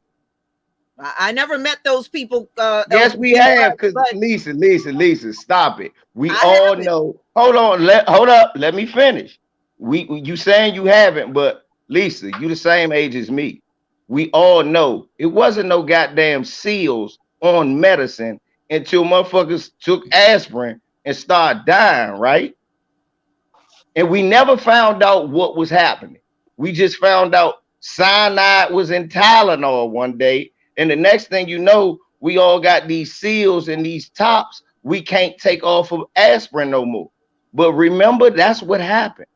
I never met those people. Yes, we have. Because Lisa, stop it. We all know. Hold up. Let me finish. You saying you haven't, but Lisa, you the same age as me. We all know it wasn't no goddamn seals on medicine until motherfuckers took aspirin and started dying, right? And we never found out what was happening. We just found out cyanide was in Tylenol one day, and the next thing you know, we all got these seals and these tops we can't take off of aspirin no more. But remember, that's what happened.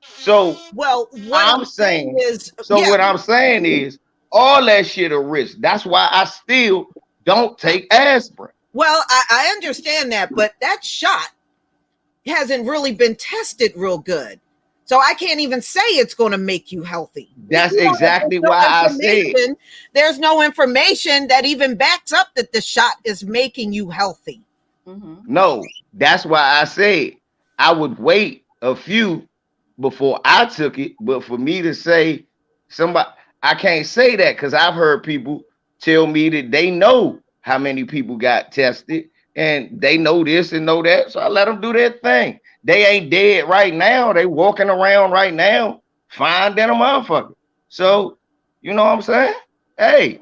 So, well, what I'm saying is, what I'm saying is, all that shit a risk. That's why I still don't take aspirin. Well, I understand that, but that shot hasn't really been tested real good. So I can't even say it's going to make you healthy. That's exactly why I said there's no information that even backs up that the shot is making you healthy. No, that's why I said I would wait a few before I took it. But for me to say somebody, I can't say that because I've heard people tell me that they know how many people got tested and they know this and know that. So I let them do their thing. They ain't dead right now. They walking around right now, fine than a motherfucker. So, you know what I'm saying? Hey,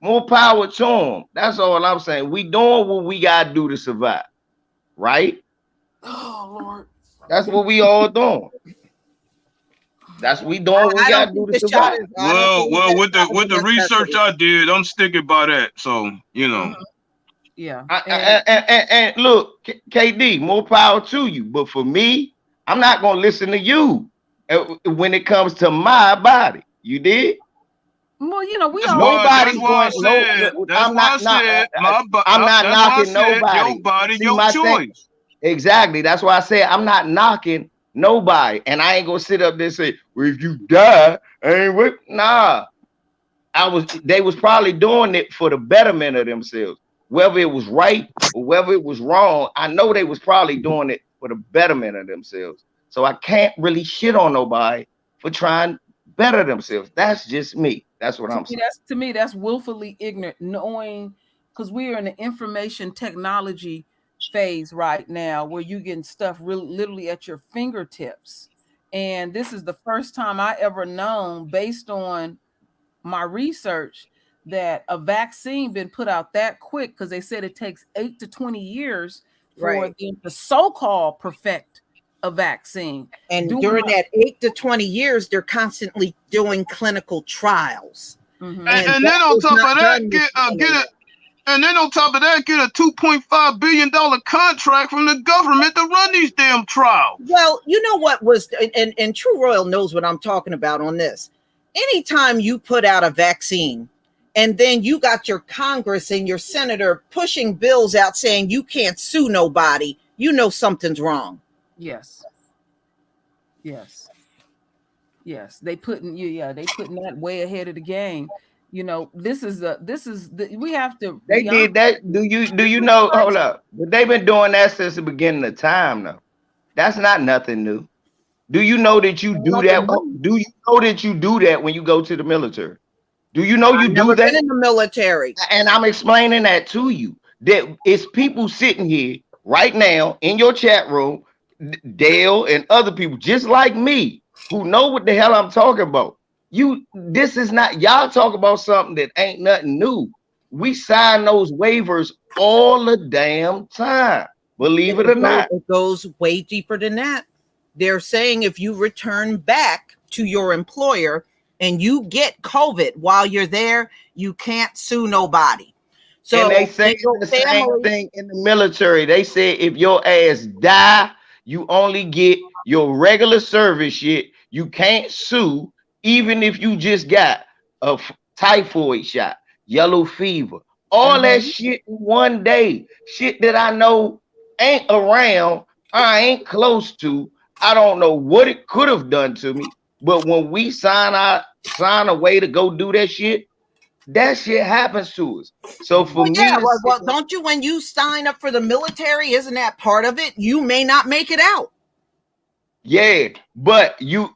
more power to them. That's all I'm saying. We doing what we got to do to survive, right? Oh, Lord. That's what we all doing. That's what we doing what we got to do to survive. Well, with the research I did, I'm sticking by that. So, you know. Yeah. And look, KD, more power to you. But for me, I'm not going to listen to you when it comes to my body. You did? Well, you know, I'm not knocking nobody. Your body, your choice. Thing, exactly. That's why I said I'm not knocking nobody. And I ain't going to sit up there and say, well, if you die, nah. They was probably doing it for the betterment of themselves. Whether it was right or whether it was wrong, I know they was probably doing it for the betterment of themselves. So I can't really shit on nobody for trying to better themselves. That's just me. That's what I'm saying. To me, that's willfully ignorant, knowing, because we are in the information technology phase right now where you getting stuff literally at your fingertips. And this is the first time I ever known, based on my research, that a vaccine been put out that quick, because they said it takes 8 to 20 years for them to so-called perfect a vaccine. And during that 8 to 20 years, they're constantly doing clinical trials. And then on top of that, get a $2.5 billion contract from the government to run these damn trials. Well, you know what was, and True Royal knows what I'm talking about on this. Anytime you put out a vaccine, and then you got your Congress and your senator pushing bills out saying you can't sue nobody, you know something's wrong. Yes. They putting that way ahead of the game. You know, we have to. They did that. Do you know? Hold up. But they've been doing that since the beginning of time, though. That's not nothing new. Do you know that you do that? Do you know that you do that when you go to the military? Do you know you do that? Been in the military. And I'm explaining that to you. That it's people sitting here right now in your chat room, Dale and other people just like me who know what the hell I'm talking about. This is not, y'all talk about something that ain't nothing new. We sign those waivers all the damn time. Believe it or not. It goes way deeper than that. They're saying if you return back to your employer and you get COVID while you're there, you can't sue nobody. So and they say the same thing in the military. They say if your ass die, you only get your regular service shit. You can't sue, even if you just got a typhoid shot, yellow fever, all that shit in one day. Shit that I know ain't around, I ain't close to. I don't know what it could have done to me. But when we sign away to go do that shit happens to us. So for me, well, don't you, when you sign up for the military, isn't that part of it? You may not make it out. Yeah, but people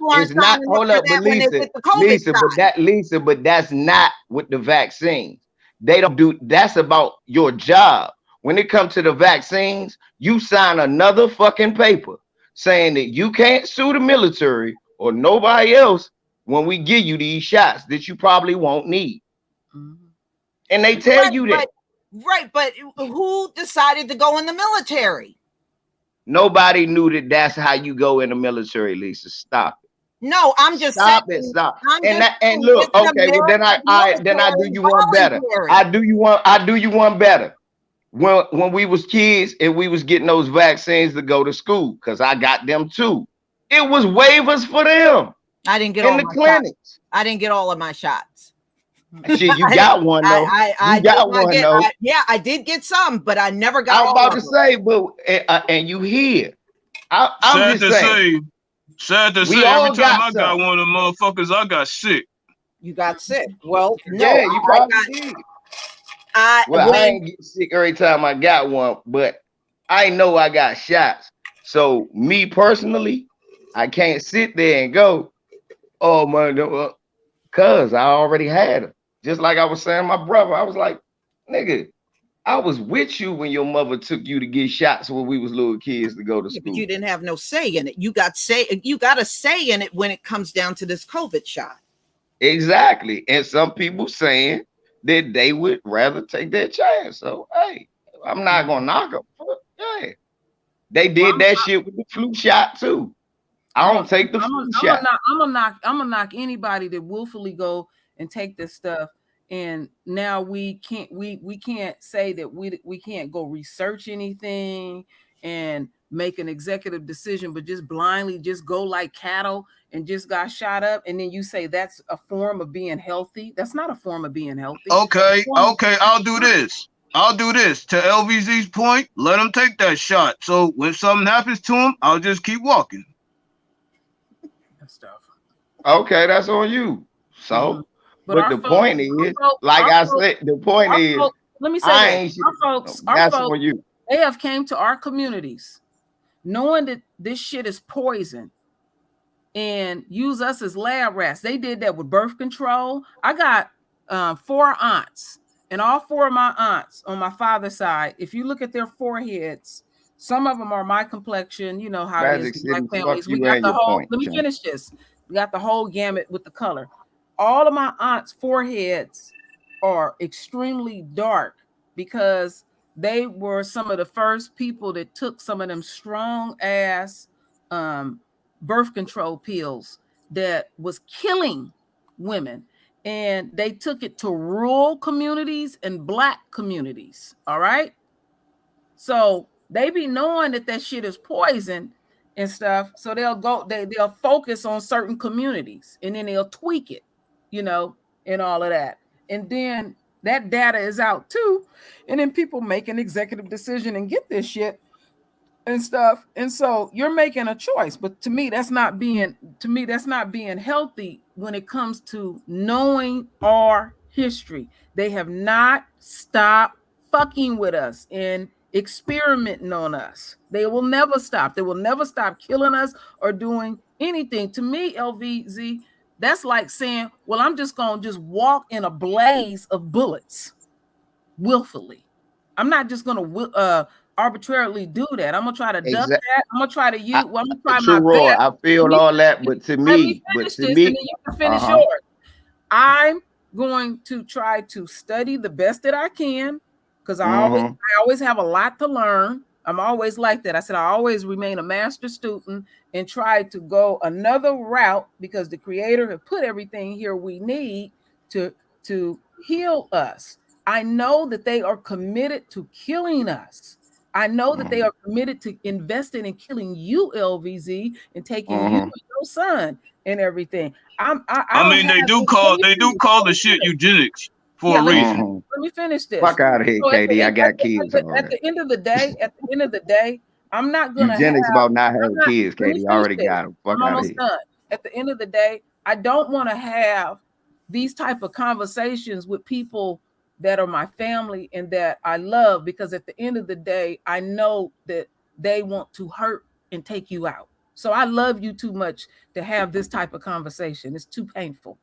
aren't it's not. signing up Hold for up, but that when they get the COVID shot. But that's not with the vaccines. They don't do. That's about your job. When it comes to the vaccines, you sign another fucking paper saying that you can't sue the military or nobody else when we give you these shots that you probably won't need. Mm-hmm. And they tell you that. But who decided to go in the military? Nobody knew that that's how you go in the military, Lisa. Stop it. No, I'm just stop saying. it. Stop. And Look, okay, well then I do you one better. I do you one better. When we was kids and we was getting those vaccines to go to school, because I got them too. It was waivers for them. I didn't get in all the my clinics. Shots. I didn't get all of my shots. Shit, you got one though. You got one though. Yeah, I did get some, but I never got. I was about to say, but and you here. I'm just saying. Sad to say, every time I got one of them motherfuckers, I got sick. You got sick. Well, no, yeah, you probably did. I ain't get sick every time I got one, but I know I got shots. So me personally, I can't sit there and go, oh man, cause I already had them. Just like I was saying, my brother, I was like, nigga, I was with you when your mother took you to get shots when we was little kids to go to school. But you didn't have no say in it. You got a say in it when it comes down to this COVID shot. Exactly. And some people saying that they would rather take that chance. So hey, I'm not gonna knock them. Yeah. They did that shit with the flu shot too. I don't take the flu shot. I'm gonna knock anybody that willfully go and take this stuff. And now we can't say that we can't go research anything and make an executive decision, but just blindly just go like cattle and just got shot up. And then you say that's a form of being healthy. That's not a form of being healthy. Okay. I'll do this. To LVZ's point, let them take that shot. So when something happens to them, I'll just keep walking. That stuff. Okay, that's on you. So. But the point is, like I said, the point is, let me say our folks, on you. They have came to our communities knowing that this shit is poison and use us as lab rats. They did that with birth control. I got 4 aunts, and all 4 of my aunts on my father's side, if you look at their foreheads, some of them are my complexion. You know how it is in black families. We got the whole, let me finish this. We got the whole gamut with the color. All of my aunts' foreheads are extremely dark because they were some of the first people that took some of them strong ass birth control pills that was killing women. And they took it to rural communities and black communities. All right. So they be knowing that shit is poison and stuff. So they'll focus on certain communities and then they'll tweak it. You know, and all of that. And then that data is out too. And then people make an executive decision and get this shit and stuff. And so you're making a choice. But to me, that's not being healthy when it comes to knowing our history. They have not stopped fucking with us and experimenting on us. They will never stop. They will never stop killing us or doing anything. To me, LVZ, that's like saying, well, I'm just going to just walk in a blaze of bullets willfully. I'm not just going to arbitrarily do that. I'm going to try to duck that. I'm going to try to use, I'm going to try my best. I feel all that, but to me, and then you can finish yours. I'm going to try to study the best that I can because I always have a lot to learn. I'm always like that. I said I always remain a master student and try to go another route because the Creator has put everything here we need to heal us. I know that they are committed to killing us. I know that they are committed to investing in killing you, LVZ, and taking you and your son and everything. I mean, they do call the shit eugenics for a reason. Let me finish this. Fuck out of here, Katie. I got kids. At the end of the day, I'm not gonna eugenics about not having kids, Katie. I already got them. Fuck out of here. Done. At the end of the day, I don't want to have these type of conversations with people that are my family and that I love, because at the end of the day, I know that they want to hurt and take you out. So I love you too much to have this type of conversation. It's too painful.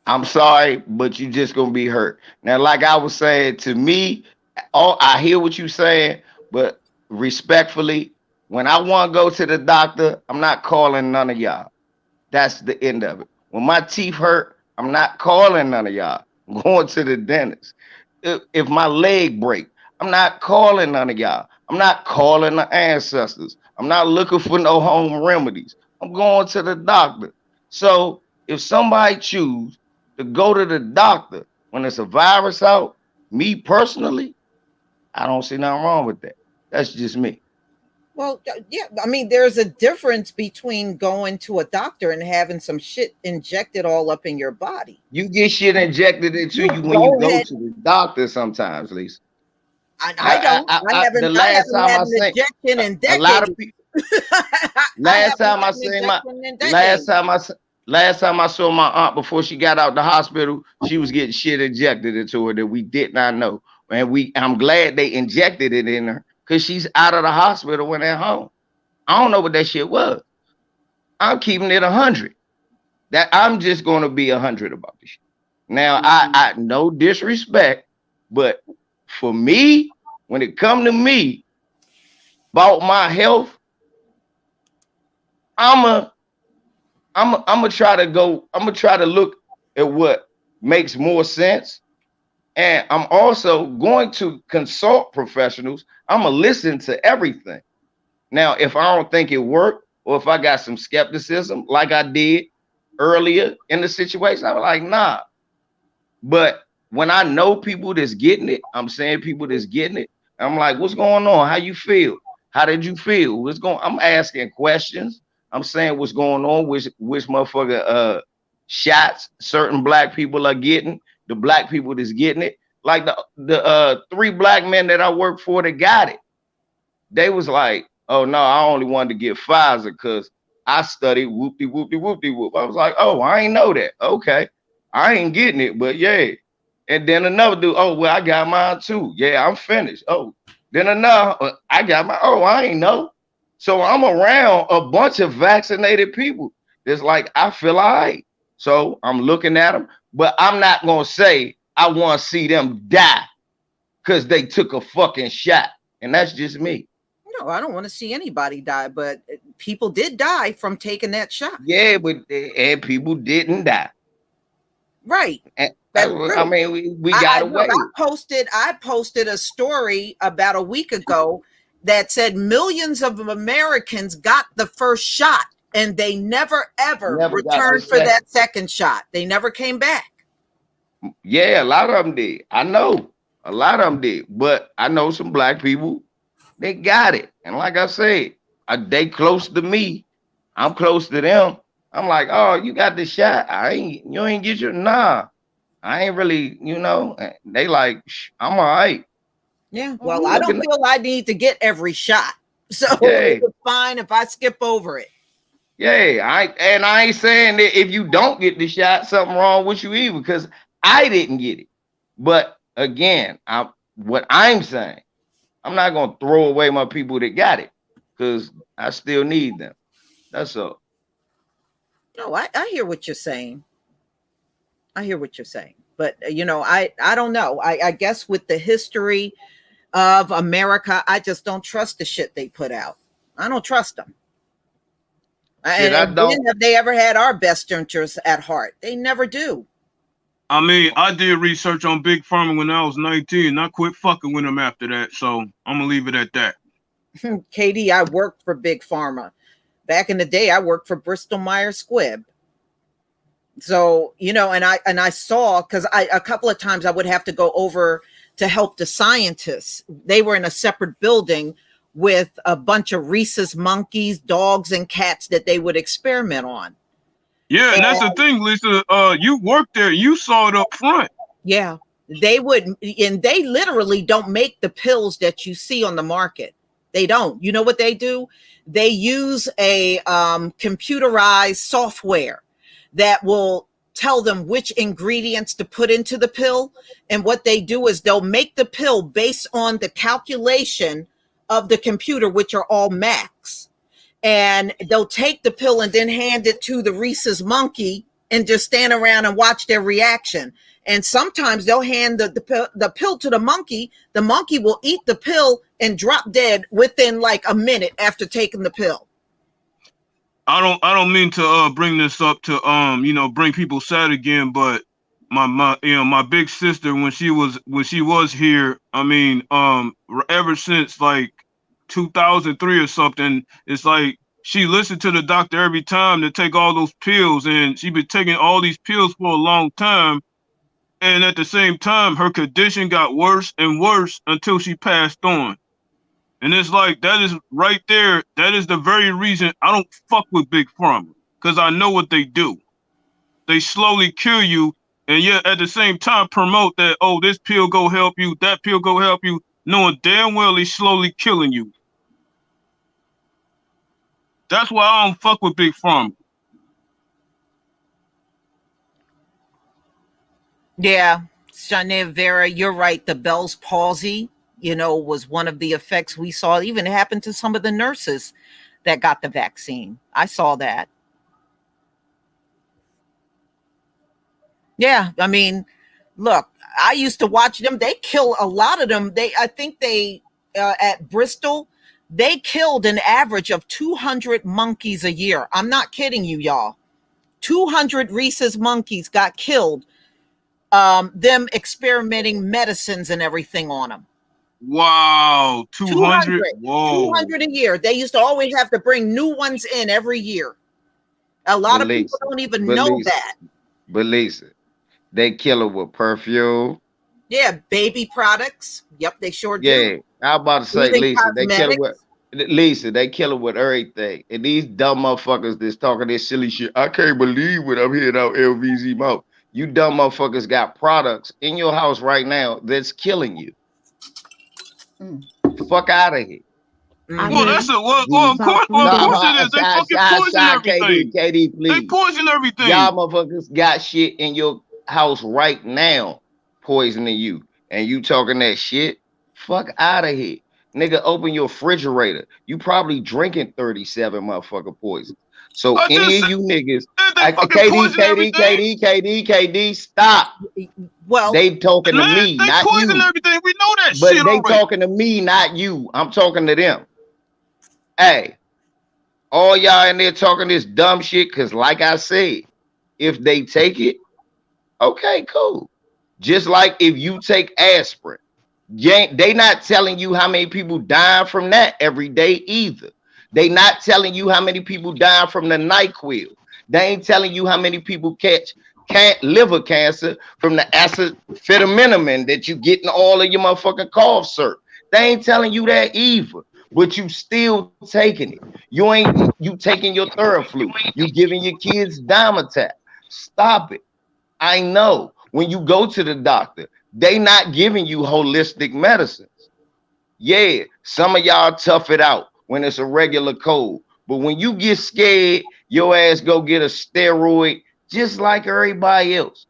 I'm sorry, but you just gonna be hurt. Now, like I was saying, to me, I hear what you're saying, but respectfully, when I want to go to the doctor, I'm not calling none of y'all. That's the end of it. When my teeth hurt, I'm not calling none of y'all. I'm going to the dentist. If my leg break, I'm not calling none of y'all. I'm not calling the ancestors. I'm not looking for no home remedies. I'm going to the doctor. So if somebody choose to go to the doctor when it's a virus out, me personally, I don't see nothing wrong with that. That's just me. Well, yeah, I mean, there's a difference between going to a doctor and having some shit injected all up in your body. You get shit injected into you when you go to the doctor sometimes, Lisa. I don't. I haven't had an injection in decades. A lot of people. Last time I saw my aunt before she got out the hospital, she was getting shit injected into her that we did not know. And I'm glad they injected it in her because she's out of the hospital when they're home. I don't know what that shit was. I'm keeping it 100. That I'm just going to be 100 about this shit. Now, I no disrespect, but for me, when it come to me about my health, I'm gonna try to look at what makes more sense. And I'm also going to consult professionals. I'm gonna listen to everything. Now, if I don't think it worked, or if I got some skepticism, like I did earlier in the situation, I'm like, nah. But when I know people that's getting it, I'm saying people that's getting it, I'm like, what's going on? How you feel? How did you feel? I'm asking questions. I'm saying what's going on, which motherfucker shots certain black people are getting, the black people that's getting it. Like the 3 black men that I work for that got it. They was like, oh no, I only wanted to get Pfizer because I studied whoop-de-whoop-de-whoop-de-whoop. I was like, oh, I ain't know that. Okay. I ain't getting it, but yeah. And then another dude, oh, well, I got mine too. Yeah, I'm finished. Oh, then another, I got my, oh, I ain't know. So I'm around a bunch of vaccinated people. It's like, I feel all right. So I'm looking at them, but I'm not going to say I want to see them die because they took a fucking shot. And that's just me. No, I don't want to see anybody die, but people did die from taking that shot. Yeah, and people didn't die. Right. I mean, we got away. I posted a story about a week ago that said millions of Americans got the first shot and they never returned for that second shot. They never came back. Yeah, a lot of them did. I know a lot of them did, but I know some black people, they got it. And like I said, they close to me. I'm close to them. I'm like, oh, you got the shot. You ain't get your, nah. I ain't really, they like, I'm all right. Yeah, well, I don't feel I need to get every shot. So it's fine if I skip over it. Yeah, I ain't saying that if you don't get the shot, something wrong with you either, because I didn't get it. But again, what I'm saying, I'm not going to throw away my people that got it because I still need them. That's all. No, I hear what you're saying. I hear what you're saying. But, I don't know. I guess with the history of America, I just don't trust the shit they put out. I don't trust them. And have they ever had our best interests at heart? They never do. I mean, I did research on Big Pharma when I was 19, and I quit fucking with them after that. So I'm going to leave it at that. KD, I worked for Big Pharma. Back in the day, I worked for Bristol Myers Squibb. So, and I saw, because a couple of times I would have to go over to help the scientists. They were in a separate building with a bunch of rhesus monkeys, dogs, and cats that they would experiment on. Yeah, and that's the thing, Lisa. You worked there, you saw it up front. Yeah, they would, and they literally don't make the pills that you see on the market. They don't. You know what they do? They use a computerized software that will tell them which ingredients to put into the pill. And what they do is they'll make the pill based on the calculation of the computer, which are all Macs. and they'll take the pill and then hand it to the rhesus monkey and just stand around and watch their reaction. And sometimes they'll hand the pill to the monkey. The monkey will eat the pill and drop dead within like a minute after taking the pill. I don't mean to bring this up to bring people sad again, but my big sister, when she was here, I mean, ever since like 2003 or something, it's like she listened to the doctor every time to take all those pills, and she been taking all these pills for a long time. And at the same time, her condition got worse and worse until she passed on. And it's like, that is right there. That is the very reason I don't fuck with Big Pharma, because I know what they do. They slowly kill you, and yet at the same time promote that, oh, this pill go help you, that pill go help you, knowing damn well they slowly killing you. That's why I don't fuck with Big Pharma. Yeah, Shanae Vera, you're right. The Bell's palsy, was one of the effects we saw. It even happened to some of the nurses that got the vaccine. I saw that. Yeah, I mean, look, I used to watch them. They kill a lot of them. I think at Bristol, they killed an average of 200 monkeys a year. I'm not kidding you, y'all. 200 rhesus monkeys got killed. Them experimenting medicines and everything on them. Wow, 200? Whoa. 200 a year. They used to always have to bring new ones in every year. A lot of people don't even know that. But Lisa, they kill her with perfume. Yeah, baby products. Yep, they sure do. Yeah, I'm about to say, Lisa, they kill her with everything. And these dumb motherfuckers that's talking this silly shit, I can't believe what I'm hearing out LVZ mouth. You dumb motherfuckers got products in your house right now that's killing you. Fuck out of here. Well, that's it. Well, of course it is. They fucking poison everything. KD, please. They poison everything. Y'all motherfuckers got shit in your house right now poisoning you. And you talking that shit? Fuck out of here. Nigga, open your refrigerator. You probably drinking 37 motherfucker poison. So any of you niggas, KD, stop. Well, they talking to me, they not poison you. Everything. We know that but shit. But they talking to me, not you. I'm talking to them. Hey, all y'all in there talking this dumb shit, because like I said, if they take it, okay, cool. Just like if you take aspirin, they not telling you how many people die from that every day either. They not telling you how many people die from the NyQuil. They ain't telling you how many people catch liver cancer from the acetaminophen that you get in all of your motherfucking cough syrup. They ain't telling you that either. But you still taking it. You taking your Theraflu. You giving your kids Dimetap. Stop it. I know when you go to the doctor, they not giving you holistic medicines. Yeah, some of y'all tough it out when it's a regular cold. But when you get scared, your ass go get a steroid just like everybody else.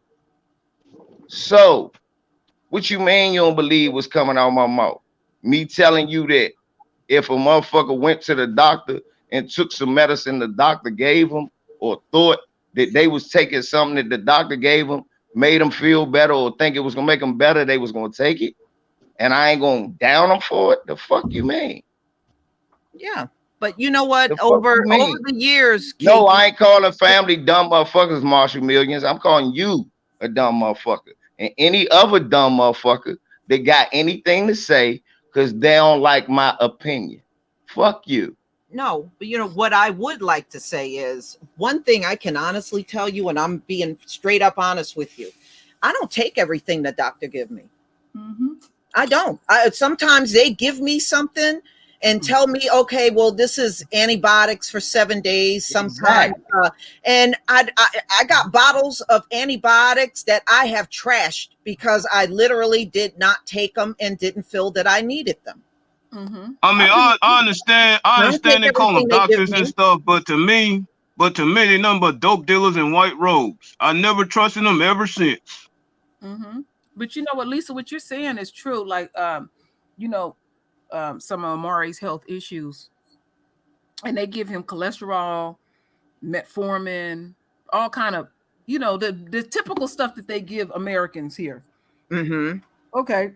So, what you mean you don't believe what's coming out of my mouth? Me telling you that if a motherfucker went to the doctor and took some medicine the doctor gave him, or thought that they was taking something that the doctor gave them, made them feel better, or think it was gonna make them better, they was gonna take it, and I ain't gonna down them for it. The fuck you mean? Yeah, but you know what? Over the years, no, I ain't calling family dumb motherfuckers, Marshall Millions. I'm calling you a dumb motherfucker, and any other dumb motherfucker that got anything to say because they don't like my opinion. Fuck you. No, but what I would like to say is one thing I can honestly tell you, and I'm being straight up honest with you. I don't take everything the doctor give me. Mm-hmm. I don't. Sometimes they give me something and tell me, okay, well, this is antibiotics for 7 days. Sometimes, and I got bottles of antibiotics that I have trashed because I literally did not take them and didn't feel that I needed them. Mm-hmm. I mean, I understand they call them doctors and stuff, but to me, they nothing but dope dealers in white robes. I never trusted them ever since. Mm-hmm. But you know what, Lisa, what you're saying is true. Like, some of Amari's health issues, and they give him cholesterol, metformin, all kind of, you know, the typical stuff that they give Americans here. Mm-hmm. Okay.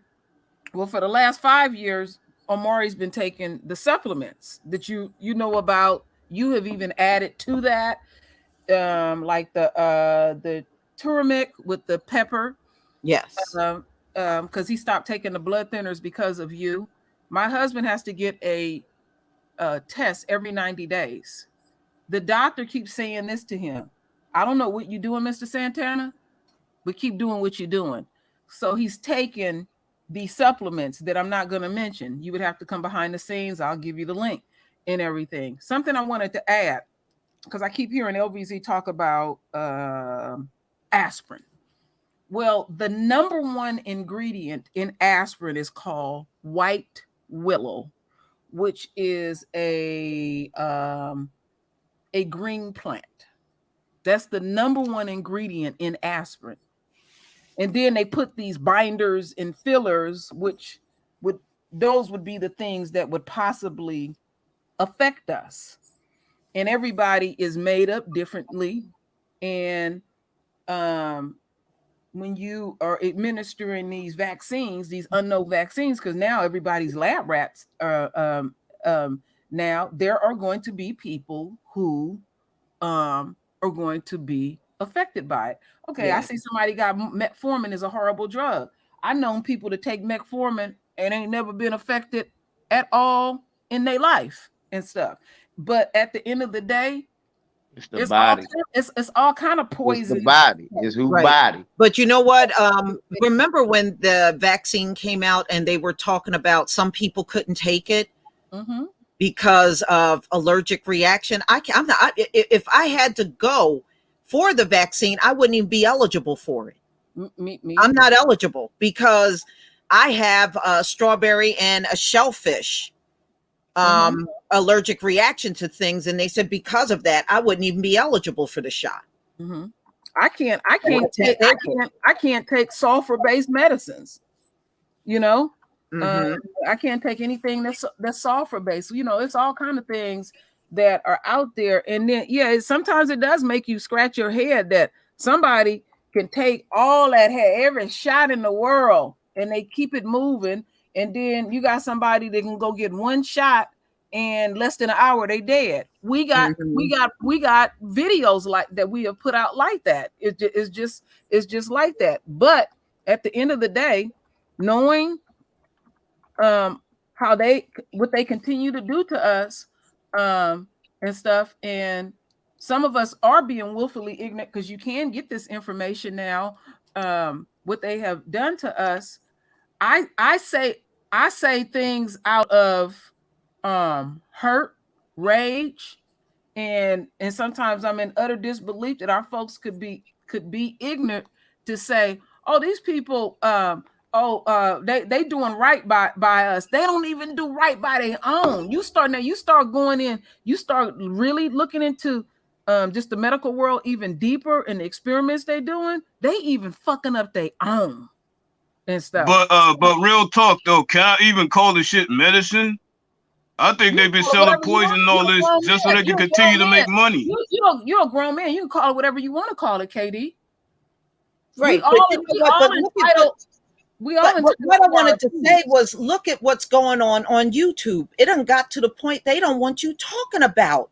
Well, for the last 5 years, Omari's been taking the supplements that you know about. You have even added to that, like the turmeric with the pepper. Yes. Because he stopped taking the blood thinners because of you. My husband has to get a test every 90 days. The doctor keeps saying this to him. I don't know what you're doing, Mr. Santana, but keep doing what you're doing. So he's taken these supplements that I'm not going to mention. You would have to come behind the scenes. I'll give you the link and everything. Something I wanted to add, because I keep hearing LVZ talk about aspirin. Well, the number one ingredient in aspirin is called white willow, which is a green plant. That's the number one ingredient in aspirin. And then they put these binders and fillers, which would be the things that would possibly affect us. And everybody is made up differently. And when you are administering these vaccines, these unknown vaccines, because now everybody's lab rats now there are going to be people who are going to be affected by it. Okay, yeah. I see somebody got metformin is a horrible drug. I've known people to take metformin and ain't never been affected at all in their life and stuff. But at the end of the day, it's the body. It's all kind of poison. It's the body. It's who body. But you know what? Remember when the vaccine came out and they were talking about some people couldn't take it because of allergic reaction? If I had to go for the vaccine, I wouldn't even be eligible for it. I'm not eligible because I have a strawberry and a shellfish allergic reaction to things, and they said because of that I wouldn't even be eligible for the shot. I can't take sulfur-based medicines, you know. I can't take anything that's sulfur-based. You know, it's all kind of things that are out there. And then sometimes it does make you scratch your head that somebody can take all that, every shot in the world, and they keep it moving. And then you got somebody that can go get one shot and less than an hour they dead. We got videos like that we have put out like that. It's just like that. But at the end of the day, knowing what they continue to do to us and stuff, and some of us are being willfully ignorant because you can get this information now. What they have done to us. I say things out of hurt, rage, and sometimes I'm in utter disbelief that our folks could be ignorant to say, oh, these people they doing right by us. They don't even do right by their own. You start going in, you start really looking into just the medical world even deeper, and the experiments they're doing, they even fucking up their own and stuff. But real talk though, can I even call this shit medicine? I think they've been selling poison and all this just so they can continue to make money. You're a grown man. You can call it whatever you want to call it, KD. Right. What I wanted to say was, look at what's going on YouTube. It done got to the point they don't want you talking about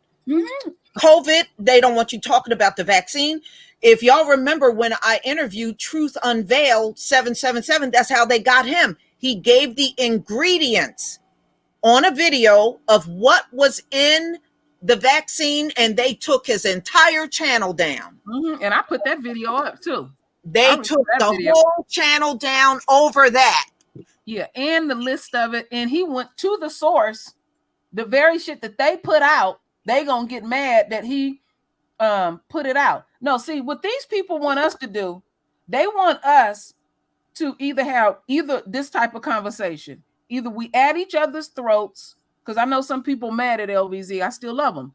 COVID. They don't want you talking about the vaccine. If y'all remember when I interviewed Truth Unveiled 777, that's how they got him. He gave the ingredients on a video of what was in the vaccine, and they took his entire channel down. And I put that video up too. They took the whole channel down over that. Yeah, and the list of it. And he went to the source, the very shit that they put out. They gonna get mad that he put it out. No, see, what these people want us to do, they want us to have this type of conversation. Either we at each other's throats, because I know some people mad at LVZ. I still love them.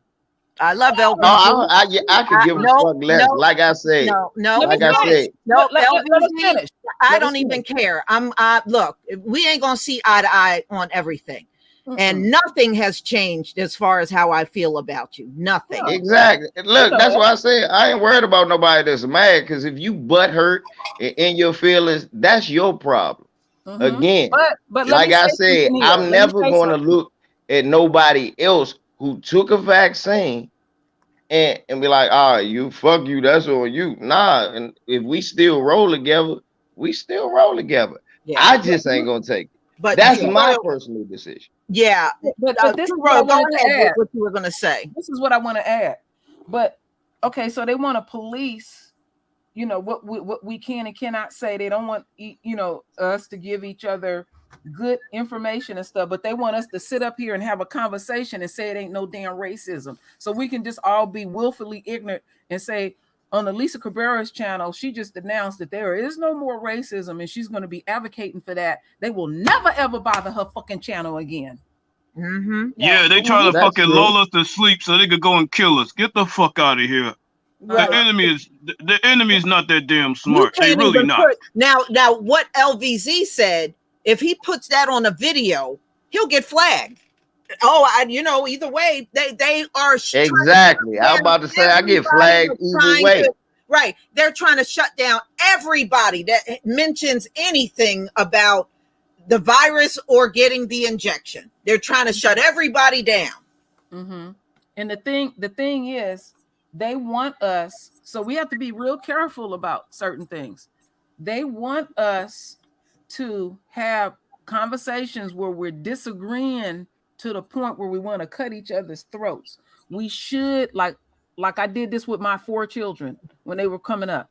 I love LVZ. I could give a fuck less. Like I said. I don't even care. Look, we ain't gonna see eye to eye on everything. And nothing has changed as far as how I feel about you. Nothing. Exactly. Look, that's why I said I ain't worried about nobody that's mad, because if you butt hurt in your feelings, that's your problem. Again, but like I said, I'm never going to look at nobody else who took a vaccine and be like, you fuck you, that's on you. Nah, and if we still roll together, we still roll together. Yeah. I just ain't gonna take it. But that's my personal decision. Yeah, but this is what I wanted to add. What you were gonna say. This is what I want to add. But okay, so they want to police, you know, what we can and cannot say. They don't want, you know, us to give each other good information and stuff, but they want us to sit up here and have a conversation and say it ain't no damn racism. So we can just all be willfully ignorant and say, on the Lisa Cabrera's channel, she just announced that there is no more racism and she's going to be advocating for that. They will never ever bother her fucking channel again. Yeah, they try to fucking lull us to sleep so they could go and kill us. Get the fuck out of here. Right. The enemy is not that damn smart. They really not. Now what LVZ said, if he puts that on a video, he'll get flagged. You know, either way, they are exactly. I was about to say I get flagged either way. Right. They're trying to shut down everybody that mentions anything about the virus or getting the injection. They're trying to shut everybody down. And the thing is, they want us, so we have to be real careful about certain things. They want us to have conversations where we're disagreeing to the point where we want to cut each other's throats. We should, like I did this with my 4 children when they were coming up.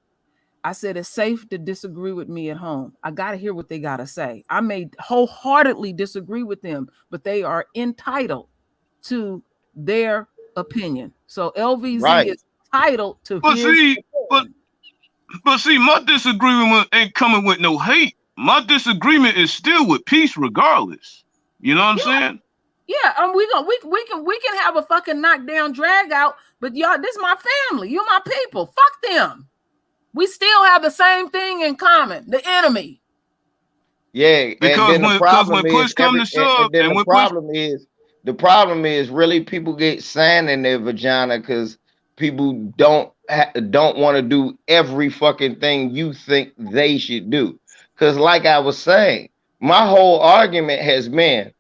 I said, it's safe to disagree with me at home. I got to hear what they got to say. I may wholeheartedly disagree with them, but they are entitled to their opinion. So LVZ is entitled to But see, my disagreement ain't coming with no hate. My disagreement is still with peace regardless. You know what I'm saying? Yeah, we can have a fucking knockdown drag out, but y'all, this is my family. You're my people. Fuck them. We still have the same thing in common, the enemy. Yeah, because when push come to shove, the problem is really people get sand in their vagina because people don't want to do every fucking thing you think they should do. Because like I was saying, my whole argument has been,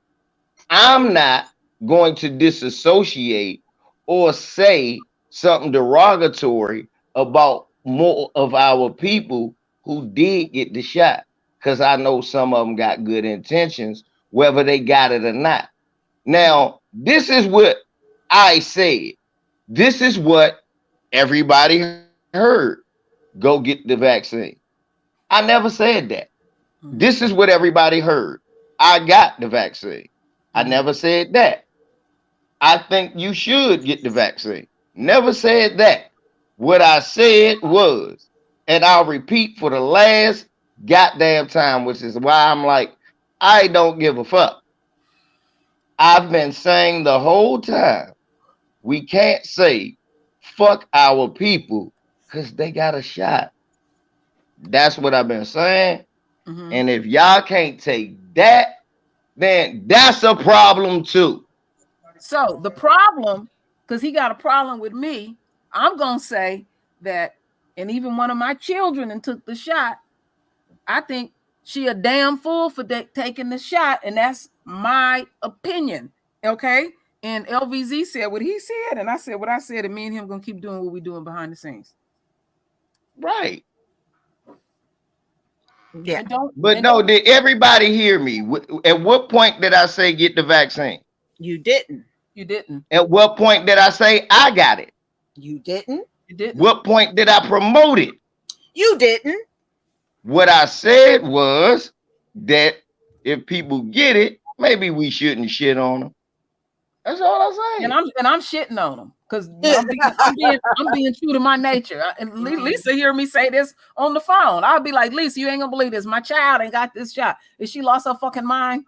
I'm not going to disassociate or say something derogatory about more of our people who did get the shot, because I know some of them got good intentions, whether they got it or not. Now, this is what I said. This is what everybody heard. Go get the vaccine. I never said that. This is what everybody heard. I got the vaccine. I never said that. I think you should get the vaccine. Never said that. What I said was, and I'll repeat for the last goddamn time, which is why I'm like, I don't give a fuck. I've been saying the whole time, we can't say fuck our people because they got a shot. That's what I've been saying. And if y'all can't take that, then that's a problem too. So the problem, because he got a problem with me, I'm going to say that, and even one of my children and took the shot, I think she a damn fool for taking the shot, and that's my opinion, okay? And LVZ said what he said, and I said what I said, and me and him going to keep doing what we're doing behind the scenes. Right. Yeah. Did everybody hear me? At what point did I say get the vaccine? You didn't. You didn't. At what point did I say I got it? You didn't. You didn't. What point did I promote it? You didn't. What I said was that if people get it, maybe we shouldn't shit on them. That's all I say. And I'm shitting on them because I'm being true to my nature. And Lisa hear me say this on the phone. I'll be like, Lisa, you ain't gonna believe this. My child ain't got this shot. Is she lost her fucking mind?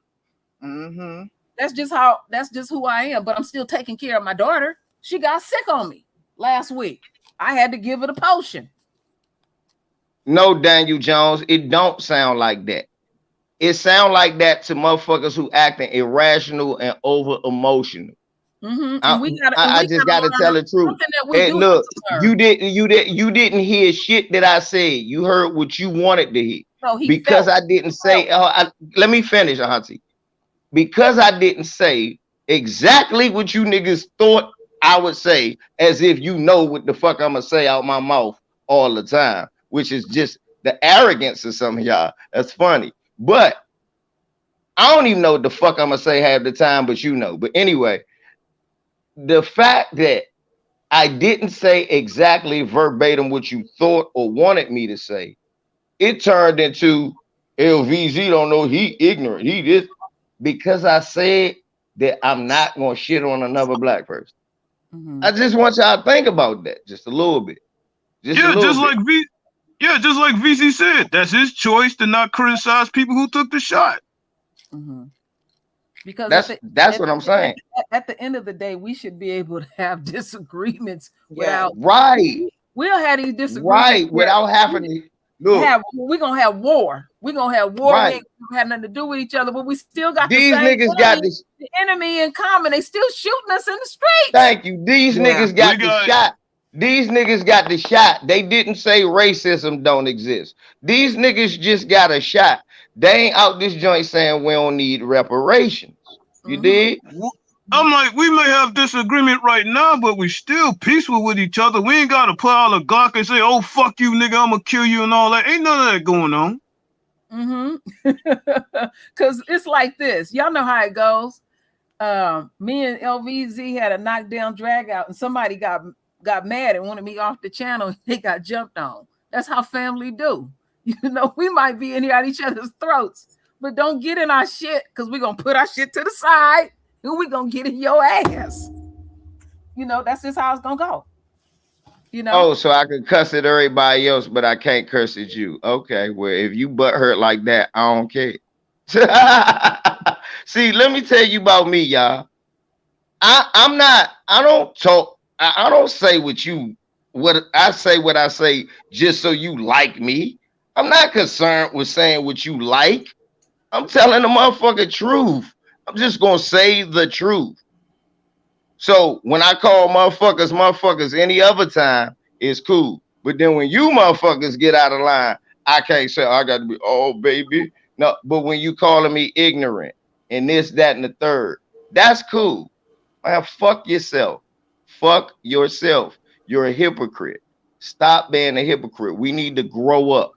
That's just who I am. But I'm still taking care of my daughter. She got sick on me last week. I had to give her the potion. No, Daniel Jones, it don't sound like that. it sounds like that to motherfuckers who acting irrational and over emotional. I just gotta tell the truth. Hey, look, you didn't hear shit that I said. You heard what you wanted to hear. No, because I didn't say. Let me finish, Auntie. Because I didn't say exactly what you niggas thought I would say, as if you know what the fuck I'm gonna say out my mouth all the time, which is just the arrogance of some of y'all. That's funny, but I don't even know what the fuck I'm gonna say half the time, but you know. But anyway, the fact that I didn't say exactly verbatim what you thought or wanted me to say, it turned into LVZ don't know, he ignorant, he this, because I said that I'm not gonna shit on another black person. I just want y'all to think about that just a little bit. Just like VC said, that's his choice to not criticize people who took the shot. Because that's what I'm saying. At the end of the day, we should be able to have disagreements without we'll have these disagreements without having to look. We're gonna have war. We're gonna have war. We ain't have nothing to do with each other, but we still got these niggas got this the enemy in common. They still shooting us in the streets. Thank you. These niggas got the shot. These niggas got the shot. They didn't say racism don't exist. These niggas just got a shot. They ain't out this joint saying we don't need reparations. You dig? I'm like, we may have disagreement right now, but we still peaceful with each other. We ain't gotta put all the Glock and say, "Oh fuck you, nigga, I'm gonna kill you" and all that. Ain't none of that going on. Cause it's like this. Y'all know how it goes. Me and LVZ had a knockdown drag out, and somebody got mad and wanted me off the channel. They got jumped on. That's how family do. You know, we might be in here at each other's throats, but don't get in our shit, because we're gonna put our shit to the side and we're gonna get in your ass. You know, that's just how it's gonna go. You know. Oh, so I can cuss at everybody else, but I can't curse at you. Okay, well, if you butt hurt like that, I don't care. See, let me tell you about me, y'all. I don't say what I say just so you like me. I'm not concerned with saying what you like. I'm telling the motherfucking truth. I'm just gonna say the truth. So when I call motherfuckers any other time, it's cool. But then when you motherfuckers get out of line, I can't say I got to be, oh baby. No, but when you calling me ignorant and this, that, and the third, that's cool. Man, fuck yourself. Fuck yourself. You're a hypocrite. Stop being a hypocrite. We need to grow up.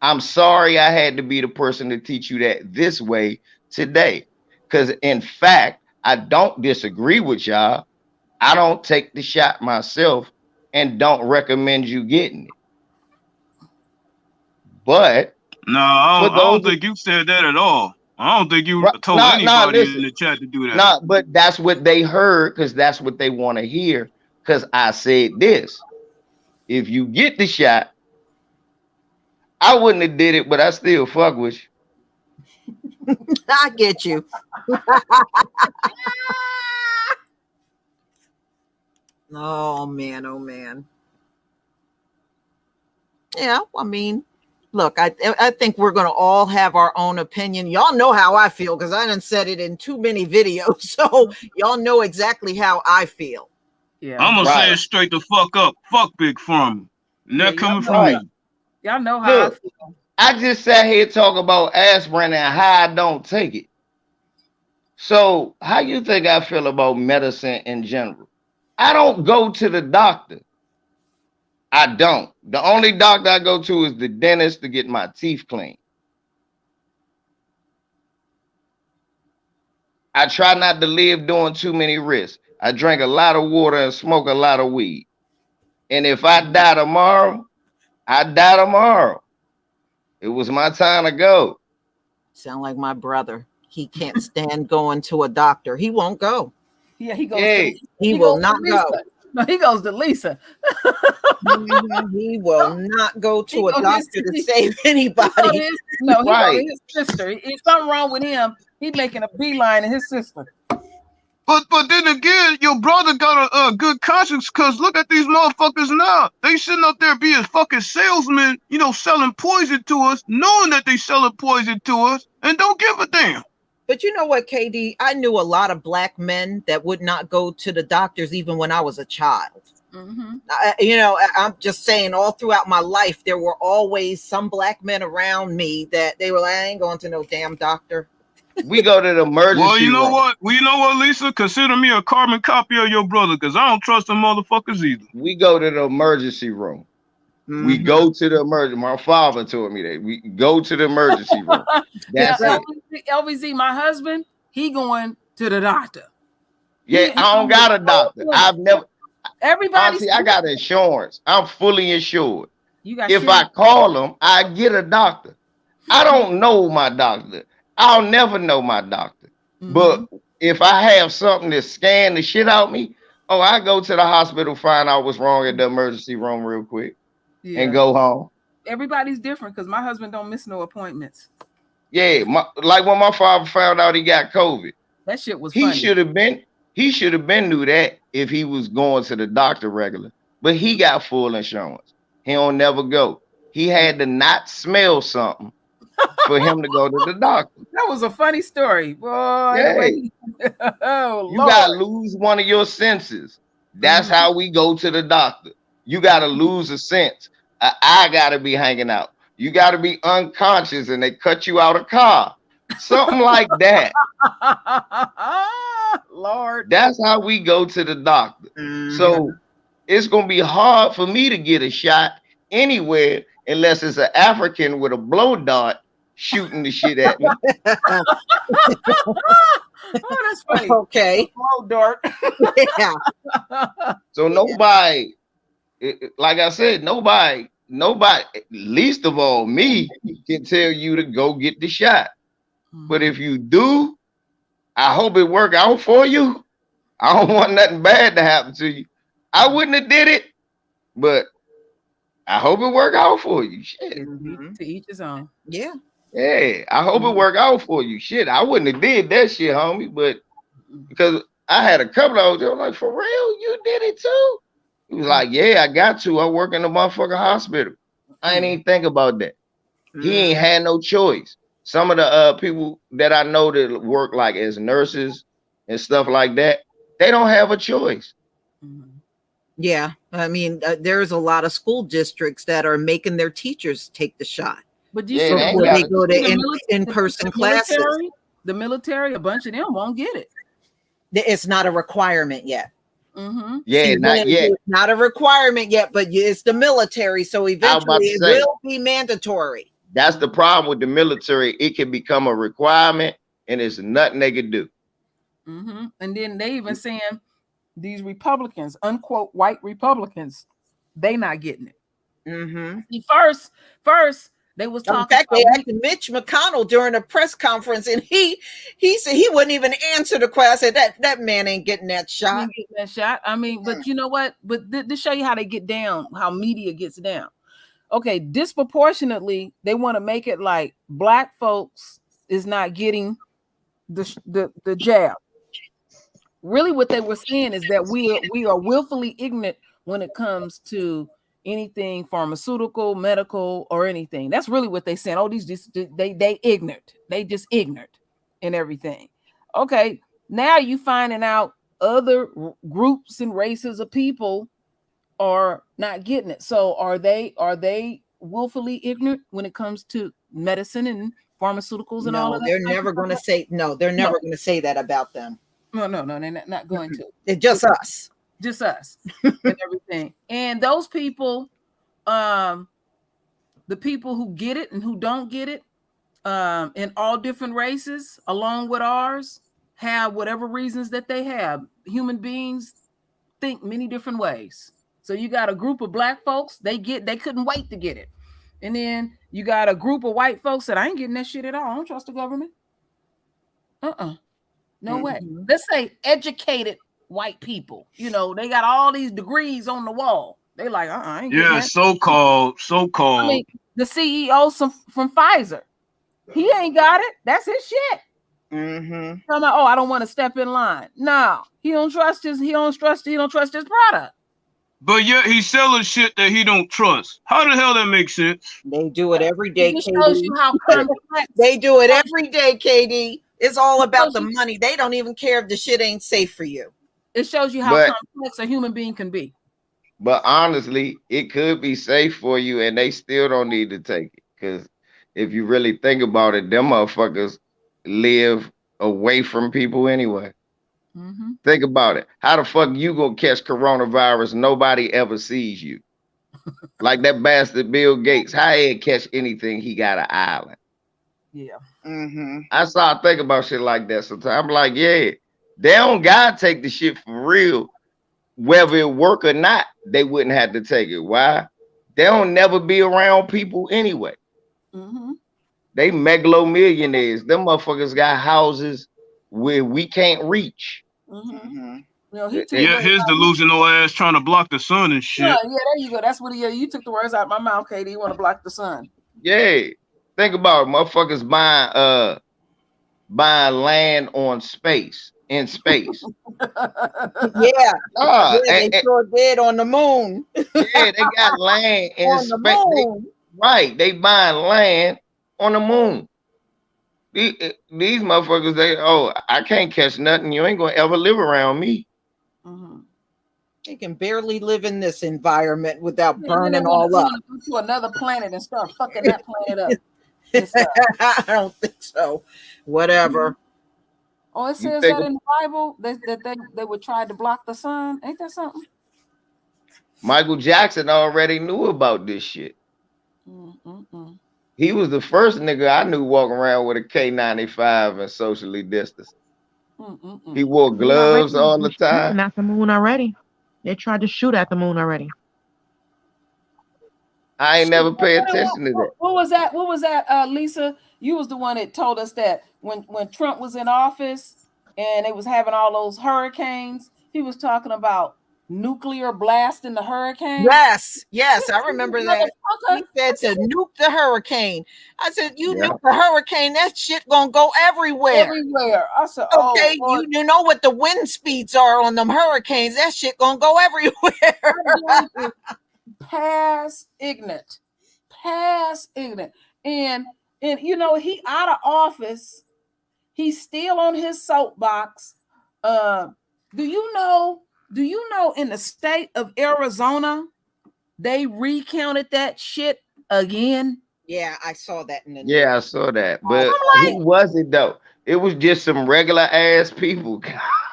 I'm sorry I had to be the person to teach you that this way today. Because in fact, I don't disagree with y'all. I don't take the shot myself and don't recommend you getting it. But no, I don't think you said that at all. I don't think you told anybody in the chat to do that. No, but that's what they heard, because that's what they want to hear. Because I said this. If you get the shot, I wouldn't have did it, but I still fuck with you. I get you. Oh man, oh man. Yeah, I mean, look, I think we're gonna all have our own opinion. Y'all know how I feel, because I done said it in too many videos, so y'all know exactly how I feel. Yeah, I'm gonna say it straight the fuck up. Fuck Big Pharma. And that coming from me. Y'all know how I feel. I just sat here talking about aspirin and how I don't take it. So how you think I feel about medicine in general? I don't go to the doctor. I don't. The only doctor I go to is the dentist to get my teeth clean. I try not to live doing too many risks. I drink a lot of water and smoke a lot of weed. And if I die tomorrow, I die tomorrow. It was my time to go. Sound like my brother. He can't stand going to a doctor. He won't go. Yeah, he goes. He will not go. No, he goes to Lisa. He will not go to a doctor to save anybody. He goes to his sister. If something wrong with him, he's making a beeline to his sister. But then again, your brother got a good conscience, because look at these motherfuckers now. They sitting up there being fucking salesmen, you know, selling poison to us, knowing that they selling poison to us, and don't give a damn. But you know what, KD? I knew a lot of black men that would not go to the doctors even when I was a child. You know, I'm just saying, all throughout my life, there were always some black men around me that they were like, I ain't going to no damn doctor. We go to the emergency Well, you know room. what? Well, you know what, Lisa? Consider me a carbon copy of your brother, because I don't trust them motherfuckers either. We go to the emergency room. We go to the emergency. My father told me that. We go to the emergency room. That's it. LVZ, my husband, he going to the doctor. Yeah, I don't got a doctor. I've never. Everybody. I got insurance. I'm fully insured. You got if I call them, I get a doctor. I don't know my doctor. I'll never know my doctor. But if I have something to scan the shit out me, oh, I go to the hospital, find out what's wrong at the emergency room real quick, and go home. Everybody's different, because my husband don't miss no appointments. Yeah, like when my father found out he got COVID. That shit was funny. He should have been knew that if he was going to the doctor regular. But he got full insurance. He don't never go. He had to not smell something for him to go to the doctor. That was a funny story, boy. Hey, oh, you gotta lose one of your senses. That's how we go to the doctor. You gotta lose a sense. An eye gotta be hanging out. You gotta be unconscious and they cut you out a car. Something like that. Lord. That's how we go to the doctor. So it's gonna be hard for me to get a shot anywhere unless it's an African with a blow dart shooting the shit at me. Oh, that's funny. Okay. Blow dart. Yeah. So nobody, like I said, nobody, least of all me, can tell you to go get the shot. But if you do, I hope it work out for you. I don't want nothing bad to happen to you. I wouldn't have did it, but I hope it work out for you. Shit. To each his own. Yeah. Yeah, I hope it work out for you. Shit, I wouldn't have did that shit, homie. But because I had a couple of them like, for real, you did it too? He was like, yeah, I got to. I work in the motherfucking hospital. I ain't even think about that. He ain't had no choice. Some of the people that I know that work like as nurses and stuff like that, they don't have a choice. Yeah, I mean, there's a lot of school districts that are making their teachers take the shot. But you Yeah, see, they they go to in-person classes. The military, a bunch of them won't get it. It's not a requirement yet. Yeah, See, not yet. It's not a requirement yet, but it's the military, so eventually it will be mandatory. That's the problem with the military. It can become a requirement, and there's nothing they can do. And then they even saying these Republicans, unquote white Republicans, they not getting it. See, first they was talking. In fact, they asked Mitch McConnell during a press conference, and he said he wouldn't even answer the question. I said that man ain't getting that shot. I mean, but you know what? But to show you how they get down, how media gets down. Okay, disproportionately, they want to make it like black folks is not getting the jab. Really, what they were saying is that we are willfully ignorant when it comes to anything pharmaceutical, medical, or anything. That's really what they saying. Oh, they ignorant. They just ignorant and everything. Okay, now you finding out other groups and races of people are not getting it. So are they willfully ignorant when it comes to medicine and pharmaceuticals and all of that? They're never going to say They're never going to say that about them. No, they're not going to. It's just us. Just us and everything. And those people, the people who get it and who don't get it, in all different races, along with ours, have whatever reasons that they have. Human beings think many different ways. So you got a group of black folks, they couldn't wait to get it. And then you got a group of white folks that I ain't getting that shit at all. I don't trust the government. No way. Let's say educated white people. You know, they got all these degrees on the wall. They like, I ain't getting that. so-called. I mean, the CEO from Pfizer, he ain't got it. That's his shit. Mm-hmm. I'm like, oh, I don't want to step in line. No, he don't trust his product. But yet he's selling shit that he don't trust. How the hell that makes sense? They do it every day, It shows you how complex. They do it every day, KD. It's all about the money. They don't even care if the shit ain't safe for you. It shows you how complex a human being can be. But honestly, it could be safe for you, and they still don't need to take it. Because if you really think about it, them motherfuckers live away from people anyway. Mm-hmm. Think about it. How the fuck you gonna catch coronavirus? Nobody ever sees you. Like that bastard Bill Gates. How he catch anything? He got an island. Yeah. Mm-hmm. I start thinking about shit like that sometimes. I'm like, yeah, they don't gotta take the shit for real. Whether it work or not, they wouldn't have to take it. Why? They don't never be around people anyway. Mm-hmm. They megalomillionaires. Them motherfuckers got houses where we can't reach. Mm-hmm. His delusional ass trying to block the sun and shit. Yeah, there you go. That's what you took the words out of my mouth, Katie. You want to block the sun. Yeah. Think about it. Motherfuckers buying land on space. In space. Yeah. They sure did on the moon. Yeah, they got land in space. Right. They buying land on the moon. These motherfuckers, I can't catch nothing. You ain't gonna ever live around me. Mm-hmm. They can barely live in this environment without burning all up. Go to another planet and start fucking that planet up. I don't think so. Whatever. Oh, it says that in the Bible that they would try to block the sun. Ain't that something? Michael Jackson already knew about this shit. Mm-mm-mm. He was the first nigga I knew walking around with a K95 and socially distanced. Mm-mm-mm. He wore gloves all the time. At the moon already. They tried to shoot at the moon already. I ain't never paid attention to that. What was that? What was that, Lisa? You was the one that told us that when Trump was in office and they was having all those hurricanes, he was talking about nuclear blast in the hurricane. Yes, I remember that. He said to nuke the hurricane. I said, nuke the hurricane, that shit gonna go everywhere. I said, okay, you know what the wind speeds are on them hurricanes. That shit gonna go everywhere. Past ignorant. And he out of office. He's still on his soapbox. Do you know in the state of Arizona, they recounted that shit again? Yeah, I saw that in the news. Yeah, I saw that. But who was it though? It was just some regular ass people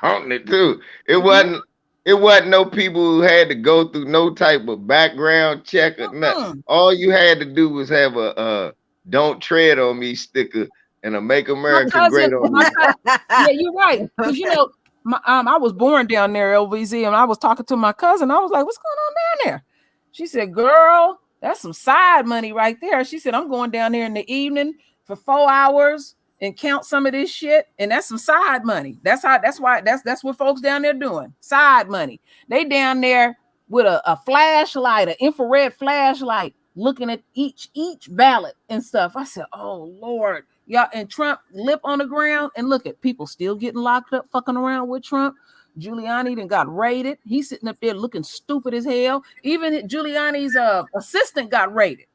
counting it too. It wasn't no people who had to go through no type of background check or nothing. All you had to do was have a "Don't tread on me" sticker and a "Make America Great on Me." Yeah, you're right. Because I was born down there, LVZ, and I was talking to my cousin. I was like, "What's going on down there?" She said, "Girl, that's some side money right there." She said, "I'm going down there in the evening for 4 hours and count some of this shit, and that's some side money. That's what folks down there doing. Side money. They down there with a flashlight, an infrared flashlight, looking at each ballot and stuff." I said, "Oh Lord." Y'all, and Trump lip on the ground, and look at people still getting locked up fucking around with Trump. Giuliani then got raided. He's sitting up there looking stupid as hell. Even Giuliani's assistant got raided.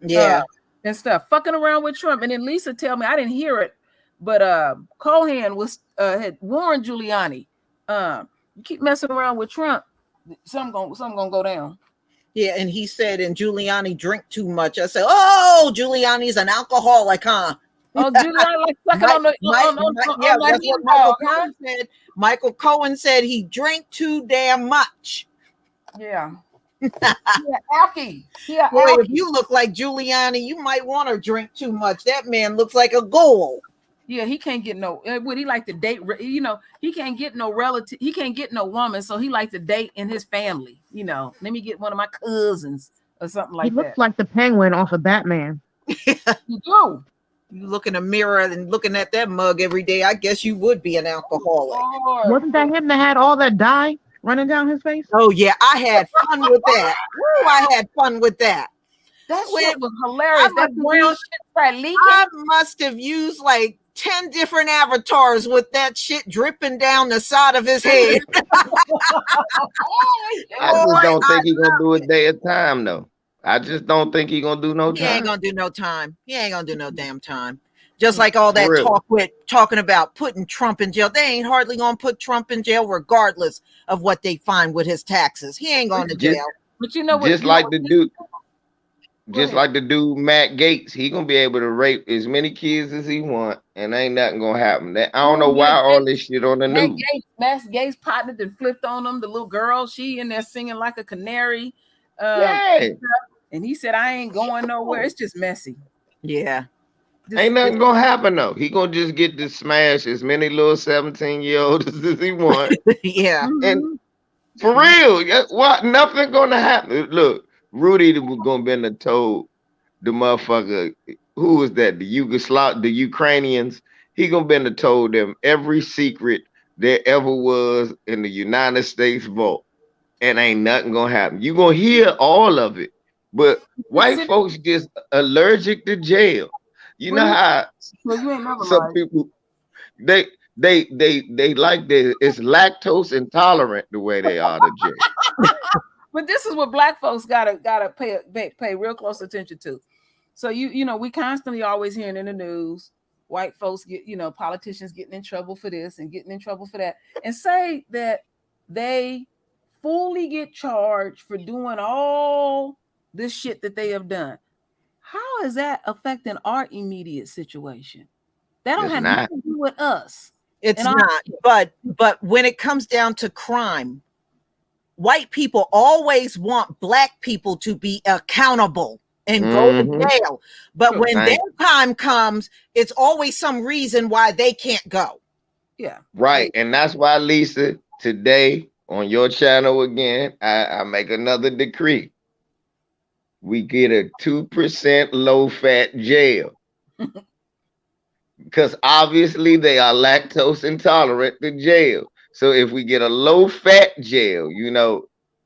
Yeah. And stuff, fucking around with Trump. And then Lisa tell me, I didn't hear it, but Cohen had warned Giuliani, you keep messing around with Trump, something gonna go down. Yeah, and he said, and Giuliani drink too much. I said, "Oh, Giuliani's an alcoholic, huh?" Oh, Giuliani like sucking on that's what Michael Cohen said. Michael Cohen said he drank too damn much. Yeah. Alky. Yeah, boy, if you look like Giuliani, you might want to drink too much. That man looks like a ghoul. Yeah, he can't get no. Would he like to date? He can't get no relative. He can't get no woman, so he like to date in his family. Let me get one of my cousins or something like that. He looks like the Penguin off of Batman. You do. You look in a mirror and looking at that mug every day. I guess you would be an alcoholic. Wasn't that him that had all that dye running down his face? Oh yeah, I had fun with that. Woo, I had fun with that. That shit was hilarious. That brown shit started leaking. I must have used like 10 different avatars with that shit dripping down the side of his head. I just don't think he's gonna do a day at time though. I just don't think he's gonna do no time. He ain't gonna do no time. He ain't gonna do no damn time. Just like all that talking about putting Trump in jail. They ain't hardly gonna put Trump in jail regardless of what they find with his taxes. He ain't going to jail. But you know what? Just like the dude Matt Gaetz, he gonna be able to rape as many kids as he want, and ain't nothing gonna happen. I don't know why all this shit on the news. Matt Gaetz partnered and flipped on him. The little girl, she in there singing like a canary. And he said, "I ain't going nowhere." It's just messy. Yeah. Ain't nothing gonna happen though. He gonna just get to smash as many little 17-year-olds as he want. Yeah. And for real, what? Nothing gonna happen. Look, Rudy was gonna be in the told the motherfucker. Who was that? The Ukrainians. He gonna be in the told them every secret there ever was in the United States vault, and ain't nothing gonna happen. You gonna hear all of it, but white folks just allergic to jail. You know how some people they like this. It's lactose intolerant the way they are to jail. But this is what black folks gotta pay real close attention to. So you know, we constantly always hearing in the news, white folks get, politicians getting in trouble for this and getting in trouble for that, and say that they fully get charged for doing all this shit that they have done. How is that affecting our immediate situation? That don't have nothing to do with us. It's not. But when it comes down to crime, white people always want black people to be accountable and go to jail. But when their time comes, it's always some reason why they can't go. Yeah. Right. And that's why, Lisa, today on your channel again, I make another decree. We get a 2% low-fat jail. Because obviously they are lactose intolerant to jail. So if we get a low-fat jail,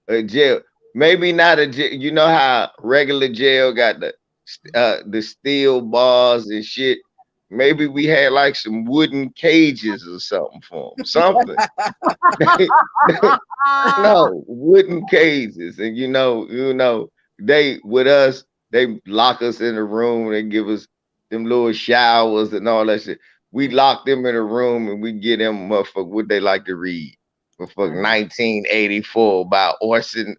a jail, maybe not a jail. You know how regular jail got the steel bars and shit? Maybe we had like some wooden cages or something for them. Something. No, wooden cages. And they with us, they lock us in a room, they give us them little showers and all that shit. We lock them in a room and we get them motherfucker what they like to read. Motherfucker 1984 by Orson.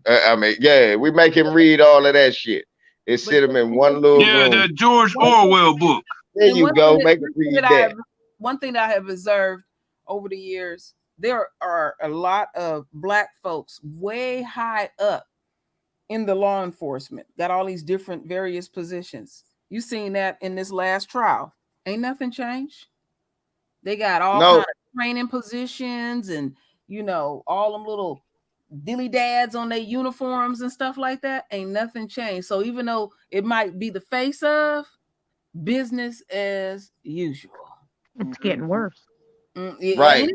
We make him read all of that shit. And sit him in one little room. Yeah, that George Orwell book. There you go. Make him read that. One thing that I have observed over the years, there are a lot of black folks way high up in the law enforcement, got all these different various positions. You seen that in this last trial. Ain't nothing changed. They got all kind of training positions and all them little dilly dads on their uniforms and stuff like that. Ain't nothing changed. So even though it might be the face of business as usual, it's getting worse. Right.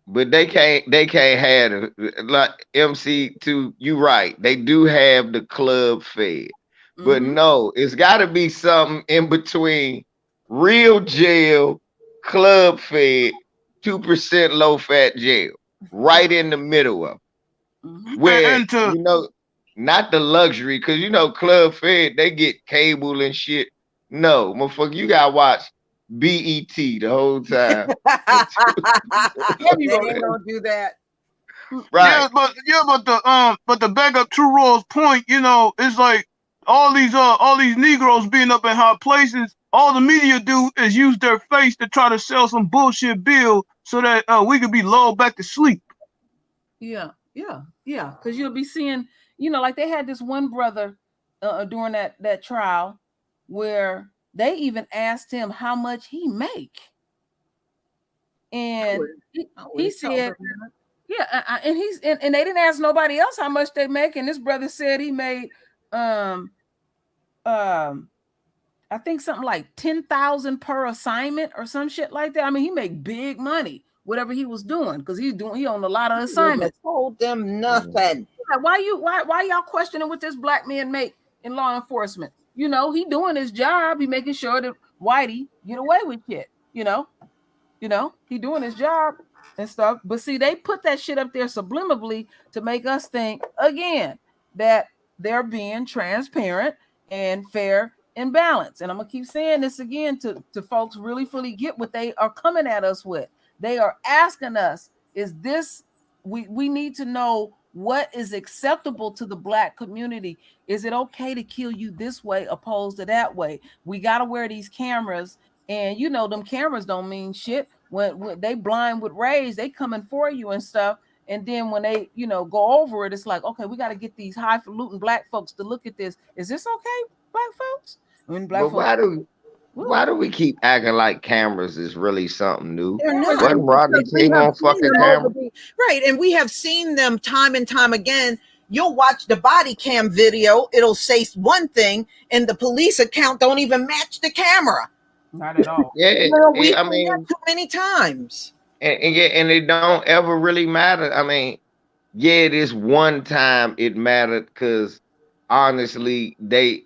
But they can't have it. Like MC2, you right. They do have the club fed. But no, it's gotta be something in between real jail, club fed, 2% low fat jail. Right in the middle of it. Where not the luxury, because club fed, they get cable and shit. No, motherfucker, you gotta watch BET the whole time. They don't do that. Right. But the back up True Roy's point, it's like all these Negroes being up in high places, all the media do is use their face to try to sell some bullshit bill so that we could be lulled back to sleep. Yeah. Because you'll be seeing, like they had this one brother during that trial where they even asked him how much he make. And he said, and they didn't ask nobody else how much they make. And this brother said he made, I think something like 10,000 per assignment or some shit like that. I mean, he make big money, whatever he was doing, because he on a lot of assignments. Told them nothing. Why y'all questioning what this black man make in law enforcement? He doing his job. He making sure that Whitey get away with shit. you know, he doing his job and stuff. But see, they put that shit up there subliminally to make us think again that they're being transparent and fair and balanced. And I'm gonna keep saying this again to folks really fully get what they are coming at us with. They are asking us, is this, we need to know what is acceptable to the Black community. Is it okay to kill you this way opposed to that way? We got to wear these cameras, and you know them cameras don't mean shit. When they blind with rays, they coming for you and stuff. And then when they, go over it, it's like, okay, we got to get these highfalutin Black folks to look at this. Is this okay, Black folks? When Black folks, why do we keep acting like cameras is really something new? They're not. Wasn't Rodney King on fucking camera? Right, and we have seen them time and time again. You'll watch the body cam video, it'll say one thing, and the police account don't even match the camera. Not at all. Yeah, I mean, too many times. And it don't ever really matter. I mean, yeah, this one time it mattered because honestly, they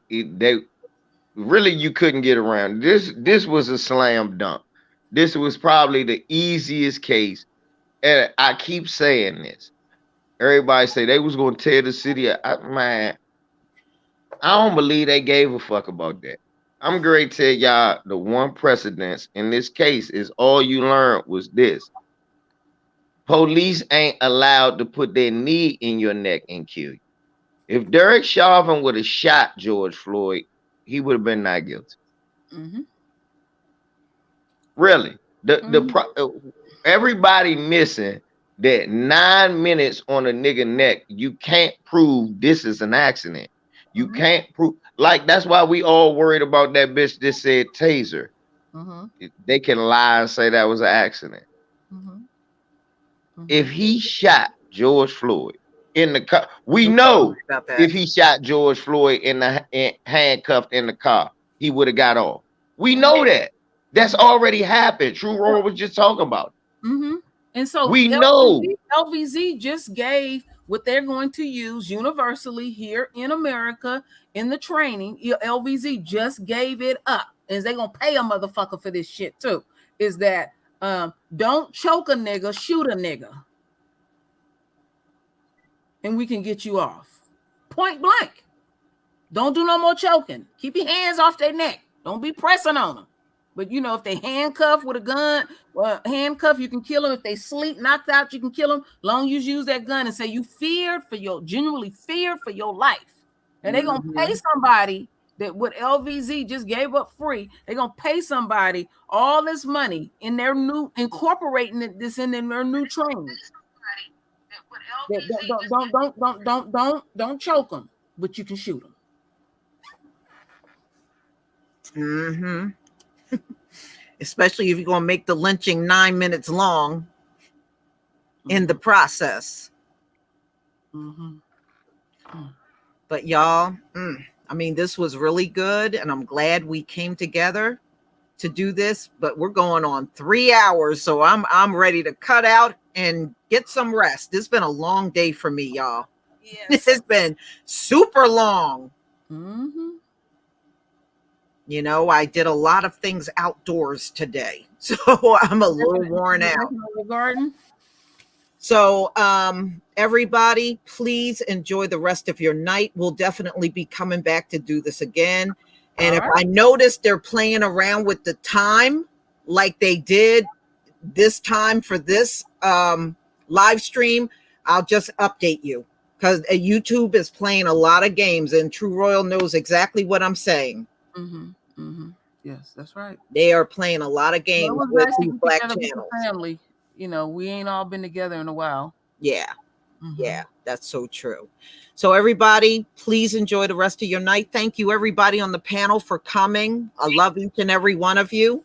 really, you couldn't get around. This was a slam dunk. This was probably the easiest case. And I keep saying this. Everybody say they was going to tear the city up. Man, I don't believe they gave a fuck about that. I'm going to tell y'all the one precedence in this case is all you learned was this. Police ain't allowed to put their knee in your neck and kill you. If Derek Chauvin would have shot George Floyd, he would have been not guilty. Mm-hmm. Really. Everybody missing that 9 minutes on a nigga neck, you can't prove this is an accident. You can't prove, like, that's why we all worried about that bitch that said taser. They can lie and say that was an accident. If he shot George Floyd in the car, we know if he shot George Floyd handcuffed in the car, he would have got off. We know that. That's already happened. True Roy was just talking about it. And so we know LVZ just gave what they're going to use universally here in America in the training. LVZ just gave it up, and they're gonna pay a motherfucker for this shit too. Is that don't choke a nigga, shoot a nigga, and we can get you off. Point blank. Don't do no more choking. Keep your hands off their neck. Don't be pressing on them. But if they handcuff with a gun, you can kill them. If they sleep, knocked out, you can kill them. Long as you use that gun and say you genuinely feared for your life. And they're gonna pay somebody that what LVZ just gave up free. They're gonna pay somebody all this money in their new incorporating this in their new training. Don't choke them, but you can shoot them. Especially if you're going to make the lynching 9 minutes long in the process. But y'all, I mean, this was really good, and I'm glad we came together to do this, but we're going on 3 hours, so I'm ready to cut out and get some rest. It's been a long day for me, y'all. Yes. It's been super long. I did a lot of things outdoors today, so I'm a little worn out. Garden. So, everybody, please enjoy the rest of your night. We'll definitely be coming back to do this again. And if I notice they're playing around with the time like they did this time for this live stream, I'll just update you, because YouTube is playing a lot of games, and True Royal knows exactly what I'm saying. Yes, that's right. They are playing a lot of games with these Black channels. Family, we ain't all been together in a while. Yeah, yeah, that's so true. So everybody, please enjoy the rest of your night. Thank you, everybody on the panel, for coming. I love each and every one of you.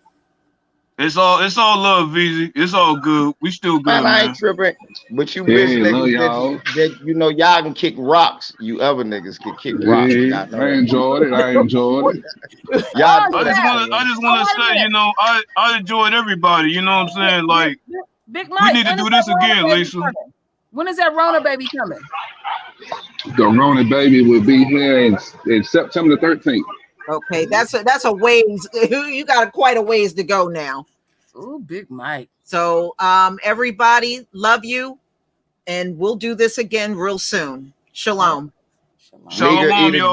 It's all love, VZ. It's all good. We still good, man. I ain't tripping, but you bitch niggas that y'all can kick rocks. You other niggas can kick rocks. I enjoyed it. I just want to say, I enjoyed everybody. You know what I'm saying? Like, Big Mike, we need to do this again, Lisa. When is that Rona baby coming? The Rona baby will be here in September the 13th. Okay, that's a ways. You got quite a ways to go now. Oh, Big Mike. So everybody, love you. And we'll do this again real soon. Shalom. Shalom, y'all.